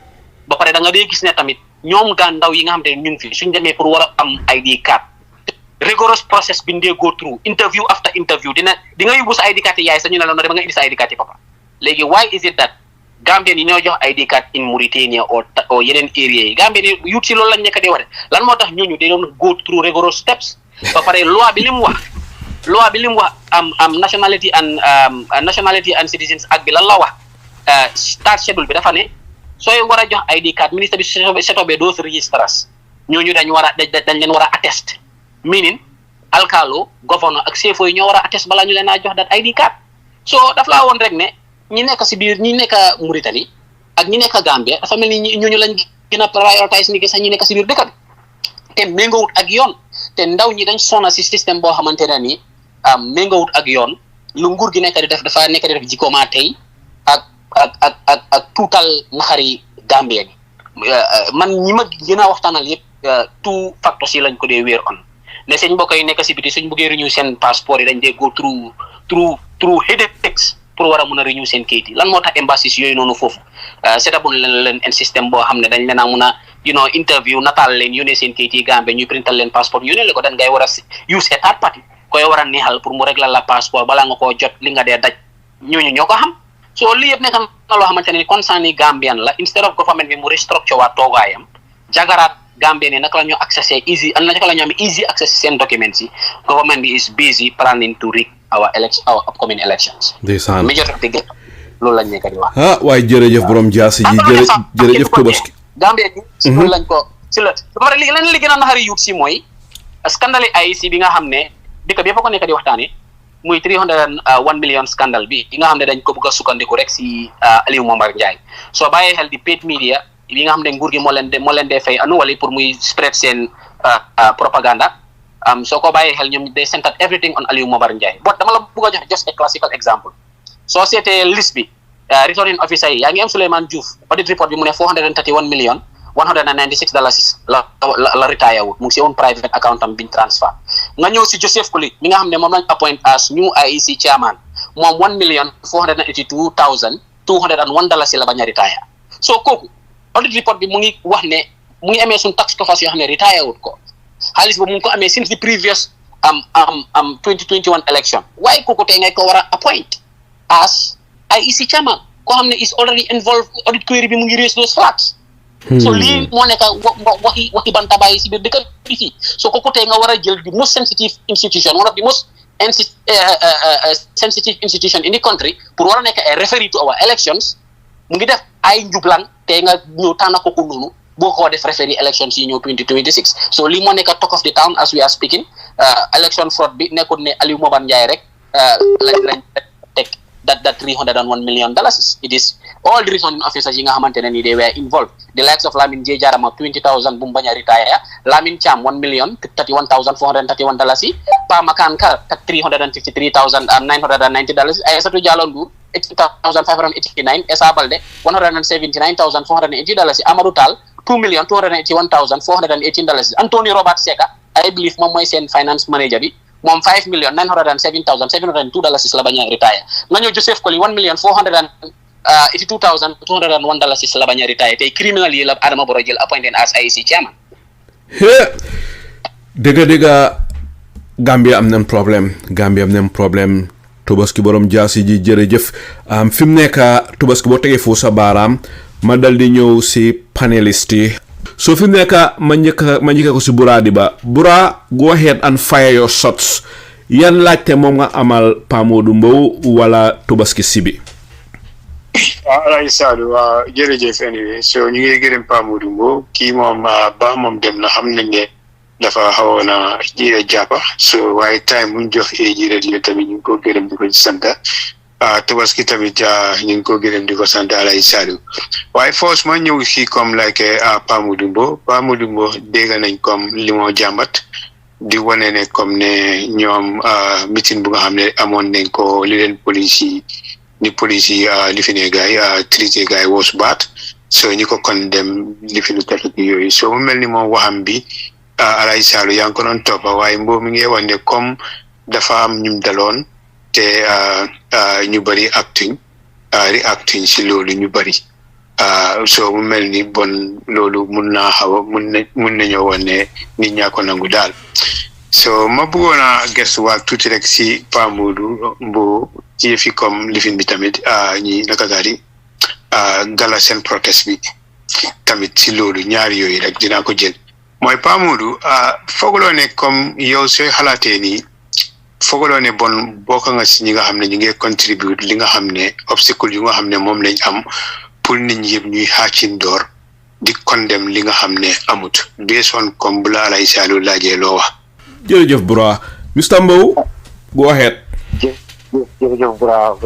ba pare da nga dee gis ne tamit ñoom ndaw yi nga xam ne ñu ngi fi suñ demee pour war a am ID card rigorous process bi ndee go through interview after interview di nga yóbbu sa ID card yi yaay sa ñu ne la no dama nga indi sa ID card yi papa léegi why is it that Gambien yi ñoo jox ID card in Mauritania o yeneen area yi Gambien yi yut si loolu lañ nekk di wax lan moo tax ñooñu they don't go through rigorous steps ba pare loi bi li mu wax am nationality and citizens act bi lan la wax start schedule bi dafa ne sooy war a jox ID card ministre bi setobee those registers ñooñu dañ leen war a attest meaning alkalo governor ak chef yi ñoo war a attest balaa ñu leen a jox dat ID card so daf laa woon rek ne ñi nekk si biir ñi nekk Mauritanie ak ñi nekk Gambia dafa mel ni ñooñu lañ gën a prioritize ni sax ñi nekk si biir dëkk bi te méngawut ak yoon te ndaw ñi dañ sonna si système boo xamante ne nii méngawut ak yoon lu nguur gi nekk di def dafa nekk di def jikkooma tey ak tuutal naxari Gambia gi man ñi ma gën a waxtaanal yëpp tout facteurs yi lañ ko dee wéer on ne seen mbokk yi nekk si biti suñ bëggee renew seen passeport yi dañ dee go through headaches pour war a mun a renew seen kayit yi lan moo tax embassies yooyu noonu foofu setabul leen un système boo xam ne dañ leen a mun a interview nataal leen yónnee seen kayit yi Gambie ñuy printal leen passeport yónnee la ko dan ngay war a use a third party koy war a neexal pour mu régler la passeport balaa nga koo jot li nga dee daj ñooñu ñoo ko xam so lii yëpp nekk na loo xamante ne concern yi Gambian la instead of government bi mu restructure waa toogaayam jagaraat Gambien yi naka la ñoo accessé naka la ñoo am easy access seen documents yi government bi is busy planning to rig our upcoming elections.
ndeysaan
majorité gi loolu lañ nekk di wax.
waaye jërëjëf borom jaasi ji jërëjëf Tobaski.
Gambie bi si loolu lañ ko si la ba pare li gën a naxari yuut si mooy scandale IEC bi nga xam ne dëkk bi fa ko nekk di waxtaane muy 301 million scandale bi nga xam ne dañ ko bëgg a sukkandiku rek si Alieu Momar Njie soo bàyyee xel di paid media yi nga xam ne nguur gi moo leen dee fay annually pour muy spread seen propaganda soo ko bàyyee xel ñoom they centered everything on Alieu Momar Njie but dama la bëgg a jox just a classical example soo seetee liste bi returning officer yi yaa ngi am Souleymane Diouf audit report bi mu ne 431 million $196 la retire wut mu ngi si own private account am biñ transfer nga ñëw si Joseph Kuli mi nga xam ne moom lañ appoint as new IEC chairman moom $1,482,201 la bañ a retire so kooku audit report bi mu ngi wax ne mu ngi amee suñ tax coffers yoo xam ne retire wut ko xaalis boobu mu ngi ko amee since the previous 2021 election waaye kooku tey ngay ko war a appoint as IEC chairman koo xam ne is already involved audit query bi mu ngi raise those flags so lii moo nekk waxi bantabaay si biir dëkk bi fii so kooku tey nga war a jël the most sensitive institution one of the most sensitive institution in the country pour war a nekk a referee to our elections mu ngi def ay njublang tey nga ñëw tànn kooku noonu boo ko def referee elections yi ñëw 2026 so lii moo nekk talk of the town as we are speaking election fraud bi nekkul ne Alieu Momar Njie rek lañ teg that $301 million. It is all the returning officers yi nga xamante ne ni they were involved. The likes of Lamin J Jarama 20,000 bu mu bañ a retire, Lamin Cham $1,031,431, Pa Makan Kar $353,990, Aissatou Diallo Ndour $18,589, Essa Balde $179,480, Amadou Tall $2,281,418, Anthony Robert Seka, I believe moom mooy seen finance manager bi moom $5,907,702 la bañ a retire nga ñëw Joseph Koli $1,482,201 la bañ a retire tey criminal yi la Adama Barrow jël appointed as IEC chairman.
dëgg Gambia am nañ problème Tobaski borom jaasi ji jërëjëf fi mu nekk Tobaski boo tegee foofu sa baaraam ma dal di ñëw si panelist yi so fi mu nekk ma njëkka ko si Buraadi ba Bura go ahead and fire your shots yan laajte moom nga amal Pa Modou Mbowe wala Tobaski Sibi.
Alay Sadou jërëjëf anyway so ñu ngi gërëm Pa Modou Mbowe kii moom ba moom dem na xam nañ ne dafa xawoon a jiire jàppa so waaye time muñ jox jiire di tamit ñu ngi ko gërëm di ko sant Tobaski tamit ñu ngi ko gërëm di ko sant Alay Sadou waaye force ma ñëw fii comme like Pa Modou Mbowe dégg nañ comme li moo jàmbat di wane ne comme ne ñoom meeting bu nga xam ne amoon nañ ko li leen police yi li fi ne gaay traité gaay was bad so ñu ko condemn li fi lu tefik yooyu so mu mel ni moom waxam bi Alay Sadou yaa ngi ko doon toppa waaye Mbowe mi ngi wax ne comme dafa am ñum daloon te ñu bari reacting si loolu ñu bari so mu mel ni bon loolu mun nañoo woon ne nit ñaa ko nangu daal so ma bëggoon a gëstuwaat tuuti rek si Pa Modou Mbowe ci fi comme lifin bi tamit ñi naka gaari gala seen protest bi tamit si loolu ñaari yooyu rek dinaa ko jël mooy Pa Modou foogaloo ne comme yow sooy xalaatee nii foogaloo ne bon bokk nga si ñi nga xam ne ñu ngi contribute li nga xam ne obstacle yu nga xam ne moom lañ am pour nit ñi yëpp ñuy xaacin door di condemn li nga xam ne amut based on comme bu la Alay Sadou laajee loo wax.
jërëjëf Bura Mr Mbowe go ahead.
jërëjëf Bura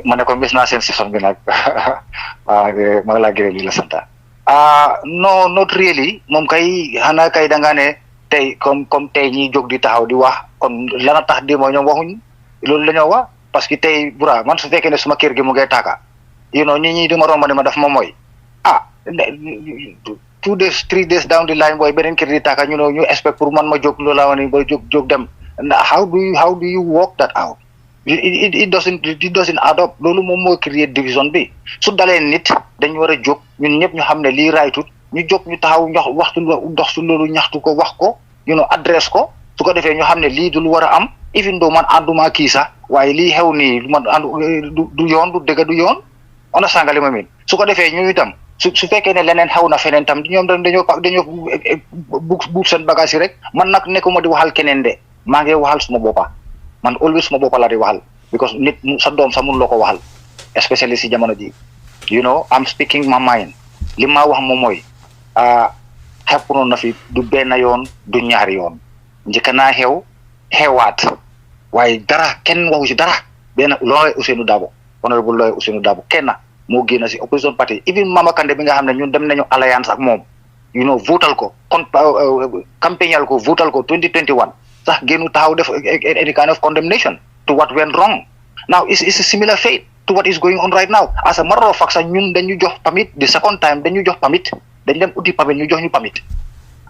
ma ne ko mis naa seen session bi nag ma ngi laa gërëm di la sant. no not really moom kay xanaa kay da nga ne tey comme tey ñi jóg di taxaw di wax kon lana tax di moo ñoom waxuñ loolu la ñoo wax parce que tey Bura man su fekkee ne suma kër gi mu ngay taaka ñi di ma romb ne ma daf ma mooy 2 days 3 days down the line booy beneen kër di taaka ñu expect pour man ma jóg loolu laa wane ba jóg dem how do you work that out it doesn't add up. Loolu moom moo create division bi su dalee nit dañu war a jóg ñun ñëpp ñu xam ne lii raytut ñu jóg ñu taxaw waxtu dox su loolu ñaxtu ko wax ko adresse ko su ko defee ñu xam ne lii du lu war a am even though man ànduma kii sax waaye lii xew nii man du yoon du dëgg du yoon on a sàngale ma min su ko defee ñu itam su fekkee ne leneen xew na feneen tam ñoom dañoo buub seen bagage yi rek man nag nekkuma di waxal keneen de maa ngi waxal suma boppa man always suma boppa la di waxal because nit sa doom sa mun loo ko waxal especially si jamono ji I'm speaking my mind li ma wax moom mooy xepunoon na fi du benn yoon du ñaari yoon njëkk naa xewaat waaye dara kenn waxu si dara benn looy Ousainou Darboe honorable looy Ousainou Darboe kenn moo génn si opposition party even Mama Kandeh bi nga xam ne ñun dem nañu alliance ak moom votal ko campagnal ko votal ko 2021 sax génnu taxaw def any kind of condemnation to what went wrong. Now it's a similar fate to what is going on right now. As a matter of fact sax ñun dañu jox permit the second time dañu jox permit dañ dem uti permit ñu jox ñu permit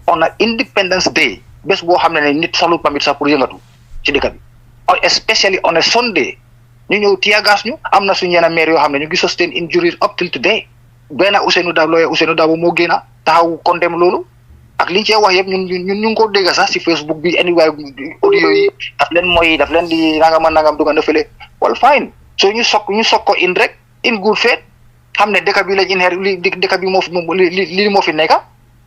on a Independence Day bés boo xam ne nit salu permit sax pour yëngatu ci dëkk bi especially on a Sunday ñu ñëw tiyagas ñu am na suñu yenn maire yoo xam ne ñu ngi sustain injuries up till today benn Ousainou Darboe moo génn taxaw condemn loolu ak liñ cee wax yëpp ñun ñu ngi ko dégg sax si Facebook bi anyway audio yi daf leen di nangam duga na fële well fine so ñu sok ko in rek in good faith xam ne dëkk bi lañ dëkk bi moo fi nekk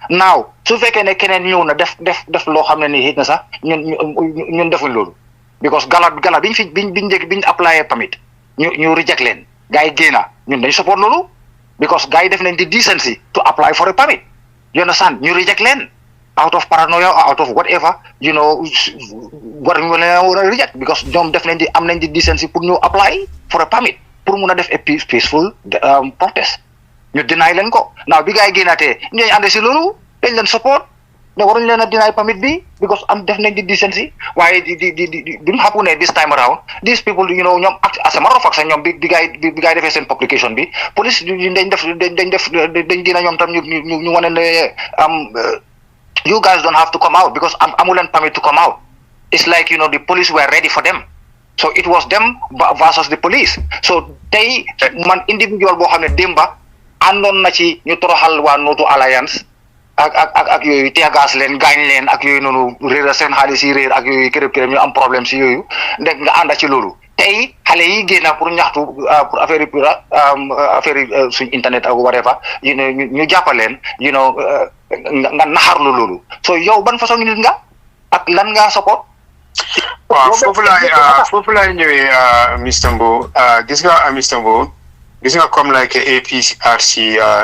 naaw su fekkee ne keneen ñëw na def loo xam ne ni xëy na sax ñun defuñ loolu because gala biñ apply permit ñu reject leen gars yi génna ñun dañ support loolu because gars yi def nañ di decency to apply for a permit you understand ñu reject leen out of paranoia or out of whatever war ñu leen war a reject because ñoom def nañ di am nañ di decency pour ñu apply for a permit pour mun a def a peaceful protest ñu deny leen ko now bi gars yi génnaatee ñooñu ànd si loolu dañ leen support ne waruñ leen a deny permit bi because am def nañ di decency waaye di duñ xapu ne this time around these people ñoom as a matter of fact sax ñoom bi gars yi defee seen publication bi police dañ génna ñoom tam ñu wane ne you guys don't have to come out because amu leen permit to come out it's like the police were ready for them so it was them versus the police so tey man individual boo xam ne démba àndoon na ci ñu toroxal waa Noto Alliance ak yooyu teagaas leen gaañ leen ak yooyu noonu réer seen xaalis yi réer ak yooyu kërëb ñu am problème si yooyu ndek nga ànda ci loolu tey xale yi génna pour ñaxtu pour affaire yi suñ internet ak whatever ñu jàppaleen nga naxarlu loolu so yow ban façon nit nga ak lan nga support
waaw foofu laay ñëwee Mr Mbowe gis nga comme like APRC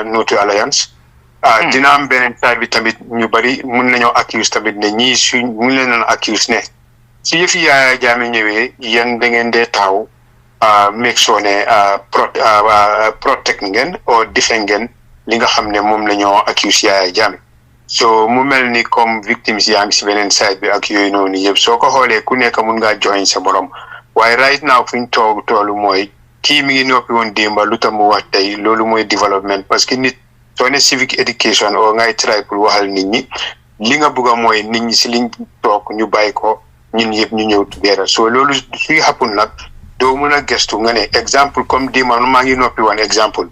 Noto Alliance dina am beneen side bi tamit ñu bari mun nañoo accuse tamit ne ñii mun leen accuse ne si yëfi Yaya Jammeh ñëwee yéen da ngeen dee taxaw make sure ne protect ngeen o defend ngeen li nga xam ne moom la ñoo accuse Yaya Jammeh so mu mel ni comme victimes yaa ngi si beneen side bi ak yooyu noonu yëpp soo ko xoolee ku nekk mun ngaa join sa borom waaye right now fu ñu toolu mooy kii mi ngi noppi woon démba lu tax mu wax tey loolu mooy développement parce que nit soo ne civic education o ngay try pour waxal nit ñi li nga bëgg a mooy nit ñi si liñ toog ñu bàyyi ko ñun yëpp ñu ñëw together so loolu suy happen nag doo mën a gestu nga ne exemple comme démba maa ngi noppi woon exemple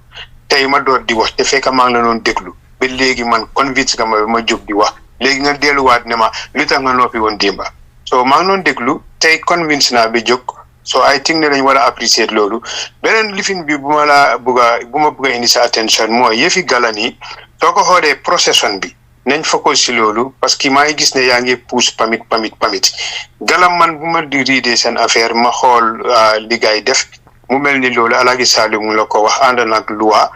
tey ma door di wax te fekk maa ngi la doon déglu ba léegi man convince nga ma jóg di wax léegi nga delluwaat ne ma lu tax nga noppi woon démba so maa ngi doon déglu tey convince naa ba jóg so I think ne dañ war a apprécier loolu beneen lifin bi bu ma bëgg a indi sa attention mooy yëfi galan yi soo ko xoolee procession bi nañ focus si loolu parce que maa ngi gis ne yaa ngi pousse pamit galam man bu ma di riidee seen affaire ma xool li gaay def mu mel ni loolu Alaaji Saliou mu la ko wax ànd nag loi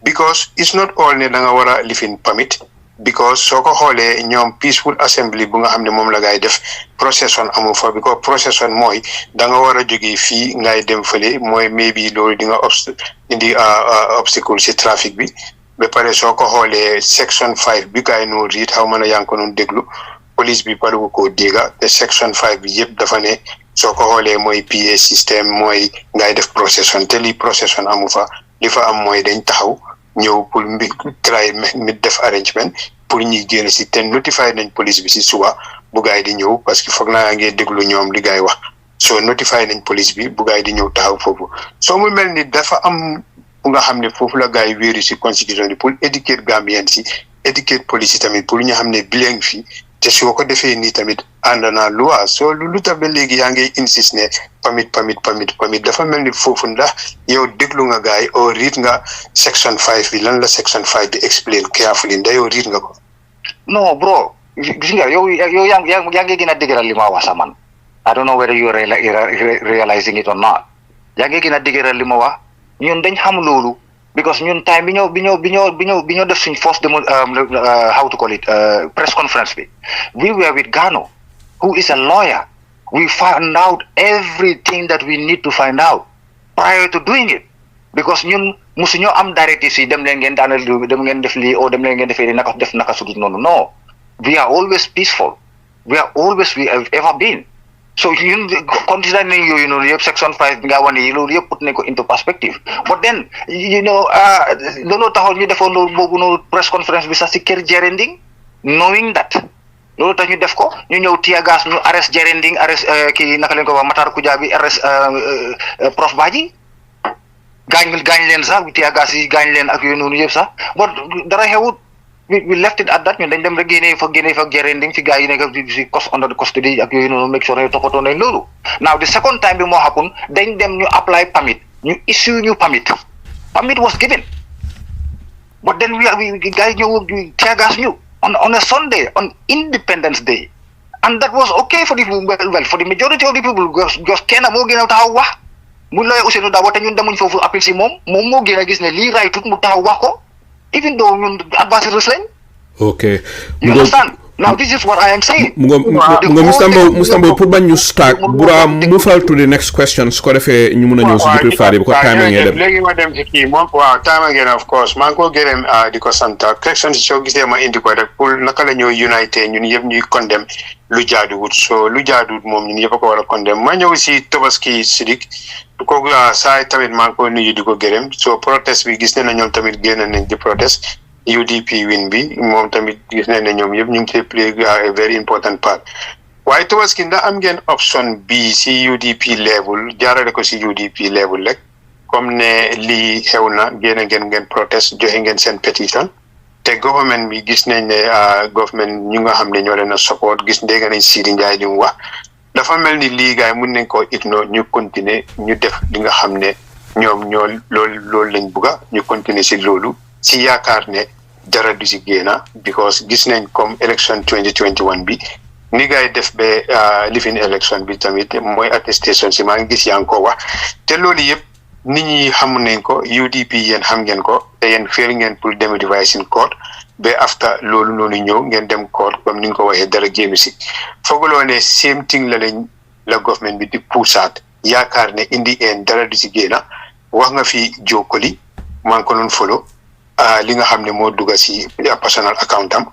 because it's not all ne da nga war a lifin pamit because soo ko xoolee ñoom peaceful assembly bu nga xam ne moom la ngay def procession amu fa because procession mooy da nga war a jógee fii ngay dem fële mooy maybe loolu di nga indi obstacle si trafic bi ba pare soo ko xoolee section 5 bi gaay noo riit xaw ma ne yaa ngi ko noon déglu police bi palugu koo dégga te section 5 bi yëpp dafa ne soo ko xoolee mooy PA système mooy ngay def procession te lii procession amu fa li fa am mooy dañ taxaw ñëw pour try mi def arrangement pour ñuy génn si te notify nañ police bi si suba bu gaay di ñëw parce que foog naa ngi déglu ñoom li gaay wax so notify nañ police bi bu gaay di ñëw taxaw foofu so mu mel ni dafa am fu nga xam ne foofu la gaay wéeru si constitution bi pour éduquer Gambien si éduquer police yi tamit pour ñu xam ne bileen fi te soo ko defee nii tamit ànd naa loi so lu tax ba léegi yaa ngi insiste ne pamit dafa mel ni foofu ndax yow déglu nga gaay o read nga section 5 bi lan la section 5 bi explain carefully ndax yow read nga ko
no bro gis nga yow yaa ngi gën a dëgëral li ma wax sa man I don't know whether you're realizing it or not yaa ngi gën a dëgëral li ma wax ñun dañ xam loolu because ñun time bi ñoo def suñ first demo how to call it press conference bi we were with Gano who is a lawyer we found out everything that we need to find out prior to doing it because ñun musuñoo am directives yi dem leen ngeen daanal dem ngeen def lii o dem leen ngeen defee naka sudut noonu no we are always peaceful we have ever been so ñun consider nañ yooyu noonu yëpp section 5 bi nga wane yi loolu yëpp put nañ ko into perspective but then loolu taxoon ñu defoon loolu boobu noonu press conference bi sax si kër Jerending knowing that loolu tax ñu def ko ñu ñëw tear gas ñu arrest Jerending arrest kii naka leen ko wax Matar Kuja bi arrest Prof Badji gaañ leen sax tear gas yi gaañ leen ak yooyu noonu yëpp sax but dara xewut we left it at that ñun dañ dem rek génnee fa Jerending fi gars yi nekk si under the custody ak yooyu noonu make sure ne toppatoo nañ loolu now the second time bi moo happen dañ dem ñu apply permit ñu issue ñu permit was given but then we gars yi ñëw tear gas ñu on a Sunday on Independence Day and that was okay for the for the majority of the people just kenn moo gën a taxaw wax mu lawyer Ousseynou Dabo te ñun demuñ foofu appel si moom moo gën a gis ne lii raytut mu taxaw wax ko even though ñun ambassadeurs lañ.
Okay.
You understand? Now this is what I am saying.
Mr. Mbowe pour bañ ñu start Bura move to the next question su ko defee ñu mun a ñëw si jiitu faar yi bu ko time ngeen dem.
léegi ma dem ci kii moom waaw time ngeen of course maa ngi ko gërëm di ko sant question si soo gisee ma indi ko rek pour naka la ñoo unité ñun yëpp ñuy condemn lu jaaduwut so lu jaaduwut moom ñun yëpp a ko war a condemn ma ñëw si Tobaski Sibi ko saa tamit maa ngi ko nuyu di ko gërëm so protest bi gis ne ñoom tamit génn nañ di protest UDP win bi moom tamit gis nañ ne ñoom yëpp ñu ngi ciy play a very important part waaye Tobaski ndax am ngeen option bi si UDP level jaarale ko si UDP level rek comme ne lii xew na génn ngeen protest joxe ngeen seen pétition te government bi gis nañ ne government ñu nga xam ne ñoo leen a support gis dégg nañ Sidi Ndiaye di mu wax dafa mel ni lii gars yi mun nañ koo ignore ñu continuer ñu def li nga xam ne ñoom ñoo loolu lañ bugga ñu continuer si loolu si yaakaar ne dara du si génna because gis nañ comme election 2021 bi ni gars yi def ba living election bi tamit mooy attestation si maa ngi gis yaa ngi ko wax te loolu yëpp nit ñi xam nañ ko UDP yéen xam ngeen ko te yéen féer ngeen pour dem device in court ba after loolu noonu ñëw ngeen dem court comme ni nga ko waxee dara génn si foogaloo ne same thing la government bi di puusaat yaakaar ne indi een dara du si génna wax nga fi jokkoli maa ngi ko doon follow li nga xam ne moo dugga si personal account am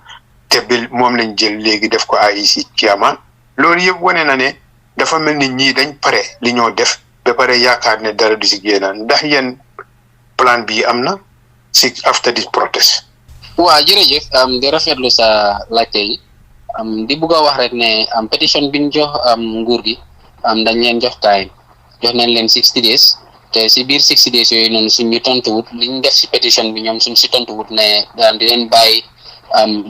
te bil moom lañ jël léegi def ko IEC chairman loolu yëpp wane na ne dafa mel ni ñii dañ pare li ñoo def ba pare yaakaar ne dara du si génna ndax yéen plan bi am na si after this protest.
waa jërëjëf di rafetlu sa laajte yi di bugg a wax rek ne pétition bi ñu jox nguur gi dañ leen jox time jox nañ leen 60 days te si biir 60 days yooyu noonu suñ ñu tontuwut li ñu def si pétition bi ñoom suñ si tontuwut ne di leen bàyyi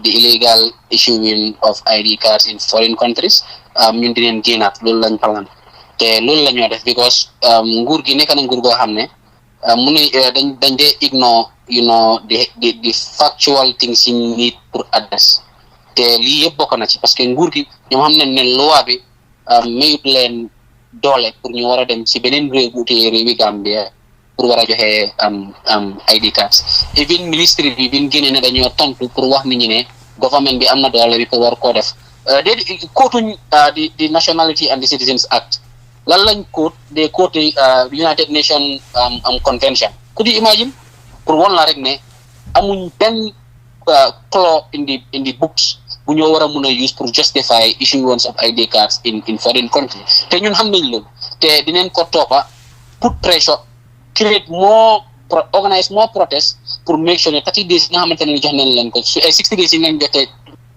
the illegal issuing of ID cards in foreign countries ñun di leen génnaat loolu lañ plan te loolu la ñoo def because nguur gi nekk na nguur goo xam ne mu ne dañ dee ignore the factual things you need pour address te lii yëpp bokk na ci parce que nguur gi ñoom xam ne ne loi bi mayut leen doole pour ñu war a dem si beneen réew bu utee réewi Gambia pour war a joxe ID cards even ministry bi biñ génnee ne dañoo tontu pour wax nit ñi ne government bi am na doole bi pour war koo def déedéet kootuñ di Nationality and the Citizens Act lan lañ quote des quote United Nations convention could you imagine pour won la rek ne amuñ benn clause in the books bu ñoo war a mun a use pour justify issuance of ID cards in foreign countries te ñun xam nañ loolu te dinañ ko toppa put pressure create more organize more protest pour make sure ne 30 days yi nga xamante ne jox nañ leen ko 60 days yi leen jotee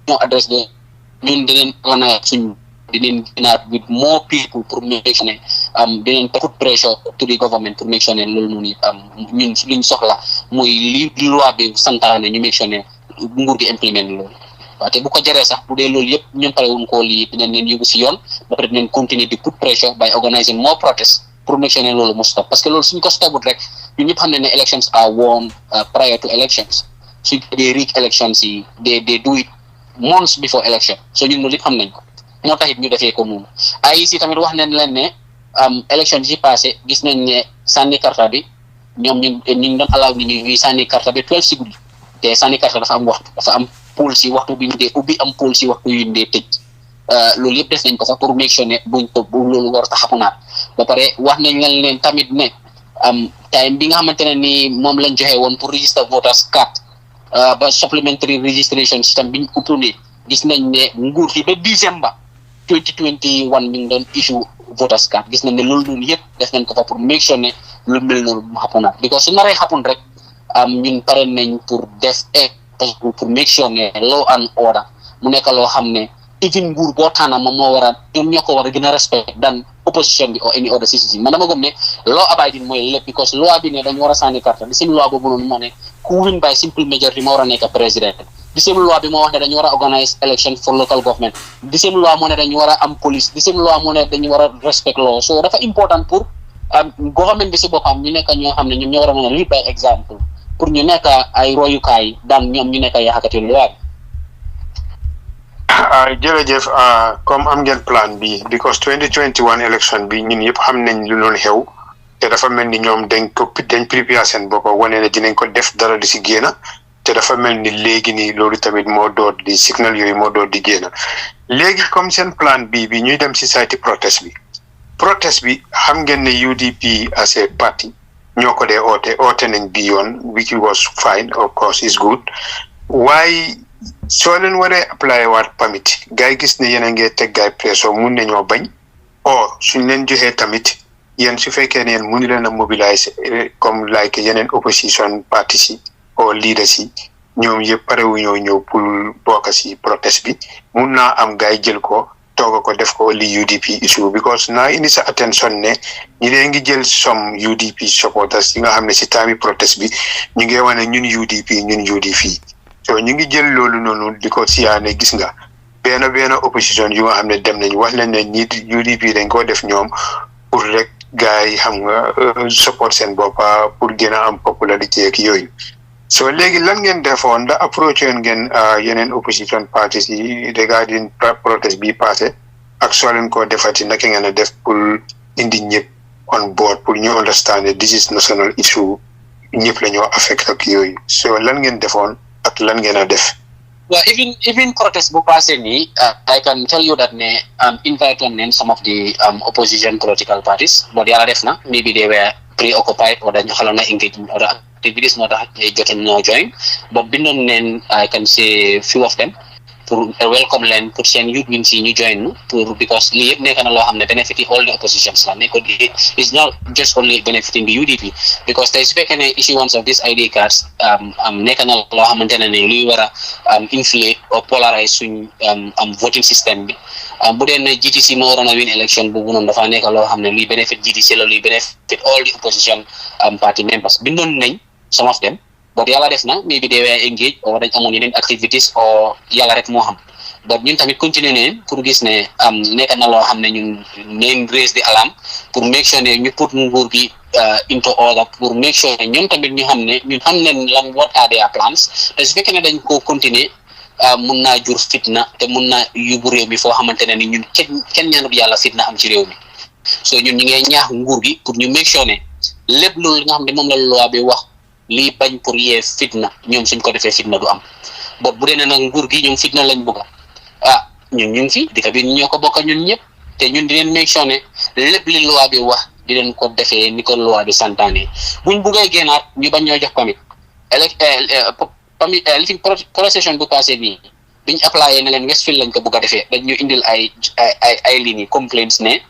ñoo adresse de ñun dinañ organise suñ dinañ gënaat with more people pour make sure ne dinañ put pressure to the government pour make sure ne loolu noonu ñun liñ soxla muy li loi bi santaane ñu make sure ne nguur gi implement loolu waaw te bu ko jaree sax bu dee loolu yëpp ñun pare wuñ koo lii dinañ leen yóbbu si yoon ba pare dinañ continuer di put pressure by organizing more protests pour make sure ne loolu mu stop parce que loolu suñ ko stoput rek ñun ñëpp xam ne elections are won prior to elections suñ dee rig elections yi they do it months before election so ñun loolu yëpp xam nañ ko moo taxit ñu defee ko noonu IEC tamit wax nañ leen ne élection yi passé gis nañ ne sànni karta bi ñoom ñu ngi doon allow nit ñuy sànni karta bi 12 si guddi te sànni karta dafa am waxtu dafa am pool si waxtu bi ñu dee ubbi am pool si waxtu yu ñu dee tëj loolu yëpp def nañ ko sax pour make sure ne buñ ko bu loolu war a taxapunaat ba pare wax nañ leen tamit ne time bi nga xamante ne ni moom lañ joxe woon pour register voters card ba supplementary registration system biñ utunee gis nañ ne nguur gi ba December 2021 ñu ngi doon issue voters card gis nañ ne loolu noonu yëpp def nañ ko fa pour make sure ne lu mel noonu mu xapunaat because su naree xapun rek ñun pare nañ pour def pour make sure ne law and order mu nekk loo xam ne even nguur boo tànna moom moo war a ñoom ñoo ko war a gën a respect dan opposition bi or any other citizen man dama gëm ne law abiding mooy lépp because loi bi ne dañu war a sànni carte di seen loi boobu noonu moo ne ku win by simple majority moo war a nekk président di seen loi bi moo wax ne dañu war a organise election for local government di seen loi moo ne dañu war a am police di seen loi moo ne dañu war a respect law so dafa important pour government bi si boppam ñu nekk ñoo xam ne ñoom ñoo war a mën a lead by example pour ñu nekk ay royukaay daan ñoom ñu nekk ay yaxakati loi
jërëjëf comme am ngeen plan bi because 2021 election bi ñun yëpp xam nañ lu doon xew te dafa mel ni ñoom dañ prépare seen bopp wane ne dinañ ko def dara di si génn te dafa mel ni léegi nii loolu tamit moo door di signal yooyu moo door di génn léegi comme seen plan bi ñuy dem si site protest bi xam ngeen ne UDP as a party ñoo ko dee oote nañ bi yoon which was fine of course is good waaye soo leen waree apply waat permit gars yi gis ne yéen a ngi teg gaay pression mun nañoo bañ suñ leen joxee tamit yéen su fekkee ne yéen mënu leen a mobiliser comme like yeneen opposition parties yi or leaders yi ñoom yëpp pare wu ñëw pour bokk si protest bi mun naa am gars yi jël ko tooga ko def ko li UDP issue because naa indi sa attention ne ñi leen ngi jël some UDP supporters yi nga xam ne si time protest bi ñu ngi wane ñun UDP so ñu ngi jël loolu noonu di ko siyaane gis nga benn opposition yu nga xam ne dem nañ wax leen ne ñi UDP dañ ko def ñoom pour rek gars yi xam nga support seen boppa pour gën a am popularité ak yooyu so léegi lan ngeen defoon da approach yoon ngeen yeneen opposition parties yi regarding protest bi passé ak soo leen ko defati naka ngeen a def pour indi ñëpp on board pour ñu understand ne this is national issue ñëpp la ñoo affect ak yooyu so lan ngeen defoon ak lan ngeen a def
well even protest bu passé nii I can tell you that ne invite on some of the opposition political parties but yàlla def na maybe they were preoccupied or dañu xaloon na engage in other activities moo tax jotoon ñoo join but bindoon neen I can say few of them pour welcome leen pour seen youth wing si ñu join pour because lii yëpp nekk na loo xam ne benefit all the oppositions la nekk it's not just only benefiting the UDP because tey su fekkee ne issuance of this ID cards nekk na loo xamante ne luy war a inflate or polarize suñ voting system bi bu dee ne GTC moo waroon a win election boobu noonu dafa nekk loo xam ne luy benefit GTC la luy benefit all the opposition party members bindoon nañ some of them but yàlla def na maybe they were engaged or dañ amoon yeneen activities or yàlla rek moo xam but ñun tamit continuer neen pour gis ne nekk na loo xam ne ñun neen raise the alarm pour make sure ne ñu put nguur gi into order pour make sure ne ñoom tamit ñu xam ne ñun xam ne lan what are their plans te su fekkee ne dañ ko continuer mun naa jur fitna te mun naa yóbbu réew mi foo xamante ne ni ñun kenn ñaanut yàlla fitna am ci réew mi so ñun ñu ngi ñaax nguur gi pour ñu make sure ne lépp loolu nga xam ne moom la loi bi wax lii bañ pour yee fitna ñoom suñ ko defee fitna du am bot bu dee ne nag nguur gi ñoom fitna lañ bëgg ñun ñu ngi fi dëkk bi ñoo ko bokk ñun ñëpp te ñun di leen make sure ne lépp li loi bi wax di leen ko defee ni ko loi bi santaane buñ buggee génnaat ñu bañ ñoo jox permit procession bu passé nii biñ applyé ne leen Westfield lañ ko bëgg a defee dañ ñu indil ay lignes complaints ne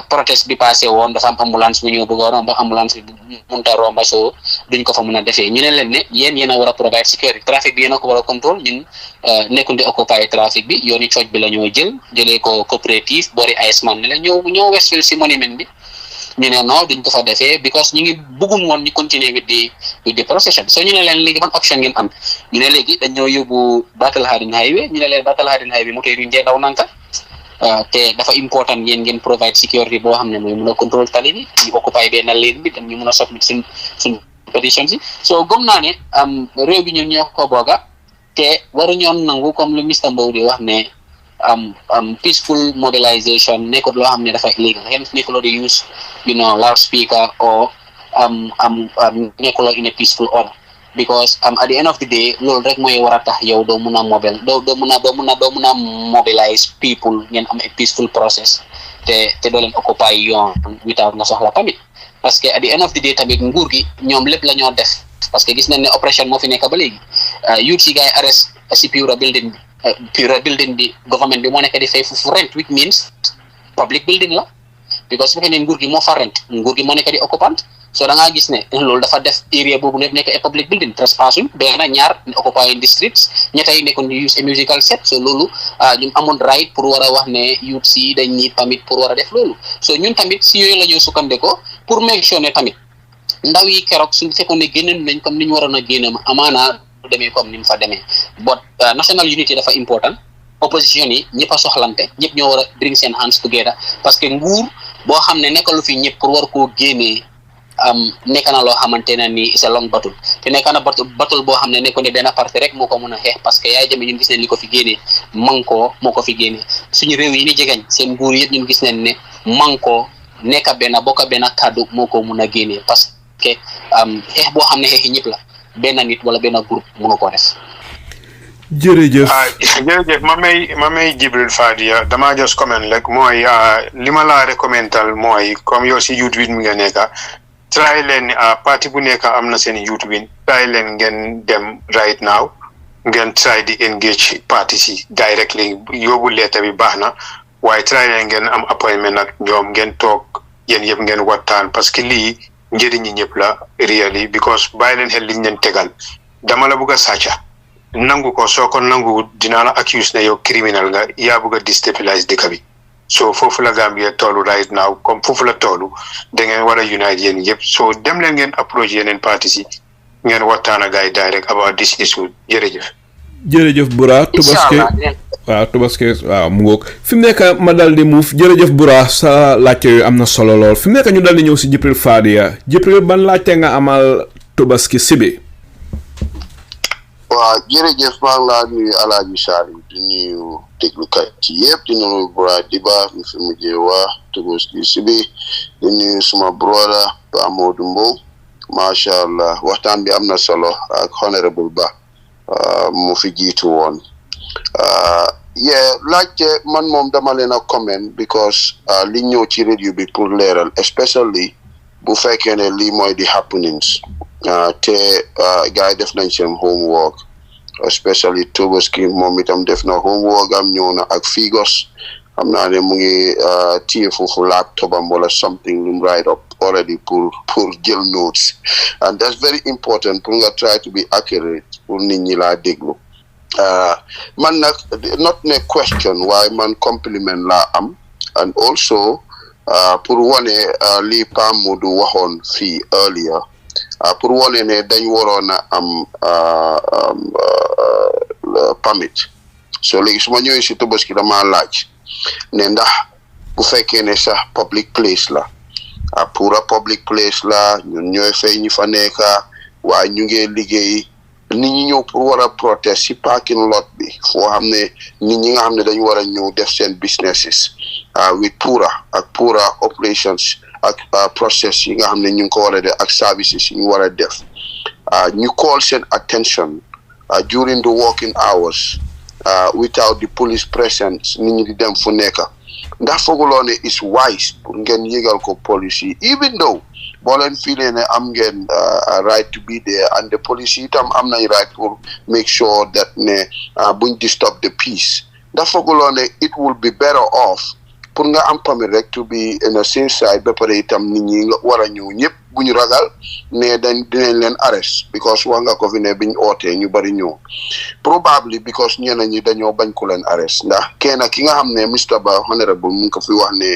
protest bi passé woon dafa am ambulance bu ñëw bëgg a romb ambulance bi munta romba so duñ ko fa mën a defee ñu ne leen ne yéen a war a provide security trafic bi yéen a ko war a contrôle ñun nekkul di occupy trafic bi yooni cooj bi la ñoo jëlee ko coopérative boori Iceman ne la ñëw Westfield si monument bi ñu ne non duñ ko fa defee because ñu ngi bëggum woon ñu continuer with the procession so ñu ne leen léegi ban option ngeen am ñu ne léegi dañ ñoo yóbbu Battle Hardened Highway ñu ne leen Battle Hardened Highway moto yi duñ dee daw nanka te dafa important ngeen provide security boo xam ne mooy mën a contrôle tali bi ñu occupy benn lane bi tam ñu mën a submit suñ pétition si so gëm naa ne réew bi ñun ñoo ko booga te waruñoon nangu comme lu Mr Mbowe di wax ne peaceful mobilization nekkul loo xam ne dafa illegal hence nekkuloo di use loudspeaker or nekkuloo in a peaceful order because at the end of the day loolu rek mooy war a tax yow doo mun a mobilize people ngeen am a peaceful process te doo leen occupy yoon without nga soxla tamit parce que at the end of the day tamit nguur gi ñoom lépp la ñoo def parce que gis nañ ne oppression moo fi nekk ba léegi youth si gars yi arrest si PURA building bi government bi moo nekk di fay fu rent which means public building la because su fekkee ne nguur gi moo fa rent nguur gi moo nekk di occupant so da ngaa gis ne loolu dafa def area boobu lépp nekk a public building trespassing benn ñaar occupy in the streets ñetta yi nekkoon use a musical set so loolu ñun amoon right pour war a wax ne youth si dañ need permit pour war a def loolu so ñun tamit si yooyu la ñoo sukkandeko pour make sure ne tamit ndaw yi keroog suñu fekkoon ne génnoon nañ comme ni ñu waroon a génne ma amaana demee comme ni mu fa demee but national unity dafa important opposition yi ñëpp a soxlante ñëpp ñoo war a bring seen hands together parce que nguur boo xam ne nekkalu fi ñëpp pour war koo génnee nekk na loo xamante ne ni c'est long battle te nekk na battle boo xam ne nekkoon ne benn parti rek moo ko mën a xeex parce que yaay jame ñun gis nañ li ko fi génnee mankoo moo ko fi génnee suñu réew yi ni jegeñ seen nguur yëpp ñun gis nañ ne mankoo nekk bokk benn kàddu moo ko mun a génnee parce que xeex boo xam ne xeexi ñëpp la benn nit wala benn groupe mënu ko def.
jërëjëf
ma may Jibril Fadia dama just comment rek mooy li ma la recommandal mooy comme yow si youth wing mi nga nekka try leen parti bu nekk am na seen youth wing try leen ngeen dem right now ngeen try di engage parti si directly yóbbu leeta bi baax na waaye try leen ngeen am appointment ak ñoom ngeen toog yéen yëpp ngeen waxtaan parce que lii njëriñi ñëpp la really because bàyyi leen xel liñ leen tegal dama la bëgg a sàcca nangu ko soo ko nangu dinaa la accuse ne yow criminal nga yaa bëgg a déstabilise dëkk bi so foofu la Gambia toolu right now comme foofu la toolu da ngeen war a unite yéen yëpp so dem leen ngeen approach yeneen parties yi ngeen waxtaan ak gars yi direct about this issue
jërëjëf Bura Tobaski waaw mu ngoog fi mu nekk ma dal di muuf jërëjëf Bura sa laajte yooyu am na solo lool fi mu nekk ñu dal di ñëw si Jibril Fadia Jibril ban laajte nga amal Tobaski Sibi.
waaw jërëjëf maa ngi laa nuyu Alaaji Saliou di nuyu déglukat yi yëpp di nuyu Bura Diba mi fi mujjee waa Tobaski Sibi di nuyu suma broda Pa Modou Mbowe macha allah waxtaan bi am na solo ak Honourable Ba mu fi jiitu woon laajte man moom dama leen a comment because li ñëw ci radio bi pour leeral especially bu fekkee ne lii mooy di happenings te gars yi def nañ seen homework especially Tobaski moom itam def na homework am ñëw na ak figures xam naa ne mu ngi téye foofu laptop am wala something lu mu write up already pour jël notes and that's very important pour nga try to be accurate pour nit ñi laa déglu man nag not ne question waaye man compliment laa am and also pour wane li Pa Modou waxoon fii earlier pour wane ne dañ waroon a am permit so léegi su ma ñëwee si Tobaski dama laaj ne ndax bu fekkee ne sax public place la PURA public place la ñun ñooy fay ñi fa nekka waaye ñu ngi liggéey nit ñi ñëw pour war a protest si parking lot bi foo xam ne nit ñi nga xam ne dañu war a ñëw def seen businesses with PURA ak PURA operations ak process yi nga xam ne ñu ngi ko war a def ak services yi ñu war a def ñu call seen attention during the working hours without the police presence nit ñi di dem fu nekk ndax fooguloo ne is wise pour ngeen yëgal ko police yi even though boo leen fiilee ne am ngeen right to be there and the police yi itam am nañ right pour make sure that ne buñ disturb the peace ndax fooguloo ne it will be better off pour nga am permit rek to be in a safe side ba pare itam nit ñi nga war a ñëw ñëpp bu ñu ragal ne dinañ leen arrest because wax nga ko fi ne biñ ootee ñu bari ñëw probably because ñeneen ñi dañoo bañ ko leen arrest ndax kenn ki nga xam ne Mr. Ba Honourable mu ngi ko fi wax ne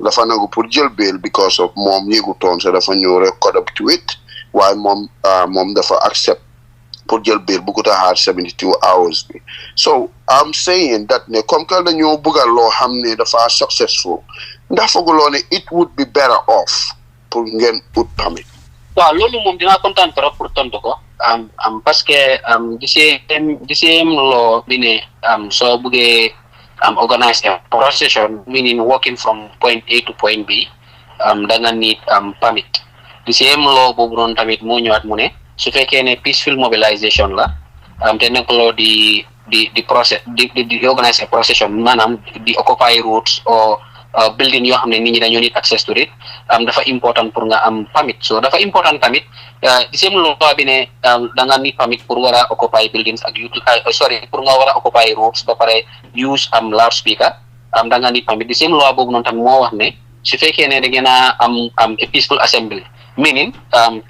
dafa nangu pour jël bail because of moom yëgutoon sa dafa ñëw rek code up to it waaye moom dafa accept pour jël bail bu ko taxaar 72 hours bi so I'm saying that ne comme que dañoo bëggal loo xam ne dafa successful ndax fooguloo ne it would be better off pour ngeen ut permit.
waaw loolu moom dinaa kontaan trop pour tontu ko parce que the same law bi ne soo bëggee organize a procession meaning walking from point A to point B da nga need permit the same law boobu noonu tamit moo ñëwaat mu ne su fekkee ne peaceful mobilisation la te nekkuloo di process di organize a procession maanaam di occupy roads or building yoo xam ne nit ñi dañoo need access to it dafa important pour nga am permit so dafa important tamit di same law bi ne da nga need permit pour war a occupy buildings ak pour nga war a occupy roads ba pare use loudspeaker da nga need permit di same law boobu noonu tamit moo wax ne su fekkee ne da ngeen a am a peaceful assembly meaning 3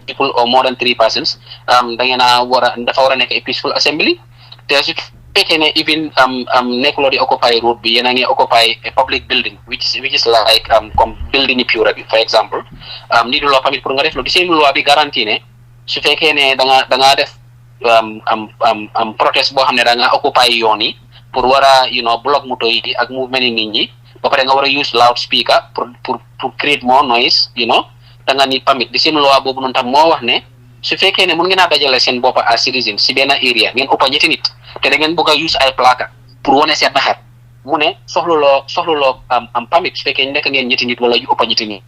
people or more than 3 persons da ngeen a dafa war a nekk a peaceful assembly te su fekkee ne even nekkuloo di occupy road bi yéen a ngi occupy a public building which is like comme building ni PURA bi for example ni du loo permit pour nga def lo di seen loi bi garantie ne su fekkee ne da nga def protest boo xam ne da nga occupy yoon yi pour war a block moto yi ak movement yi nit ñi ba pare nga war a use loudspeaker pour create more noise da nga need permit di seen loi boobu noonu tam moo wax ne su fekkee ne mun ngeen a dajale seen boppa as citizen si benn area ngeen ëppa ñetti nit te da ngeen bëgg a use ay placard pour wane seen naxar mu ne soxluloo am permit su fekkee nekk ngeen ñetti nit wala yu ëppa ñetti nit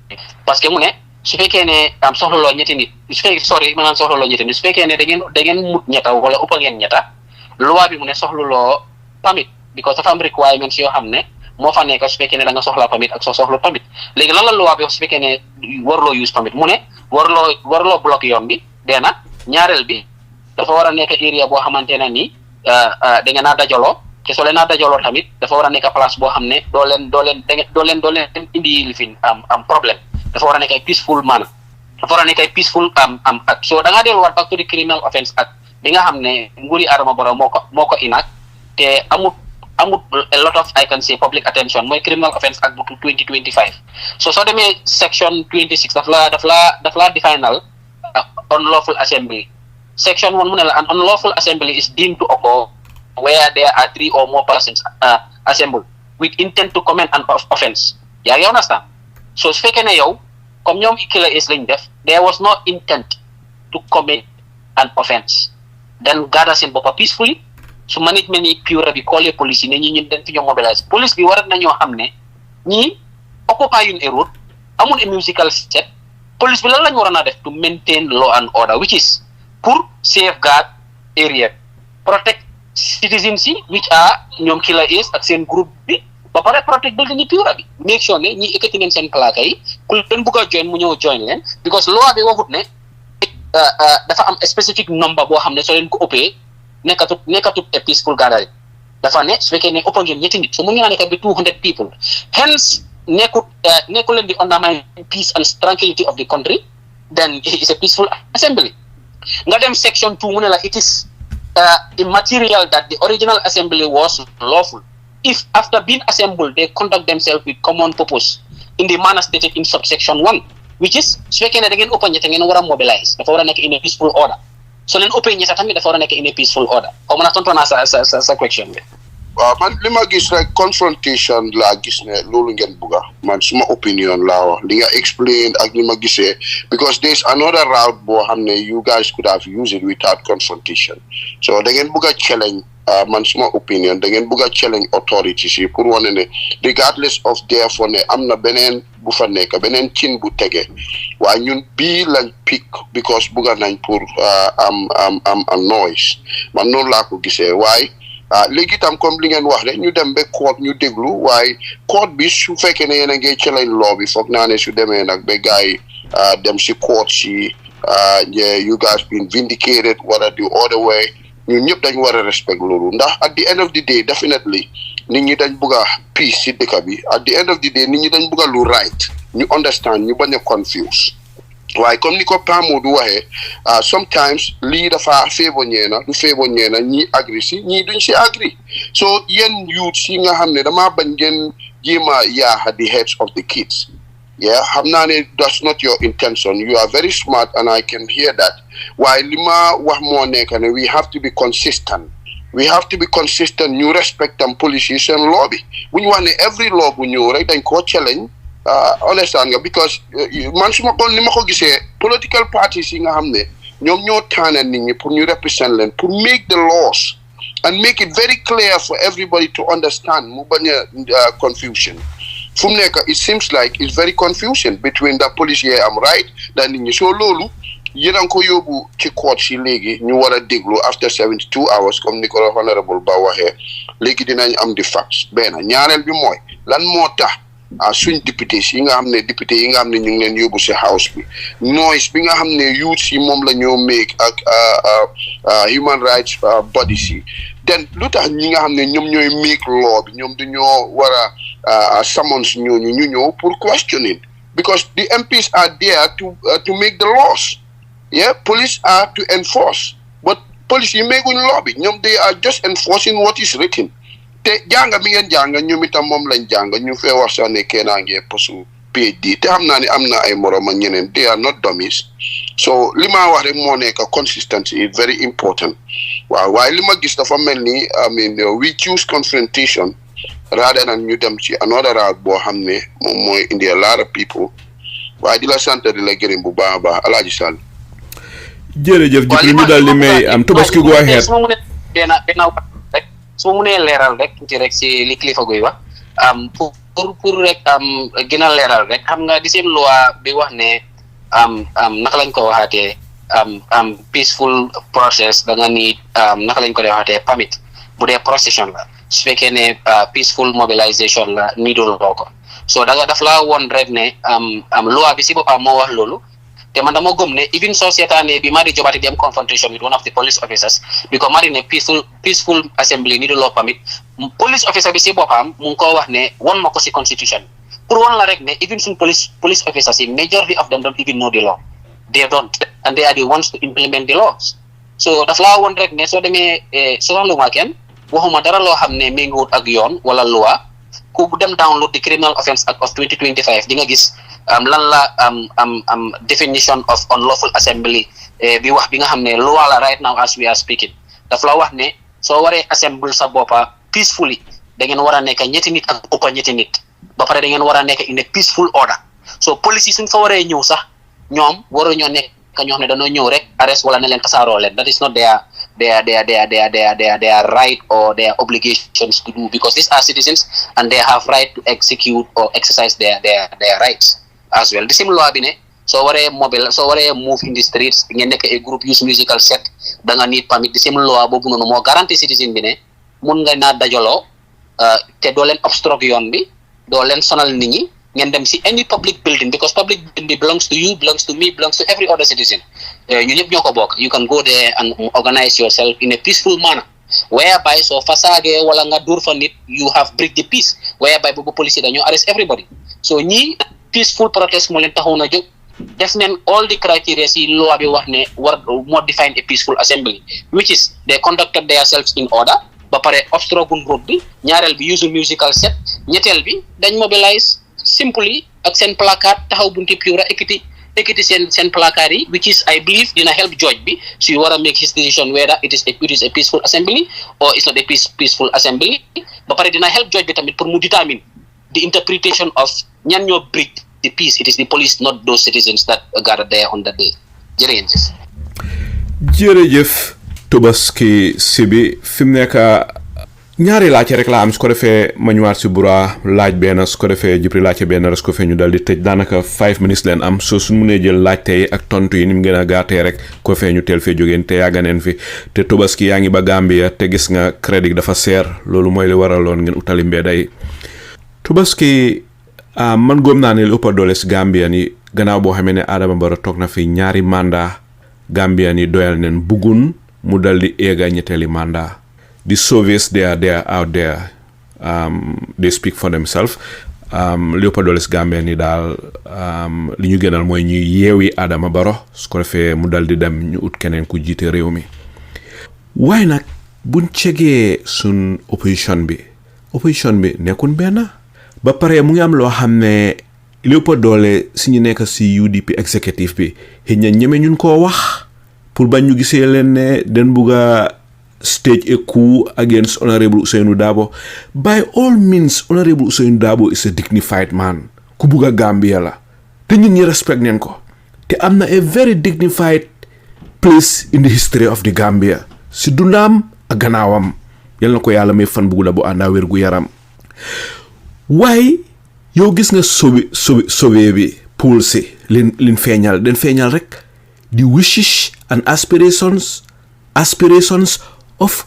parce que mu ne su fekkee ne soxluloo ñetti nit su fekkee ne da ngeen mut ñetta wala ëppa ngeen ñetta loi bi mu ne soxluloo permit because dafa am requirements yoo xam ne moo fa nekk su fekkee ne da nga soxla permit ak soo soxla permit léegi lan la loi bi su fekkee ne warloo use permit mu ne warloo block yoon bi deena ñaareel bi dafa war a nekk area boo xamante ne nii da ngeen a dajaloo te soo leen a dajaloo tamit dafa war a nekk place boo xam ne doo leen indi lifin am problème dafa war a nekk ay peaceful manner dafa war a nekk ay peaceful act so da ngaa delluwaat back to the criminal offence act bi nga xam ne nguuri Adama Barrow moo ko inaat te amut a lot of I can say public attention mooy criminal offence act bu 2025 so soo demee section 26 daf la definal unlawful assembly section 1 mu ne la an unlawful assembly is deemed to occur where there are 3 or more persons assembled with intent to commit an offence yaa ngi understand so su fekkee ne yow comme ñoom killer is lañ def there was no intent to commit an offence then gather seen boppa peacefully su management yi PURA bi callee police yi ne ñi dañ fi ñoo mobilize police bi war nañoo xam ne ñii occupy une route amul a musical set police bi lan lañu waroon a def to maintain law and order which is pour safeguard area protect citizens yi which are ñoom killer is ak seen groupe bi ba pare protect building yi PURA bi make sure ne ñi ekkati neen seen plaque yi ku leen bëgg a join mu ñëw join leen because law bi waxut ne dafa am specific number boo xam ne soo leen ko ëppee nekkatut a peaceful gathering dafa ne su fekkee ne ëpp ngeen ñetti nit so mu ngi naa nekkat bi 200 people hence nekku leen di undermine peace and tranquility of the country then it is a peaceful assembly nga dem section 2 mu ne la it is immaterial that the original assembly was lawful if after being assembled they conduct themselves with common purpose in the manner stated in subsection 1 which is su fekkee ne da ngeen ëpp ñett ngeen war a mobilize dafa war a nekk in a peaceful order so leen ëppee ñetta tamit dafa war a nekk in a peaceful order xaw ma na tontu naa sa question bi
waaw man li ma gis rek confrontation laa gis ne loolu ngeen bugga man suma opinion laa wax li nga explain ak li ma gisee because there is another route boo xam ne you guys could have used it without confrontation so da ngeen bugga challenge man suma opinion da ngeen bugga challenge authorities yi pour wane ne regardless of therefore ne am na beneen bu fa nekk beneen cin bu tege waaye ñun bii lañ pick because bugga nañ pour am noise man noonu laa ko gisee waaye léegi itam comme li ngeen wax rek ñu dem ba court ñu déglu waaye court bi su fekkee ne yéen a ngi challenge law bi foog naa ne su demee nag ba gars yi dem si court si you guys been vindicated wala the other way ñun ñëpp dañ war a respect loolu ndax at the end of the day definitely nit ñi dañ bugg a peace si dëkk bi at the end of the day nit ñi dañ bugg a lu right ñu understand ñu bañ a confuse waaye comme ni ko Pa Modou waxee sometimes lii dafa favor ñeena du favor ñeena ñi agree si ñii duñ si agree so yéen youth si nga xam ne damaa bañ ngeen jéem a yaaxa the heads of the kids yeah xam naa ne that's not your intention you are very smart and I can hear that waaye li ma wax moo nekk ne we have to be consistent ñu respect am policies and law bi bu ñu wax ne every law bu ñëw rek dañ koo challenge understand nga because man suma ko ni ma ko gisee political parties yi nga xam ne ñoom ñoo tànn nit ñi pour ñu represent leen pour make the laws and make it very clear for everybody to understand mu bañ a confusion fu mu nekk it seems like it's very confusion between the police yi am right da nit ñi soo loolu yéen a ngi ko yóbbu ci court si léegi ñu war a déglu after 72 hours comme ni ko Honourable Ba waxee léegi dinañ am di facts benn ñaareel bi mooy lan moo tax suñ député yi nga xam ne ñu ngi leen yóbbu si house bi noise bi nga xam ne youth yi moom la ñoo make ak human rights bodies yi then lu tax ñi nga xam ne ñoom ñooy make law bi ñoom dañoo war a summons ñooñu ñu ñëw pour questioning because the MPs are there to make the laws yeah police are to enforce but police yi makeguñ law bi ñoom they are just enforcing what is written te jànga mi ngeen jànga ñoom itam moom lañ jànga ñu fee wax sax ne kee naa ngee posu PhD te xam naa ne am na ay morom ak ñeneen they are not dummies so li ma wax rek moo nekk consistency is very important waaw waaye li ma gis dafa mel ni I mean we choose confrontation rather than ñu dem ci another route boo xam ne moom mooy indi a lot of people waaye di la sant di la gërëm bu baax a baax Alaaji Sall
jërëjëf Jibril ñu daal di may am Tobaski go ahead
su ma mënee leeral rek tuuti rek si li kilifa guy wax pour rek gën a leeral rek xam nga di seen loi bi wax ne naka lañ ko waxaatee peaceful process da nga need naka lañ ko dee waxaatee permit bu dee procession la su fekkee ne peaceful mobilisation la niidul loo ko so da nga daf laa woon rek ne loi bi si boppam moo wax loolu te man dama gëm ne even soo seetaanee bi Madi Jobati di am confrontation with one of the police officers because Madi ne peaceful assembly ni du law permit police officer bi si boppam mu ngi ko wax ne won ma ko si constitution pour won la rek ne even suñ police officers yi majority of them don't even know the law they don't and they are the ones to implement the laws so daf laa woon rek ne soo demee soxaluma kenn waxuma dara loo xam ne méngoowut ak yoon wala loi ku dem download the criminal offence act of 2025 di nga gis lan la definition of unlawful assembly bi wax bi nga xam ne loi la right now as we are speaking daf la wax ne soo waree assemble sa boppa peacefully da ngeen war a nekk ñetti nit ak ëppa ñetti nit ba pare da ngeen war a nekk in a peaceful order so police yi suñ fa waree ñëw sax ñoom waruñoo nekk ñoo xam ne dañoo ñëw rek arrest wala ne leen tasaaroo leen that is not their right or their obligations to do because these are citizens and they have right to execute or exercise their rights as well the same law bi ne soo waree move in the streets ngeen nekk a group use musical set da nga need permit the same law boobu noonu moo garantie citizen bi ne mun nga naa dajaloo te doo leen obstruct yoon bi doo leen sonal nit ñi ngeen dem si any public building because public building belongs to you, belongs to me, belongs to every other citizen. You can go there and organize yourself in a peaceful manner. Whereby so fasage wala nga dur fa nit you have break the peace. Whereby bobo police dañu arrest everybody. So ñi peaceful protest mo leen taxaw na jóg def neen all the criteria si law bi wax ne war moo define a peaceful assembly which is they conducted themselves in order ba pare obstruct road bi ñaareel bi use musical set ñetteel bi dañ mobilize simply ak seen placard taxaw bunti PURA ekiti seen placard yi which is I believe dina help judge bi so you wanna make his decision whether it is a peaceful assembly or it's not a peaceful assembly ba pare dina help judge bi tamit pour mu determine the interpretation of ñan ñoo break the peace. It is the police, not those citizens that gathered there on that day.
Jërëjëf Tobaski Sibi fi mu nekk ñaari laajte rek la am su ko defee ma ñëwaat si bura laaj benn su ko defee Jibril laajte benn rek su ko fee ñu dal di tëj daanaka 5 minutes leen am soo suñ mënee jël laajte yi ak tontu yi ni mu gën a gàttee rek ko fee ñu teel fee jógeen te yàgganeen fi te Tobaski yaa ngi ba Gambia te gis nga crédit dafa seer loolu mooy li waraloon ngeen utali mbedda yi Tobaski man góom naa ne lu ëpp doole si Gambian yi gannaaw boo xamee ne Adama Barrow toog na fi ñaari mandat Gambian yi doyal neen buggun mu dal di eega ñetteeli mandat. The surveys they are out there. They speak for themselves. Léopoldoles Gambien ni daal li ñu gënal mooy ñuy yeewi Adama Barrow su ko defee mu dal di dem ñu ut keneen ku jiite réew mi. waaye nag buñ cegee sun opposition bi nekkun benn. ba pare mu ngi am loo xam ne Léopoldole si ñu nekk si UDP executive bi xëy na ñeme ñun koo wax pour bañ ñu gisee leen ne den bugg a stage a coup against Honourable Ousainou Darboe. By all means, Honourable Ousainou Darboe is a dignified man. Ku bugg a Gambia la. te ñun ñi respect neen ko. te am na a very dignified place in the history of the Gambia. si dundaam ak gannaawam. yal na ko yàlla may fan bu gudda bu àndaa wér gu yaram. waaye yow gis nga sobe bi pool si lin feeñal den feeñal rek the wishes and aspirations of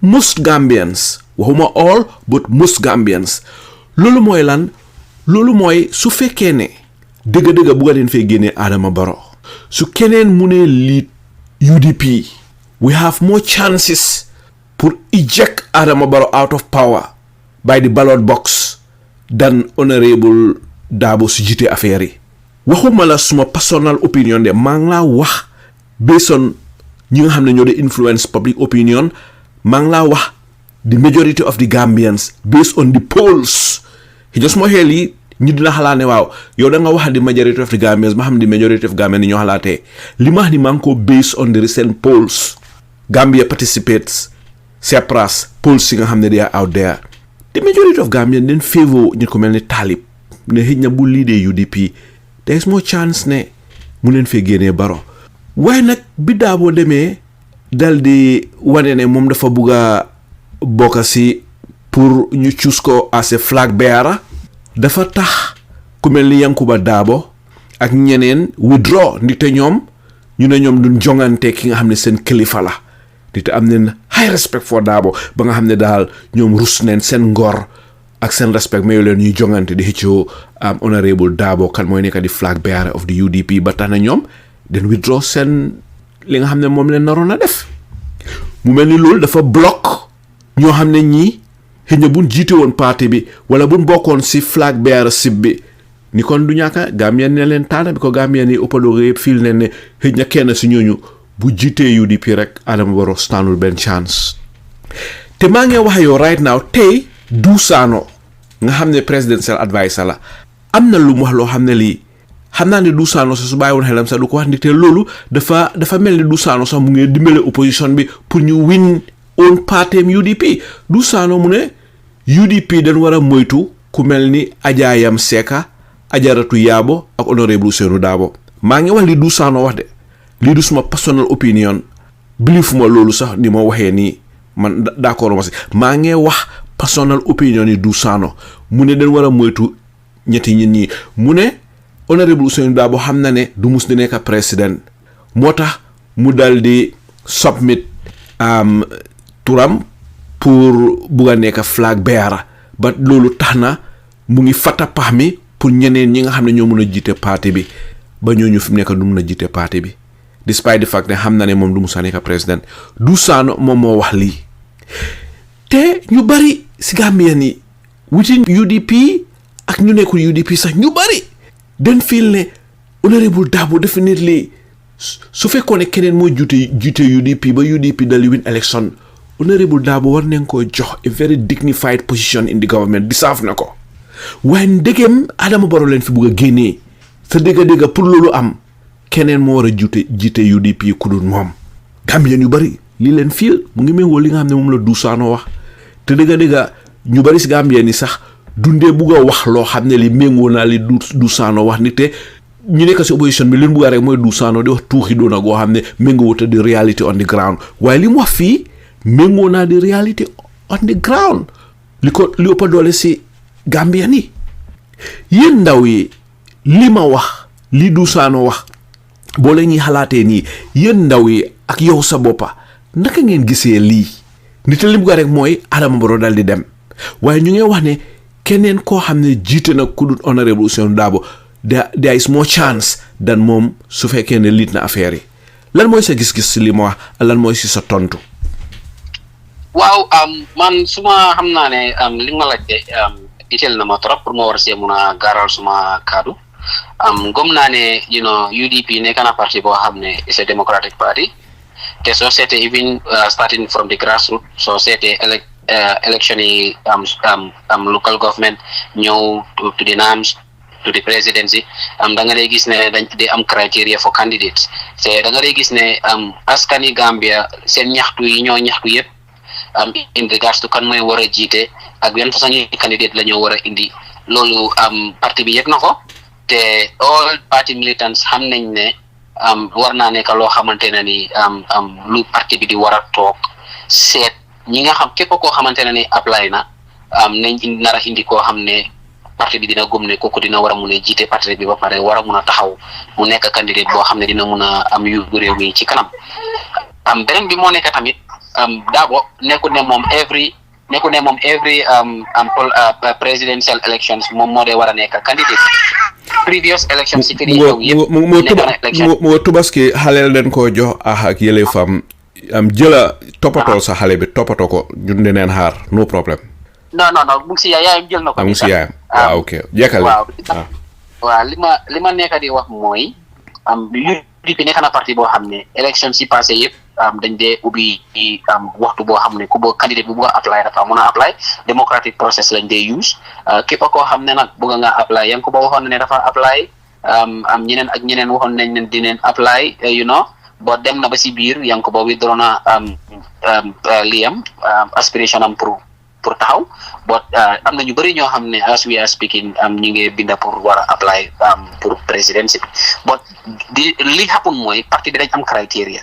most Gambians. waxuma all but most Gambians. loolu mooy lan loolu mooy su fekkee ne dëgg-dëgg bu nga leen fee génnee Adama Barrow su keneen mu ne lead UDP we have more chances pour eject Adama Barrow out of power by the ballot box than Honourable Darboe su jiite affaire yi. waxuma la suma personal opinion de maa ngi laa wax based on ñi nga xam ne ñoo de influence public opinion maa ngi laa wax the majority of the Gambians based on the polls. just moo xeel yi ñu dina xalaat ne waaw yow da nga wax the majority of the Gambians ma xam the majority of Gambians ni ñoo xalaatee li ma wax ni maa ngi ko based on the recent polls. Gambia participates APRC polls si nga xam ne they are out there. the majority of Gambians den favor ñu ko mel ni Talib ne xëy na bu leadee UDP there is more chance ne mu leen fee génnee Barrow. waaye nag bi Darboe demee dal di wane ne moom dafa bugg a bokk si pour ñu choose ko as a flag bearer dafa tax ku mel ni Yankuba Darboe ak ñeneen withdraw ndite ñoom ñu ne ñoom duñ jongante ki nga xam ne seen kilifa la ndite am neen high respect for Darboe ba nga xam ne daal ñoom rus neen seen ngor ak seen respect mayu leen ñuy jongante di xëccoo Honourable Darboe kan mooy nekk di flag bearer of the UDP ba tax na ñoom den withdraw seen li nga xam ne moom leen naroon a def mu mel ni loolu dafa block ñoo xam ne ñii xëy na buñ jiite woon parti bi wala buñ bokkoon si flag bearership bi ni kon du ñàkk Gambien ne leen taana bi ko Gambien yi ëppaloo yëpp fii leen ne xëy na kenn si ñooñu bu jiitee UDP rek Adama Barrow standul benn chance. te maa ngi wax yow right now tey Dou Sano nga xam ne presidential adviser la am na lu mu wax loo xam ne lii xam naa ne Dou Sano sax su bàyyi woon xelam sax du ko wax ni te loolu dafa mel ni Dou Sano sax mu ngi dimbale opposition bi pour ñu win own partem UDP. Dou Sano mu ne UDP dañ war a moytu ku mel ni Ajaayam Seka Ajaratu Yaabo ak Honourable Ousainou Darboe. maa ngi wax li Dou Sano wax de lii du suma personal opinion bilifuma loolu sax ni ma waxee nii man d'accord ma si maa ngi wax personal opinion yi Dou Sano mu ne dañ war a moytu ñetti nit ñi mu ne Honourable Ousainou Darboe xam na ne du mus di nekk président moo tax mu dal di submit turam pour bugg a nekk flag bearer ba loolu tax na mu ngi fata pax mi pour ñeneen ñi nga xam ne ñoo mën a jiite parti bi ba ñooñu fi mu nekk du mën a jiite parti bi despite the fact ne xam na ne moom du musa nekk président. Dou Sano moom moo wax lii te ñu bari si Gambien yi within UDP ak ñu nekkul UDP sax ñu bari den feel ne Honourable Darboe definitely su fekkoon ne keneen moo jiite UDP ba UDP dali win election Honourable Darboe war nañ koo jox a very dignified position in the government deserve na ko. waaye ndegem Adama Barrow leen fi bugg a génnee sa dégg pour loolu am keneen moo war a jiite UDP ku dul moom. Gambien yu bari lii leen fiil mu ngi méngoo li nga xam ne moom la Dou Sano wax te dégg ñu bari si Gambien yi sax dundee bugg a wax loo xam ne li méngoo naa li Dou Sano wax ni te ñu nekk si opposition bi li mu bugg a rek mooy Dou Sano di wax tuuxi doona goo xam ne méngoo te di reality on the ground waaye li mu wax fii méngoo naa di reality on the ground li ëpp doole si Gambien yi. yéen ndaw yi li ma wax li Dou Sano wax boo la ñuy xalaatee nii yéen ndaw yi ak yow sa boppa naka ngeen gisee lii nit li mu bugg a rek mooy Adama Barrow dal di dem waaye ñu ngi wax ne keneen koo xam ne jiite na ku dul Honourable Ousainou Darboe there is more chance than moom su fekkee ne liit na affaire yi lan mooy sa gis-gis si li ma wax lan mooy si sa tontu.
waaw man suma xam naa ne li nga ma laajte itteel na ma trop pour ma war see mun a gaaral suma kaddu gëm naa ne UDP nekk na parti boo xam ne is a democratic party te soo seetee even starting from the grassroots soo seetee election yi local government ñëw to the NAMS to the presidency da nga lay gis ne dañ di am criteria for candidates te da nga lay gis ne askani Gambia seen ñaxtu yi ñoo ñaxtu yëpp in regards to kan mooy war a jiite ak yan façon yi candidate la ñoo war a indi loolu parti bi yëg na ko te all party militants xam nañ ne war naa nekk loo xamante ne ni lu parti bi di war a toog seet ñi nga xam képp koo xamante ne ni apply na nañ nar a indi koo xam ne parti bi dina gëm ne kooku dina war a mun a jiite parti bi ba pare war a mun a taxaw mu nekk candidate boo xam ne dina mun a am yóbbu réew mi ci kanam beneen bi moo nekk tamit Dabo nekkul ne moom every presidential elections moom moo dee war a nekk candidate previous elections ci fi di ñëw yëpp
mu Tobaski xaleel den koo jox ak yële fam jëla toppatoo sa xale bi toppatoo ko ñun dineen xaar no problème.
non mu ngi si yaayam jël na ko.
mu ngi si yaayam waaw ok jekkale.
waaw li ma nekk di wax mooy UDP nekk na parti boo xam ne élection si passé yëpp dañ dee ubbi waxtu boo xam ne ku bëgg candidate bu bëgg a apply dafa mun a apply democratic process lañ dee use képp koo xam ne nag bëgg nga apply yaa ngi ko ba waxoon ne dafa apply ñeneen ak ñeneen waxoon nañ ne dineen apply boo dem na ba si biir yaa ngi ko ba withdraw na liyam aspiration am pour taxaw but am na ñu bëri ñoo xam ne as we are speaking ñu ngi binda pour war a apply pour presidency but li happen mooy parti bi dañ am criteria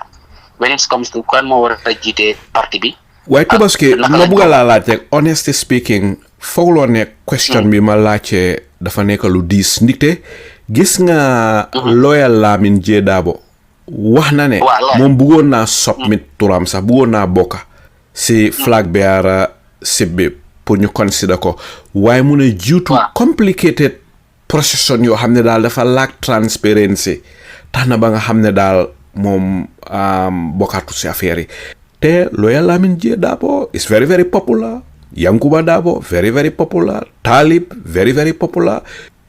when it comes to kan moo war a jiite parti bi.
waaye Tobaski ma bugg a laa laaj rek honestly speaking foogloo ne question bi ma laajte dafa nekk lu diis ndikte gis nga lawyer Lamin J Dabo wax na ne moom bëggoon naa submit turam sax bëggoon naa bokka si flag bearer Sibi pour ñu consider ko waaye mu ne jiitu complicated procession yoo xam ne daal dafa lack transparency tax na ba nga xam ne daal moom bokkatu si affaire yi te lawyer Lamin J Dabo is very very popular Yankuba Dabo very very popular Talib very very popular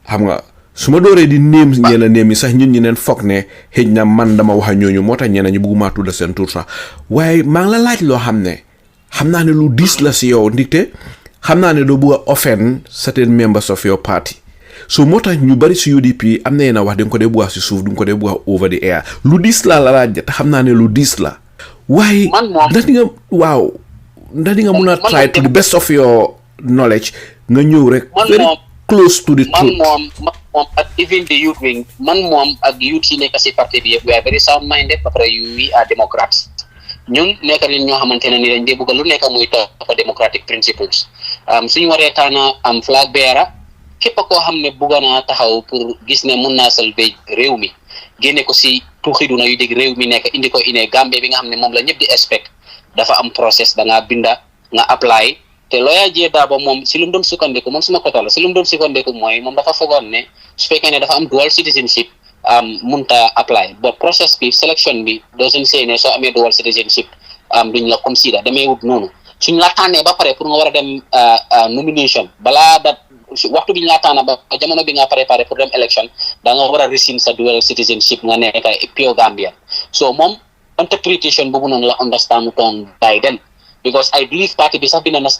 xam nga su ma dooree di néem ñeneen yi sax ñun ñi neen foog ne xëj na man dama wax a ñooñu moo tax ñeneen ñu bëgguma tudda seen tur sax waaye maa ngi la laaj loo xam ne xam naa ne lu diis la si yow ndikte xam naa ne doo bëgg a offend certain members of your party so moo tax ñu bari si UDP am na yéen a wax dañ ko dee bëgg a si suuf duñ ko dee bëgg a over the air lu diis la laaj te xam naa ne lu diis la waaye ndax di nga mun a try to the best of your knowledge nga ñëw rek very close to the truth.
man moom ak even the youth wing man moom ak youth yi nekk si parti bi yëpp we are very sound minded ba pare we are democrats ñun nekk nañ ñoo xamante ne ni dañ dee bëgg lu nekk muy topp democratic principles suñu waree tànn am flag bearer képp koo xam ne bëgg naa taxaw pour gis ne mun naa salvé réew mi génne ko si tuuxiduna yu dégg réew mi nekk indi ko ine Gambie bi nga xam ne moom la ñëpp di expect dafa am process da ngaa binda nga apply te lawyer J Dabo moom si lu mu doon sukkandiku moom suma koto la si lu mu doon sukkandiku mooy moom dafa fogoon ne su fekkee ne dafa am dual citizenship munta apply but process bi selection bi doesn't say ne soo amee dual citizenship duñ la consider damay wut noonu suñ la tànnee ba pare pour nga war a dem nomination balaa dat waxtu bi ñu la tànn ba jamono bi nga préparé pour dem election da nga war a rescind sa dual citizenship nga nekk pure Gambian so moom interpretation boobu noonu la understand toon by then because I believe party bi sax binda na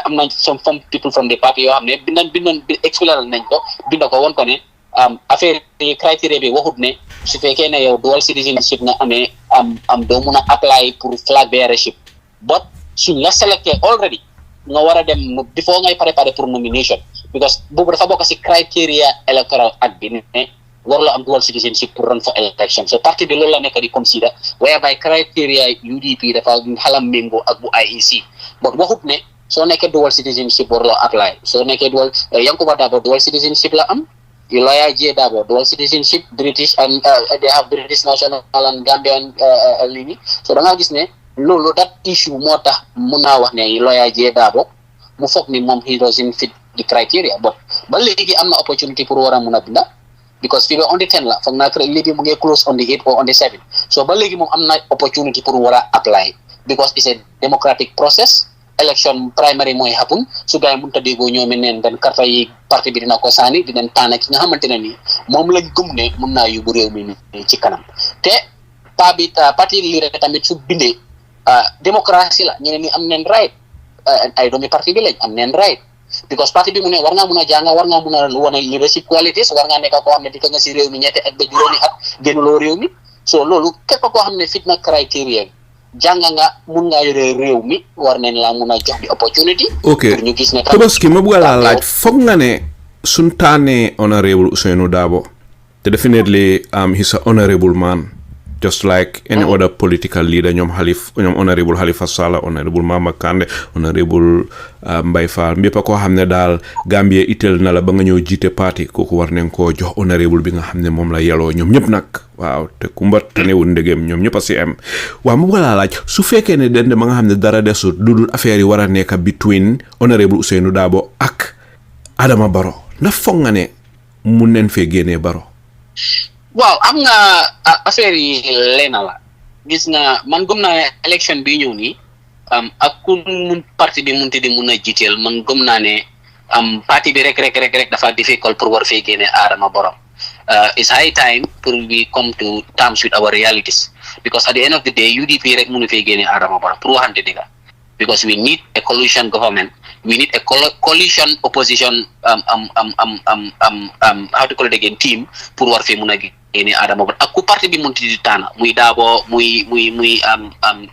am na some people from the party yoo xam ne bindoon expliqué nañ ko binda ko woon ko ne affaire criteria bi waxut ne su fekkee ne yow dual citizenship nga amee am doo mun a apply pour flag bearership but suñ la selecté already nga war a dem before ngay préparer pour nomination because boobu dafa bokk si criteria electoral act bi ne warloo am dual citizenship pour run for election so parti bi loolu la nekk di consider whereby criteria UDP dafa xalam méngoo ak bu IEC but waxut ne soo nekkee dual citizenship warloo apply soo nekkee dual Yankuba Dabo dual citizenship la am lawyer J Dabo dual citizenship British and they have British national and Gambian lini so da nga gis ne loolu that issue moo tax mun naa wax ne lawyer J Dabo mu foog ni moom he doesn't fit the criteria but ba léegi am na opportunity pour war a mun a binda because fii ba on the 10 la foog naa léegi mu ngi close on the 8 or on the 7 so ba léegi moom am na opportunity pour war a apply because it's a democratic process election primary mooy happen su gars yi mënut a déggoo ñoom neen den karta yi parti bi dina ko saani di leen tànn ki nga xamante ne nii moom lañ gëm ne mun naa yóbbu réew mi ci kanam te parti lii tamit su bindee démocratie la ñeneen ñi am neen right ay doomi parti bi lañ am neen right because parti bi mu ne war ngaa mun a jàng war ngaa mun a wane leadership qualities war ngaa nekk koo xam ne di ko nga si réew mi ñetti at ba juróomi at génnuloo réew mi so loolu képp koo xam ne fit na criteria jàng nga mun ngaa yore réew mi war nañ la mun a jox di opportunity.
ok
pour ñu gis ne
Tobaski ma bëgg laa laaj foog nga ne suñ taanee honorable Ousainou Darboe te definitely he's a honorable man just like any other political leader ñoom honorable Halifa Sallah honorable Mama Kandeh honorable Mbaye Fall mbépp koo xam ne daal Gambie itteel na la ba nga ñëw jiite parti kooku war nañ koo jox honorable bi nga xam ne moom la yeloo ñoom ñëpp nag waaw te kumba tanewul ndegem ñoom ñëpp a si am waaw mu bëgg laa laaj su fekkee ne den ba nga xam ne dara desut lu dul affaire yi war a nekk between honorable Ousainou Darboe ak Adama Barrow ndax foog nga ne mun neen fee génnee Barrow.
waaw am nga affaire yi leena la gis nga man gëm naa élection bi ñëw nii ak ku mun parti bi munti di mun a jiiteel man gëm naa ne parti bi rek dafa difficult pour war fee génne Adama Barrow. It's high time pour we come to terms with our realities because at the end of the day UDP rek munu fee génne Adama Barrow pour waxante dëgg because we need a coalition government we need a coalition opposition how to call it again team pour war fee mun a génne Adama Barrow ak ku parti bi munti di tànn muy Darboe muy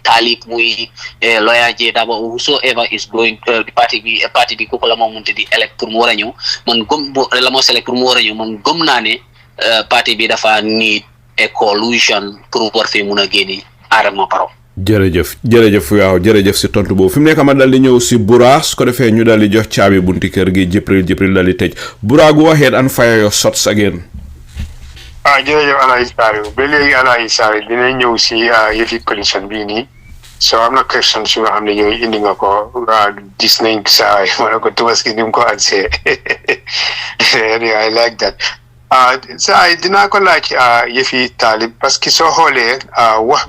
Talib muy lawyer J Darboe whosoever is going parti bi kooku la moo munti di elect pour mu war a ñëw man gëm la moo select pour mu war a ñëw man gëm naa ne parti bi dafa need a coalition pour war fee mun a génne Adama Barrow.
jërëjëf waaw jërëjëf si tontu boobu fi mu nekk ma dal di ñëw si Bura su ko defee ñu dal di jox caabi bunti kër gi Jibril dal di tëj Bura go ahead and fire your shots again.
jërëjëf Alaaji Saliou ba léegi Alaaji Saliou dina ñëw si yëfi coalition bii nii so am na question su nga xam ne yow indi nga ko gis nañ saa yi ma ne ko Tobaski ni mu ko ansee anyway I like that saa yi dinaa ko laaj yëfi Talib parce que soo xoolee wax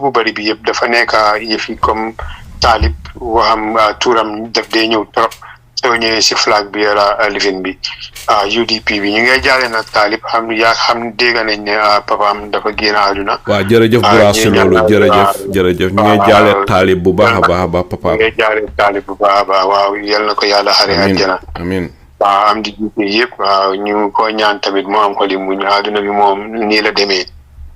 bu bari bi yëpp dafa nekk yëfi comme Talib waxam tuuram daf dee ñëw trop soo ñëwee si flag bi yara living bi UDP bi ñu ngay jaale nag Talib xam dégg nañ ne papaam dafa génn àdduna.
waaw jërëjëf Bura si loolu jërëjëf ñu ngay jaale Talib bu baax a baax papaam.
ñu ngay jaale Talib bu baax a baax waaw yal na ko yàlla xare àjjana.
amiin
waaw am di jiite yëpp waaw ñu ko ñaan tamit moo am ko li muñ àdduna bi moom nii la demee.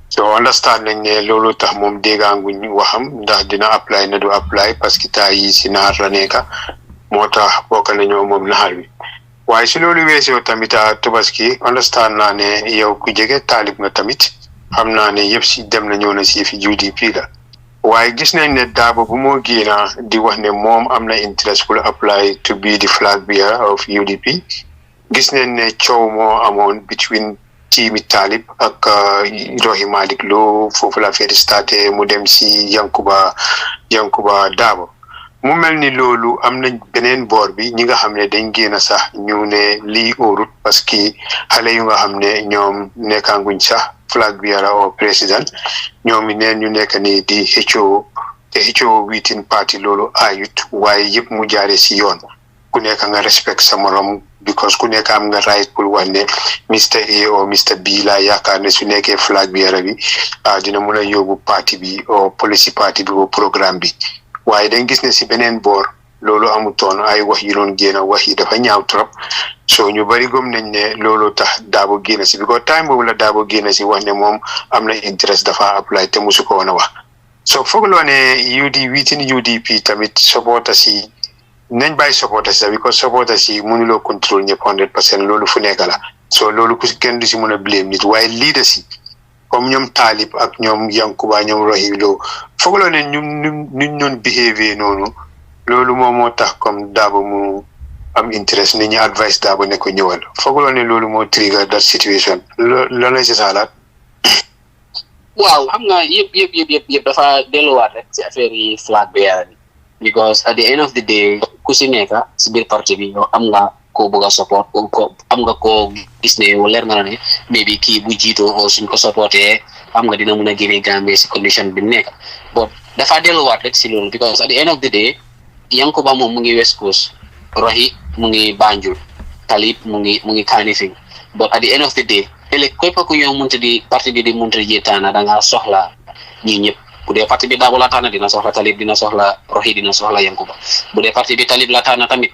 so understand nañ ne loolu tax moom déggaanguñ waxam ndax dina apply na du apply parce que taa yi si naar la nekka moo tax bokk nañoo moom naxar bi waaye si loolu weesoo tamit Tobaski understand naa ne yow ku jege Talib nga tamit xam naa ne yëpp si dem na ñëw na si fi UDP la waaye gis nañ ne Darboe bu moo génna di wax ne moom am na interest pour apply to be the flag bearer of UDP gis nañ ne coow moo amoon between tiimi Talib ak Rohey Malick Lowe foofu la fee starté mu dem si Yankuba Darboe mu mel ni loolu am nañ beneen boor bi ñi nga xam ne dañ génn sax ñu ne lii óorut parce que xale yu nga xam ne ñoom nekkaanguñ sax flag bearer o président ñoom neen ñu nekk ni di xëccoo te xëccoo within party loolu ayut waaye yëpp mu jaare si yoon ku nekk nga respect sa morom because ku nekk am nga right pour wax ne Mr A o Mr B la yaakaar ne su nekkee flag bearer bi dina mun a yóbbu parti bi o policy parti bi o programme bi waaye dañ gis ne si beneen boor loolu amutoon ay wax yi doon génn wax yi dafa ñaaw trop so ñu bari gëm nañ ne loolu tax Darboe génn si because time boobu la Darboe génn si wax ne moom am na interest dafa apply te musu ko woon a wax so foog loo ne within UDP tamit supporter si nañ bàyyi supporter si because supporter si mënuloo contrôle ñëpp 100% loolu fu nekk la so loolu ku kenn du si mën a blame nit waaye leader si comme ñoom Talib ak ñoom Yankuba ñoom Rohey Lowe foog loo ne ñu ñoon behavior noonu loolu moom moo tax comme Darboe mu am interest nit ñi advice Darboe ne ko ñëwal foog loo ne loolu moo trigger that situation loolu la si saalaat.
waaw xam nga yëpp dafa delluwaat rek si affaire yi flag bearer bi because at the end of the day ku si nekk si biir parti bi yow am nga ko bëgg support ko am nga ko gis ne leer na ne maybe kii bu jiitoo o suñ ko supporté am nga dina mën a génne Gambie si condition bi nekk but dafa delluwaat rek si loolu because at the end of the day Yankuba moom mu ngi West Coast Rohi mu ngi Banjul Talib mu ngi Kanifing but at the end of the day ëllëg képp ku ñëw munti di parti bi di munti jiitaana da ngaa soxla ñi ñëpp bu dee parti bi Dabo la taana dina soxla Talib dina soxla Rohi dina soxla Yankuba bu dee parti bi Talib la taana tamit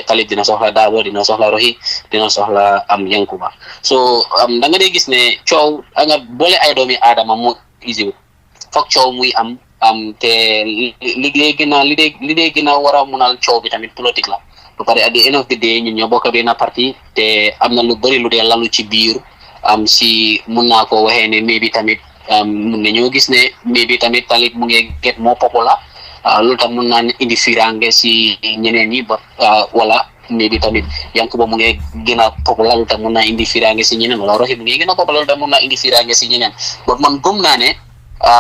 Talib dina soxla Dabo dina soxla Rohi dina soxla Yankuba so da nga dee gis ne coow nga boole ay doomi aadama mu easy foog coow muy am te li dee gën a war a munal coow bi tamit politique la ba pare at the end of the day ñun ñoo bokk benn parti te am na lu bëri lu dee lalu ci biir si mun naa ko waxee ne maybe tamit mun nañoo gis ne maybe tamit Talib mu ngi get more popular loolu tam mun naa indi firange si ñeneen ñi ba wala maybe tamit Yankuba mu ngi gën a popular loolu tam mun naa indi firange si ñeneen wala Rohi mu ngi gën a popular loolu tam mun naa indi firange si ñeneen but man gëm naa ne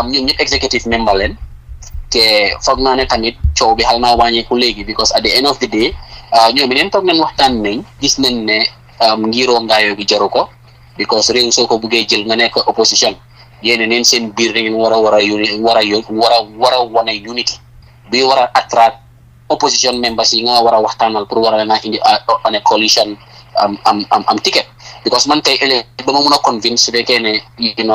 ñun ñëpp executive member leen te foog naa ne tamit coow bi xal naa wàññeeku léegi because at the end of the day ñoom neen toog nañ waxtaan nañ gis nañ ne ngiroo ngaayoo gi jaru ko because réew soo ko buggee jël nga nekk opposition yéen neen seen biir da ngeen war a wane unity bi war a attract opposition members yi nga war a waxtaanal pour war a leen a indi on a coalition am ticket because man tey ëllëg dama mun a convince su fekkee ne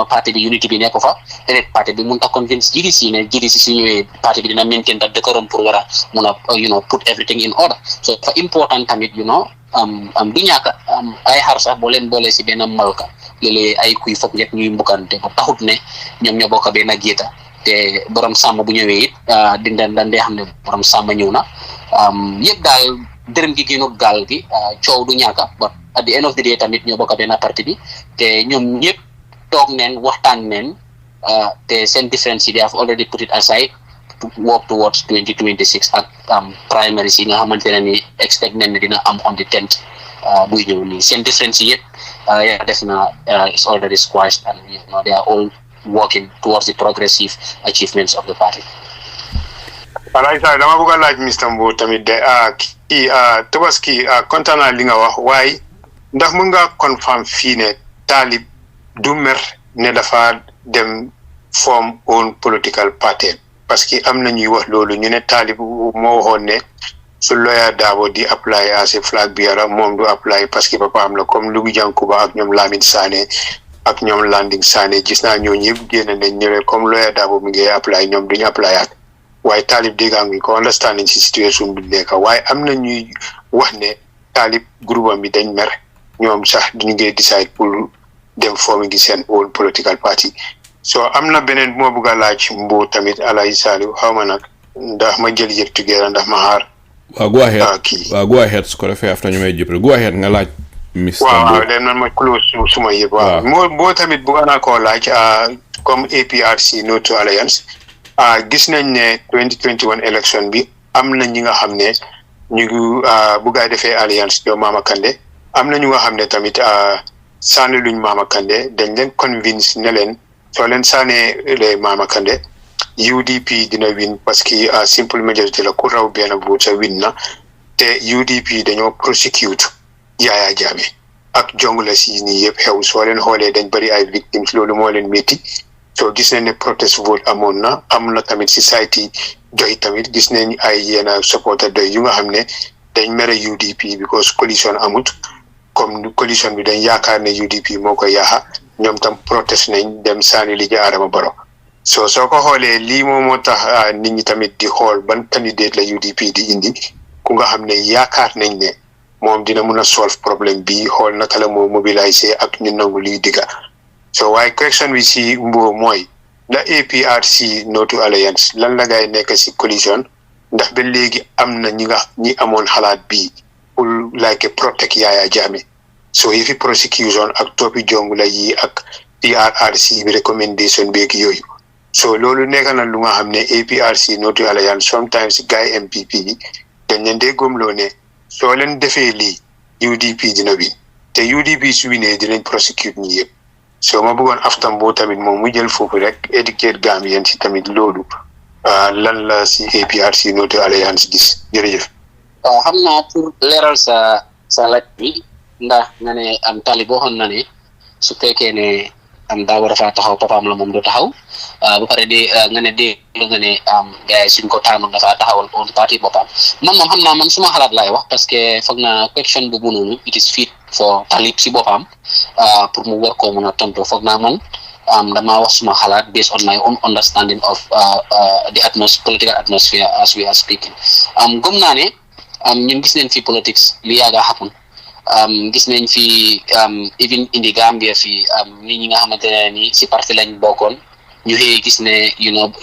parti bi unity bi nekk fa ëllëg parti bi mun a convince GDC ne GDC su ñëwee parti bi dina maintain that decorum pour war a mun a put everything in order so dafa important tamit du ñàkk ay xar sax boo leen boole si benn malka léeg-léeg ay kuy foog ñëpp ñuy mbukante ba taxut ne ñoom ñoo bokk benn géeta te borom sàmm bu ñëwee it dan dee xam ne borom sàmm ñëw na yëpp daal dërëm gi génnut gaal gi coow du ñàkk but at the end of the day tamit ñoo bokk benn parti bi te ñoom ñëpp toog neen waxtaan neen te seen difference yi they have already put it aside to work towards 2026 ak primaries yi nga xamante ne ni expect nañ ne dina am on the 10th buy ñëw nii seen difference yi yëpp def na is already squashed and they are all working towards the progressive achievements of the party.
Alright, dama bëgg a laaj Mr. Mbowe tamit de kii Tobaski kontaan naa li nga wax waaye ndax mën nga confirm fii ne Talib du mer ne dafa dem form own political party parce que am na ñuy wax loolu ñu ne Talib moo waxoon ne su lawyer Dabo di apply as a flag bearer moom du apply parce que papa am la comme Lugu Jankuba ak ñoom Lamine Sané ak ñoom Landing Sané gis naa ñoo ñëpp génn nañ ñëwee comme lawyer Dabo mi ngi apply ñoom duñu apply ak waaye Talib dégg nga ko understanding si situation bi nekk waaye am na ñuy wax ne Talib groupe am bi dañ mer ñoom sax duñu ngi decide pour dem former gi seen own political party so am na beneen bu ma bëgg a laaj Mbowe tamit Alaaji Saliou xaw ma nag ndax ma jël yëpp together ndax ma xaar
go ahead su ko defee after ñu may jëpp go ahead nga laaj Mr.
waaw dem na ma close suma yëpp waaw moo tamit bëgg naa koo laaj comme APRC No to Alliance gis nañ ne 2021 election bi am na ñi nga xam ne ñu ngi bu gaay defee alliance yow Mama Kandeh am na ñu nga xam ne tamit sànni luñ Mama Kandeh dañ leen convince ne leen soo leen sànnee le Mama Kandeh UDP dina win parce que simple majorité la ku raw benn vote sa win na te UDP dañoo prosecute Yaya Jammeh ak jongla si nii yëpp xew soo leen xoolee dañ bëri ay victimes loolu moo leen métti soo gis nañ ne protest vote amoon na am na tamit society doy tamit gis nañ ay yenn supporter doy yu nga xam ne dañ mere UDP because coalition amut comme coalition bi dañ yaakaar ne UDP moo ko yaaxa ñoom tam protest nañ dem saani li Adama Barrow soo ko xoolee lii moo tax nit ñi tamit di xool ban candidate la UDP di indi ku nga xam ne yaakaar nañ ne moom dina mun a solve problème bi xool naka la moo mobiliser ak ñu nangu liy digga so waaye question bi si Mbowe mooy la APRC No to Alliance lan la gaay nekk si coalition ndax ba léegi am na ñi amoon xalaat bi pour like protect Yaya Jammeh so yëfi prosecution ak toppi jong la yi ak PRRC bi recommendation beeg yooyu so loolu nekk na lu nga xam ne APRC No to Alliance sometimes gaay MPP bi dañ leen dee gomloo ne soo leen defee lii UDP dina win te UDP su winee dinañ prosecute ñi yëpp so ma bëggoon aftam Mbowe tamit moom mu jël foofu rek éduquer Gambien si tamit loolu lan la si APRC No to Alliance gis jërëjëf.
xam naa pour leeral sa sa laaj bi ndax nga ne am talib waxoon na ne su fekkee ne am daa war a faa taxaw papaam la moom du taxaw ba pare de nga ne de nga ne gars yi suñ ko taanoon dafa taxawal on parti boppam man moom xam naa man suma xalaat laay wax parce que foog naa question bu noonu it is fit for talib si boppam pour mu war koo mën a tontu foog naa man damaa wax suma xalaat based on my own understanding of the political atmosphere as we are speaking gëm naa ne ñun gis nañ fi politics li yàgga happen gis nañ fi even in the Gambia fi nit ñi nga xamante ne ni si parti lañ bokkoon ñu xëy gis ne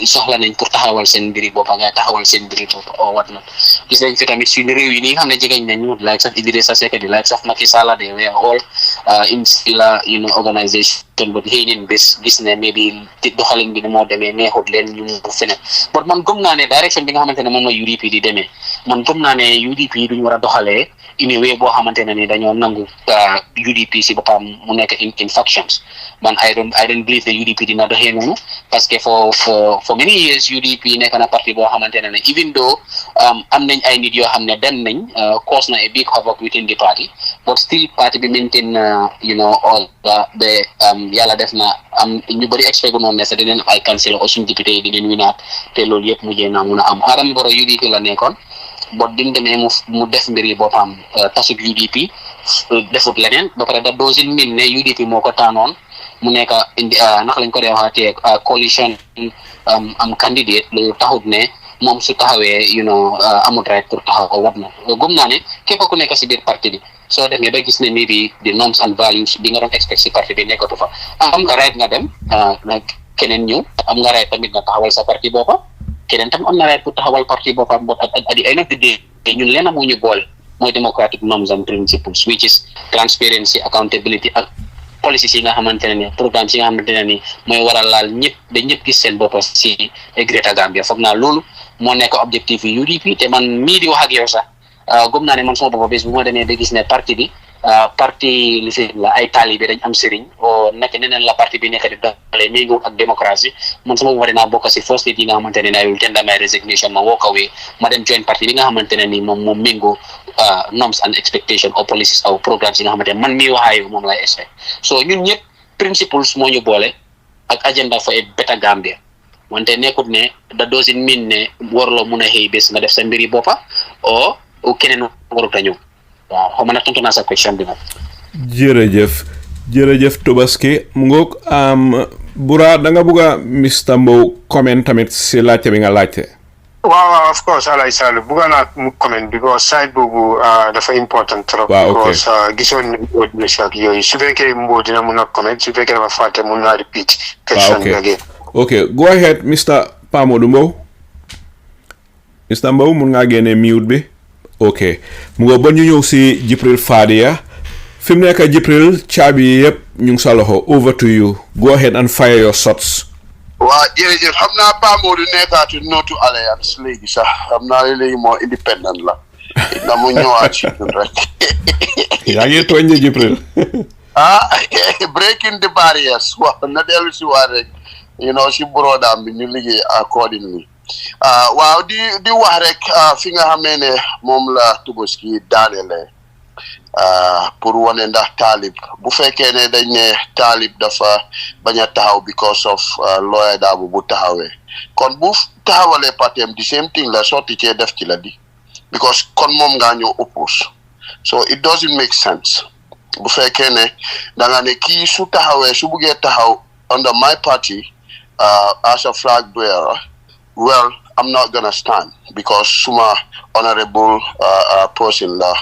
soxla nañ pour taxawal seen mbiri boppa nga taxawal seen mbiri boppa or what not gis nañ fi tamit suñu réew yi ni nga xam ne jegeñ nañ ñu like sax Idrissa Seck di like sax Macky Sall they were all in similar organisation but xëy neen bés gis ne maybe doxalin bi ni moo demee neexut leen ñu mu fene but man gëm naa ne direction bi nga xamante ne moom mooy UDP di demee man gëm naa ne UDP duñu war a doxalee in a way boo xamante ne ni dañoo nangu UDP si boppam mu nekk in factions man I don't believe the UDP dina doxee noonu parce que for many years UDP nekk na parti boo xamante ne even though am nañ ay nit yoo xam ne dem nañ cause na a big havoc within the party but still parti bi maintain all the yàlla def na ñu bëri expect noonu ne sax dinañ am ay council o suñ député yi dinañ winaat te loolu yëpp mujjee naa mun a am Adama Barrow UDP la nekkoon bot bi mu demee mu def mbiri boppam tasut UDP defut leneen ba pare da doosin min ne UDP moo ko taanoon mu nekk indi naka lañ ko dee waxatee coalition am candidate loolu taxut ne moom su taxawee amut right pour taxaw wat na gëm naa ne képp ku nekk si biir parti bi soo demee ba gis ne maybe the norms and values bi nga doon expect si parti bi nekkatu fa am nga right nga dem keneen ñëw am nga right tamit nga taxawal sa parti boppa keneen tam am na right pour taxawal parti boppam but at the end of the day ñun leen moo ñu boole mooy democratic norms and principles which is transparency accountability ak policies yi nga xamante ne ni programmes yi nga xamante ne ni mooy waral laal ñëpp ba ñëpp gis seen bopp si Greater Gambia foog naa loolu moo nekk objectif yi UDP te man mii di wax ak yow sax gëm naa ne man sama bopp bés bu ma demee ba gis ne parti bi parti li fi la ay taalibe dañ am sëriñ o nekk neneen la parti bi nekk di doxalee méngoo ak démocratie man sama bopp dinaa bokk si first lead yi nga xamante ne ni I will tender my resignation ma walk away ma dem join parti bi nga xamante ne ni moom méngoo norms and expectation or policies or programmes yi nga xamante ne man mii waxaayu moom lay expect so ñun ñëpp principles moo ñu boole ak agenda for a better Gambia wante nekkut ne da doosin min ne warloo mun a xëy bés nga def sa mbiri boppa o keneen warut a ñëw waaw xaw ma nag tontu naa sa question bi nag.
jërëjëf Tobaski mu ngoog Bura da nga bëgg a Mr Mbowe comment tamit si laajte bi nga laajte.
waaw of course Alay Sall bëgg naa mu comment because side boobu dafa important trop. because gisoon nañu ak yooyu su fekkee Mbowe dina mun a comment su fekkee dafa fàtte mun naa repeat. question bi again.
ok go ahead Mr Modou Mbowe. Mr Mbowe mun ngaa génne mute bi. ok mu nga ba ñu ñëw si Jibril Fadia fi mu nekk Jibril caabi yëpp ñu ngi sa loxo over to you go ahead and fire your shots.
waa jërëjëf xam naa Pa Modou nekkaatu nootu alliance léegi sax xam naa léegi moo independent la na mu ñëwaat si ñun rek.
yaa ngi tooñ de Jibril.
breaking the barriers wax na dellu si waat rek si brodaam bi ñu liggéey accordingly. waaw di wax rek fi nga xamee ne moom la Tobaski daanelee pour wane ndax taalib bu fekkee ne dañ ne taalib dafa bañ a taxaw because of lawyer Darboe bu taxawee kon bu taxawalee partem the same thing la sotti cee def ci la di because kon moom ngaa ñëw oppose so it doesn't make sense bu fekkee ne da nga ne kii su taxawee su buggee taxaw under my party as a flag bearer well, I'm not gonna stand because suma honorable person la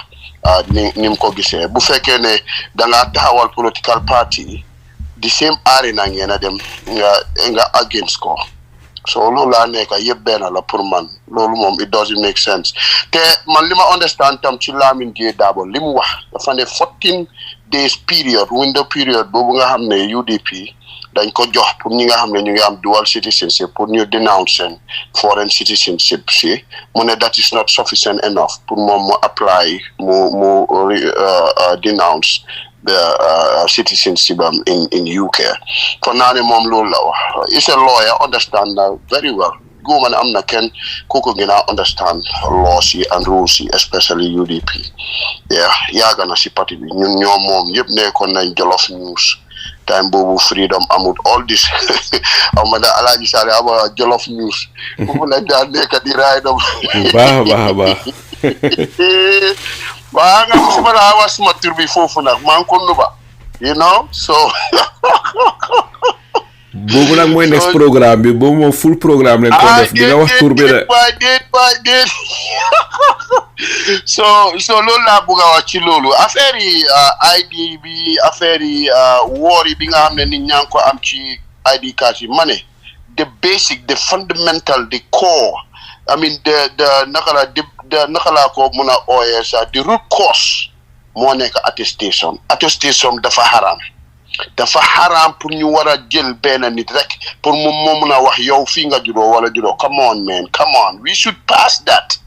nim ko gisee bu fekkee ne da nga taxawal political party the same arena ngeen a dem nga against ko so loolu laa nekk yëpp benn la pour man loolu moom it doesn't make sense te man li ma understand tam ci Lamin Darboe li mu wax dafa ne 14 days period window period boobu nga xam ne UDP dañ ko jox pour ñi nga xam ne ñu ngi am dual citizenship pour ñu denounce foreign citizenship si mu ne that is not sufficient enough pour moom mu apply mu denounce the citizenship in UK kon naa ne moom loolu la wax is a lawyer understand that very well góoma ne am na kenn kooku gën a understand laws yi and rules yi especially UDP yaaga na si parti bi ñun ñoo moom yëpp nekkoon nañ Jollof News time boobu freedom amut all this ama da Alaaji Sale ama Jollof News foofu lañ daan nekk di raay dom
baax
waa nga suma laa wax suma tur bi foofu nag maa ngi ko nuba you know so
boobu nag mooy next programme bi boobu moom full programme leen ko def di nga wax tur bi de
déet so loolu laa bëgg a wax ci loolu affaire yi ID bi affaire yi woor yi bi nga xam ne nit ñaa ngi ko am ci ID cards yi ma ne the basic the fundamental the core I mean the naka laa ko mun a ooyee sax the root cause moo nekk attestation dafa haram pour ñu war a jël benn nit rek pour moo mun a wax yow fii nga juddoo wala juddoo come on man come on we should pass that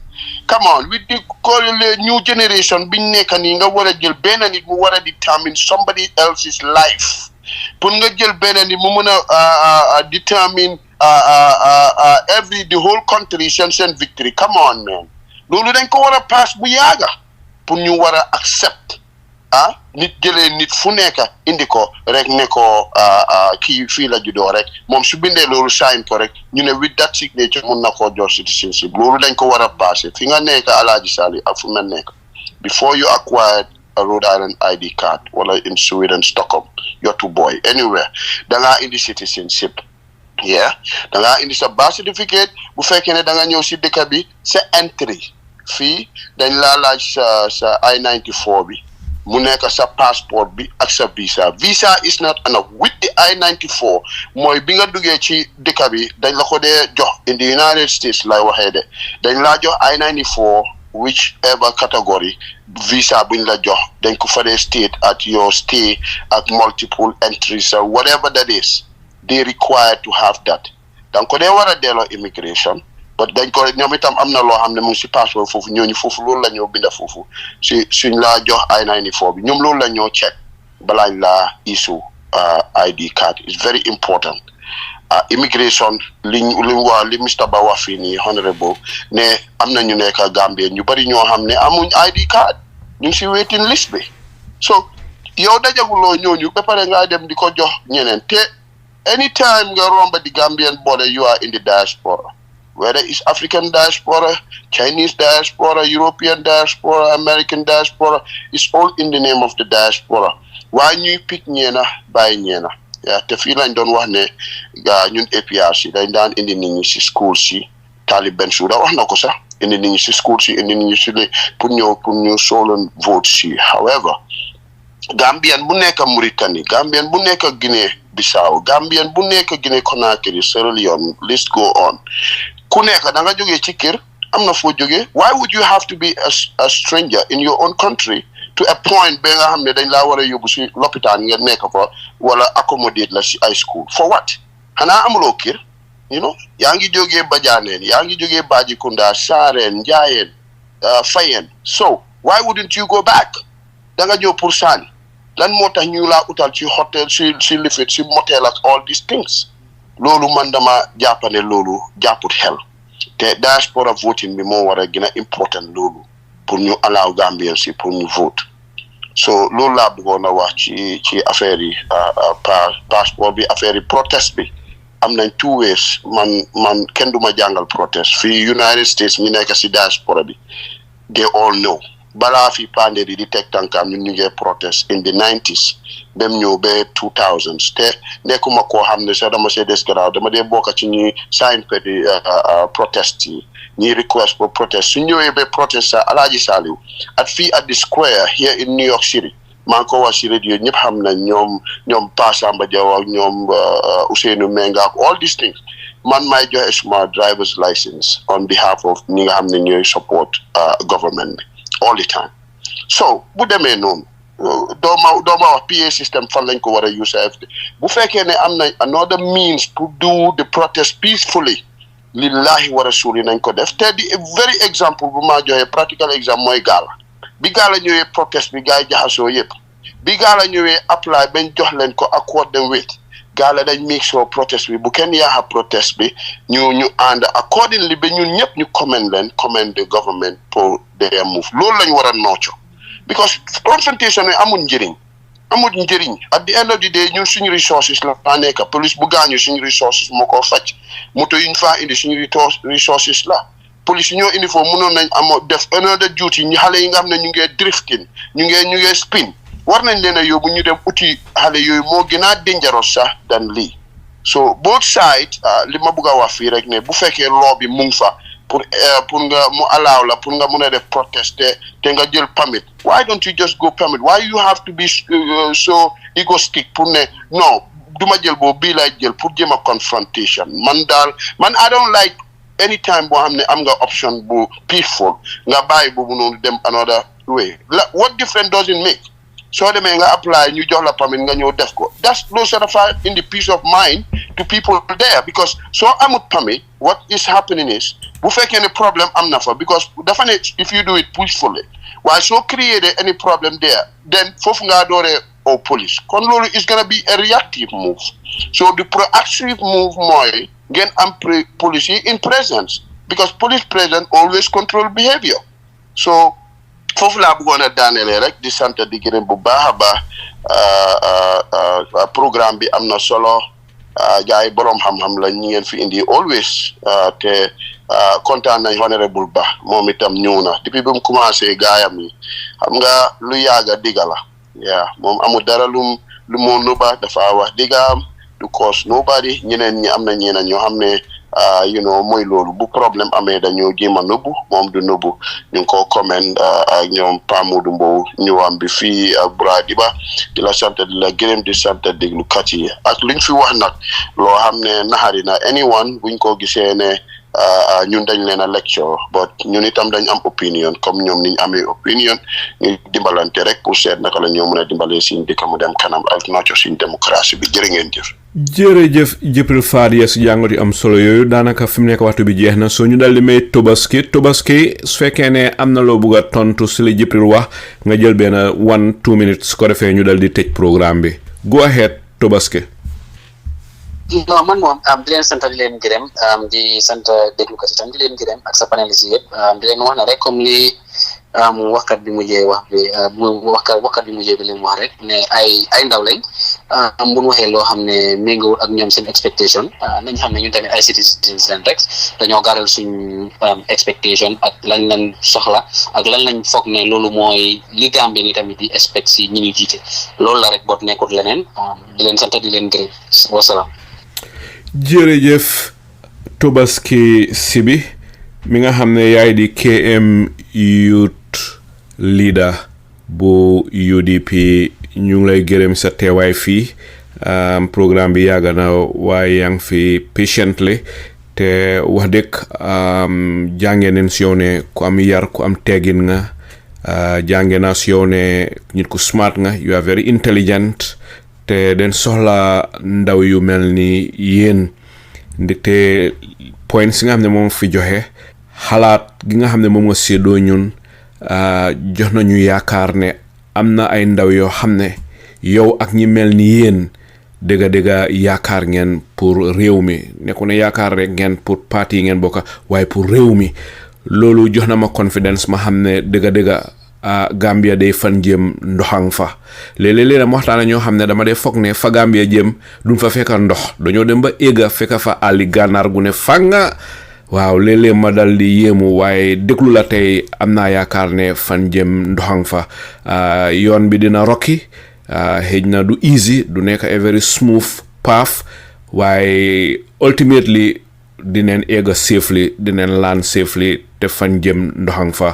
come on with the new generation biñ nekk nii nga war a jël benn nit mu war a determine somebody else's life pour nga jël benn nit mu mun a determine the whole country seen victory come on man loolu dañ ko war a pass bu yaaga pour ñu war a accept nit jëlee nit fu nekk indi ko rek ne ko kii fii la juddoo rek moom su bindee loolu sign ko rek ñu ne with that signature mun na koo jox citizenship loolu dañ ko war a passé fi nga nekk Alaaji Sali ak fu mel nekk before you acquired a Rhode Island ID card wala in Sweden Stockholm you're too boy anywhere da ngaa indi citizenship da ngaa indi sa birth certificate bu fekkee ne da nga ñëw si dëkk bi sa entry fii dañ laa laaj sa I-94 bi mu nekk sa passport bi ak sa visa is not enough with the I-94 mooy bi nga duggee ci dëkk bi dañ la ko dee jox in the United States lay waxee de dañ laa jox I-94 whichever category visa buñ la jox dañ ko fa dee state at your stay at multiple entries or whatever that is they require to have that danga ko dee war a delloo immigration but dañ ko ñoom itam am na loo xam ne mu ngi si passeport foofu ñooñu foofu loolu la ñoo binda foofu suñ laa jox I-94 bi ñoom loolu la ñoo check balaañ laa issue ID card is very important immigration li Mr. Ba wax fii nii honorable ne am na ñu nekk Gambie ñu bari ñoo xam ne amuñ ID card ñu ngi si waiting list bi so yow dajaguloo ñooñu ba pare ngaa dem di ko jox ñeneen te anytime nga romba di Gambian border you are in the diaspora whether it's African diaspora, Chinese diaspora, European diaspora, American diaspora, it's all in the name of the diaspora. Why you pick ñeena bàyyi ñeena te fii lañ doon wax ne ñun APRC dañ daan indi nit ñi si school si Taliban Suda wax na ko sax indi nit ñi si school si indi nit ñi si pour ñu soloon vote si however Gambian bu nekk Mauritanie Gambian bu nekk Guinée Bissau Gambian bu nekk Guinée Conakry Sierra Leone list go on ku nekk da nga jógee ci kër am na foo jógee why would you have to be a stranger in your own country to a point ba nga xam ne dañ laa war a yóbbu si lopitaan nga nekk fa wala accommodate la si high school for what xanaa amuloo kër you know yaa ngi jógee Badianeen yaa ngi jógee Bajikunda Saareen Njaayeen Fayeen so why wouldn't you go back da nga ñëw pour saani lan moo tax ñu laa utal ci hotel si lifit si motel ak all these things loolu man dama jàppane loolu jàpput xel te diaspora voting bi moo war a gën a important loolu pour ñu allow Gambians si pour ñu vote so loolu laa bëggoon a wax ci affaire yi passeport bi affaire yi protest bi am nañ two ways man kenn duma jàngal protest fii United States ñu nekk si diaspora bi they all know balaa fi pandéri di teg tànkaam ñun ñu ngi protest in the 90s dem ñëw ba 2000s te nekkuma koo xam ne sax dama see des garaaw dama dee bokk ci ñi sign pedi protest yi ñi request for protest su ñëwee ba protest sa Alaaji Saliw at fii at the square here in New York City maa ngi ko wax si radio ñëpp xam na ñoom Pa Samba Jaw ak ñoom Ousseynou Menga ak all these things man may joxe suma driver's license on behalf of ñi nga xam ne ñooy support government bi all the time so bu demee noonu dooma wax PA system fan lañ ko war a use bu fekkee ne am na another means to do the protest peacefully lillahi wa rasuli nañ ko def te di very example bu maa joxe practical example mooy gaala bi gaala ñëwee protest bi gars yi jaxasoo yëpp bi gaala ñëwee apply bañ jox leen ko accord them with gaala dañ make sure protest bi bu kenn yaaxa protest bi ñu ànd accordingly ba ñun ñëpp ñu commend the government for their move loolu lañ war a nooco because confrontation amul njëriñ at the end of the day ñun suñu resources la nekk police bu gaañu suñu resources moo ko faj moto yuñ faa indi suñu resources la police ñoo indi foofu mënoon nañ def another duty ñi xale yi nga xam ne ñu ngee drifting ñu ngee spin war nañ leen a yóbbu ñu dem uti xale yooyu moo gën a dangerous sax than lii so both sides li ma bëgg a wax fii rek ne bu fekkee law bi mu ngi fa pour nga mu allow la pour nga mën a def protest te nga jël permit why don't you just go permit why you have to be so egoistic pour ne non duma jël boobu bii lay jël pour jëm a confrontation man I don't like anytime boo xam ne am nga option bu peaceful nga bàyyi boobu noonu dem another way what difference does it make soo demee nga apply ñu jox la permit nga ñëw def ko those are the in the peace of mind to people there because soo amut permit what is happening is bu fekkee ne problem am na fa because dafa ne if you do it peacefully waaye soo create any problem there then foofu ngaa dooree au police kon loolu is gonna be a reactive move so the proactive move mooy ngeen am police yi in presence because police presence always control behavior so foofu laa bëggoon a daanelee rek di sant di gërëm bu baax a baax programme bi am na solo gaay borom xam-xam la ñi ngeen fi indi always te kontaan nañ Honourable Ba moom itam ñëw na depuis ba mu commencé gaayam yi xam nga lu yàgga digga la moom amul dara lu moo nuba dafa wax diggaam du cause nobody ñeneen ñi am na ñeneen ñoo xam ne mooy loolu bu problème amee dañoo jéem a nëbbu moom du nëbbu ñu ngi ko comment ak ñoom Pa Modou Mbowe ñëwam bi fii ak Bradiba di la sant di la gërëm di sant déglukat yi ak luñ fi wax nag loo xam ne naxari na anyone buñ ko gisee ne ñun dañ leen a lecture but ñun itam dañ am opinion comme ñoom niñ amee opinion ñu dimbalante rek pour seet naka la ñoo mën a dimbalee suñ dëkk mu dem kanam ak nocco suñ démocratie bi jërë ngeen jëf
jërëjëf Jibril Fadia si jàngat yu am solo yooyu daanaka fi mu nekk waxtu bi jeex na soo ñu daal di may Tobaski su fekkee ne am na loo bëgg a tontu si li Jibril wax nga jël benn 1-2 minutes su ko defee ñu dal di tëj programme bi go ahead Tobaski.
non man moom di leen sant di leen gërëm di sant déglukat itam di leen gërëm ak sa panélistes yi yëpp di leen wax na rek comme li waxkat bi mujjee wax bi waxkat bi mujjee bi leen wax rek ne ay ndaw lañ bu ñu waxee loo xam ne méngoowul ak ñoom seen expectation nañ xam ne ñun tamit ay citizens leen rek dañoo gaaral suñ expectation ak lan lañ soxla ak lan lañ foog ne loolu mooy li Gambie ni tamit di expect si ñi ñu jiite loolu la rek boot nekkut leneen di leen sant di leen gërëm wasalaam.
jërëjëf Tobaski Sibi mi nga xam ne yaay di KM Youth Leader bu UDP ñu ngi lay gërëm sa teewaay fii programme bi yàgg na waaye yaa ngi fi patiently te wax dëgg jànge nañ si yow ne ku am yar ku am teggin nga jànge naa si yow ne nit ku smart nga you are very intelligent te den soxla ndaw yu mel ni yéen ndite point si nga xam ne moom fi joxe xalaat gi nga xam ne moom nga séddoo ñun jox nañu yaakaar ne am na ay ndaw yoo xam ne yow ak ñi mel ni yéen dëgga yaakaar ngeen pour réew mi nekku ne yaakaar rek ngeen pour parti yi ngeen bokka waaye pour réew mi loolu jox na ma confidence ma xam ne dëgga Gambia day fan jëm ndoxang fa léeg-léeg dama waxtaan ñoo xam ne dama dee foog ne fa Gambia jëm duñ fa fekka ndox dañoo dem ba éega fekka fa àlli gànnaar gu ne fanga waaw léeg-léeg ma dal di yéemu waaye déglu la tey am naa yaakaar ne fan jëm ndoxang fa yoon bi dina rokki xëj na du easy du nekk a very smooth path waaye ultimately dineen éega safely dineen land safely te fan jëm ndoxang fa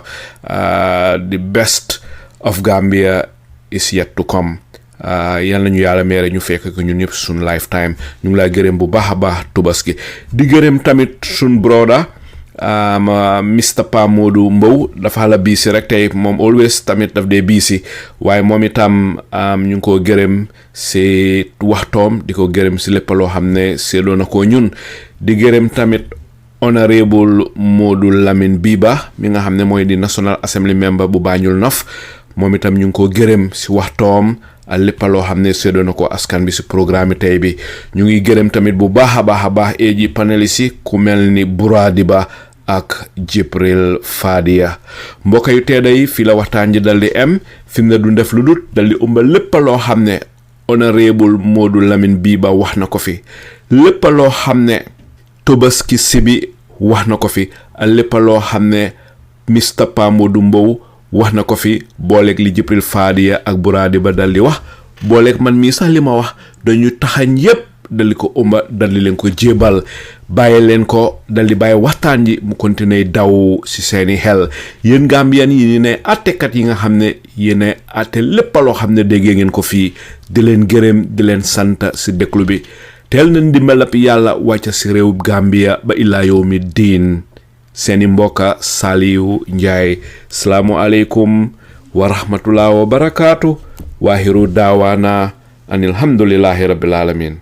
the best of Gambia is yet to come yal nañu yàlla meere ñu fekk ko ñun ñëpp suñ lifetime ñu ngi lay gërëm bu baax a baax Tobaski di gërëm tamit suñ broda Mr Pa Modou Mbowe dafa la biisi rek tey moom always tamit daf dee biisi waaye moom itam ñu ngi ko gërëm si waxtoom di ko gërëm si lépp loo xam ne seedoo na ko ñun di gërëm tamit Honourable Modou Lamin B mi nga xam ne mooy di National Assembly member bu Banjul North moom itam ñu ngi ko gërëm si waxtoom lépp loo xam ne séddoo na ko askan bi si programme tey bi ñu ngi gërëm tamit bu baax a baax eji panélistes yi ku mel ni Buradiba ak Jibril Fadia mbokk yu tedda yi fi la waxtaan ji daldi am fi mu ne du def lu dut daldi umbal lépp loo xam ne Honourable Modou Lamin B ba wax na ko fi lépp loo xam ne Tobaski Sibi wax na ko fi lépp loo xam ne Mr Pa Modou Mbowe wax na ko fi booleeg li Jibril Fadia ak Buradiba daldi wax booleeg man mii sax li ma wax dañu taxañ yépp daldi ko umba daldi leen ko jébal bàyyi leen ko daldi bàyyi waxtaan ji mu continuer daw ci seeni xel yéen Gambian yi ne attekat yi nga xam ne yéen atte lépp loo xam ne déggee ngeen ko fii di leen gërëm di leen sant ci déglu bi teel na ndimbalab yàlla wàcca ci réew Gambia ba illaa yawmi diin seeni mbokka Saliou Njaay salaamu aleykum wa rahmatullahi wa barakaatu waahiru daawaana an alhamdulillahi rabbil alamin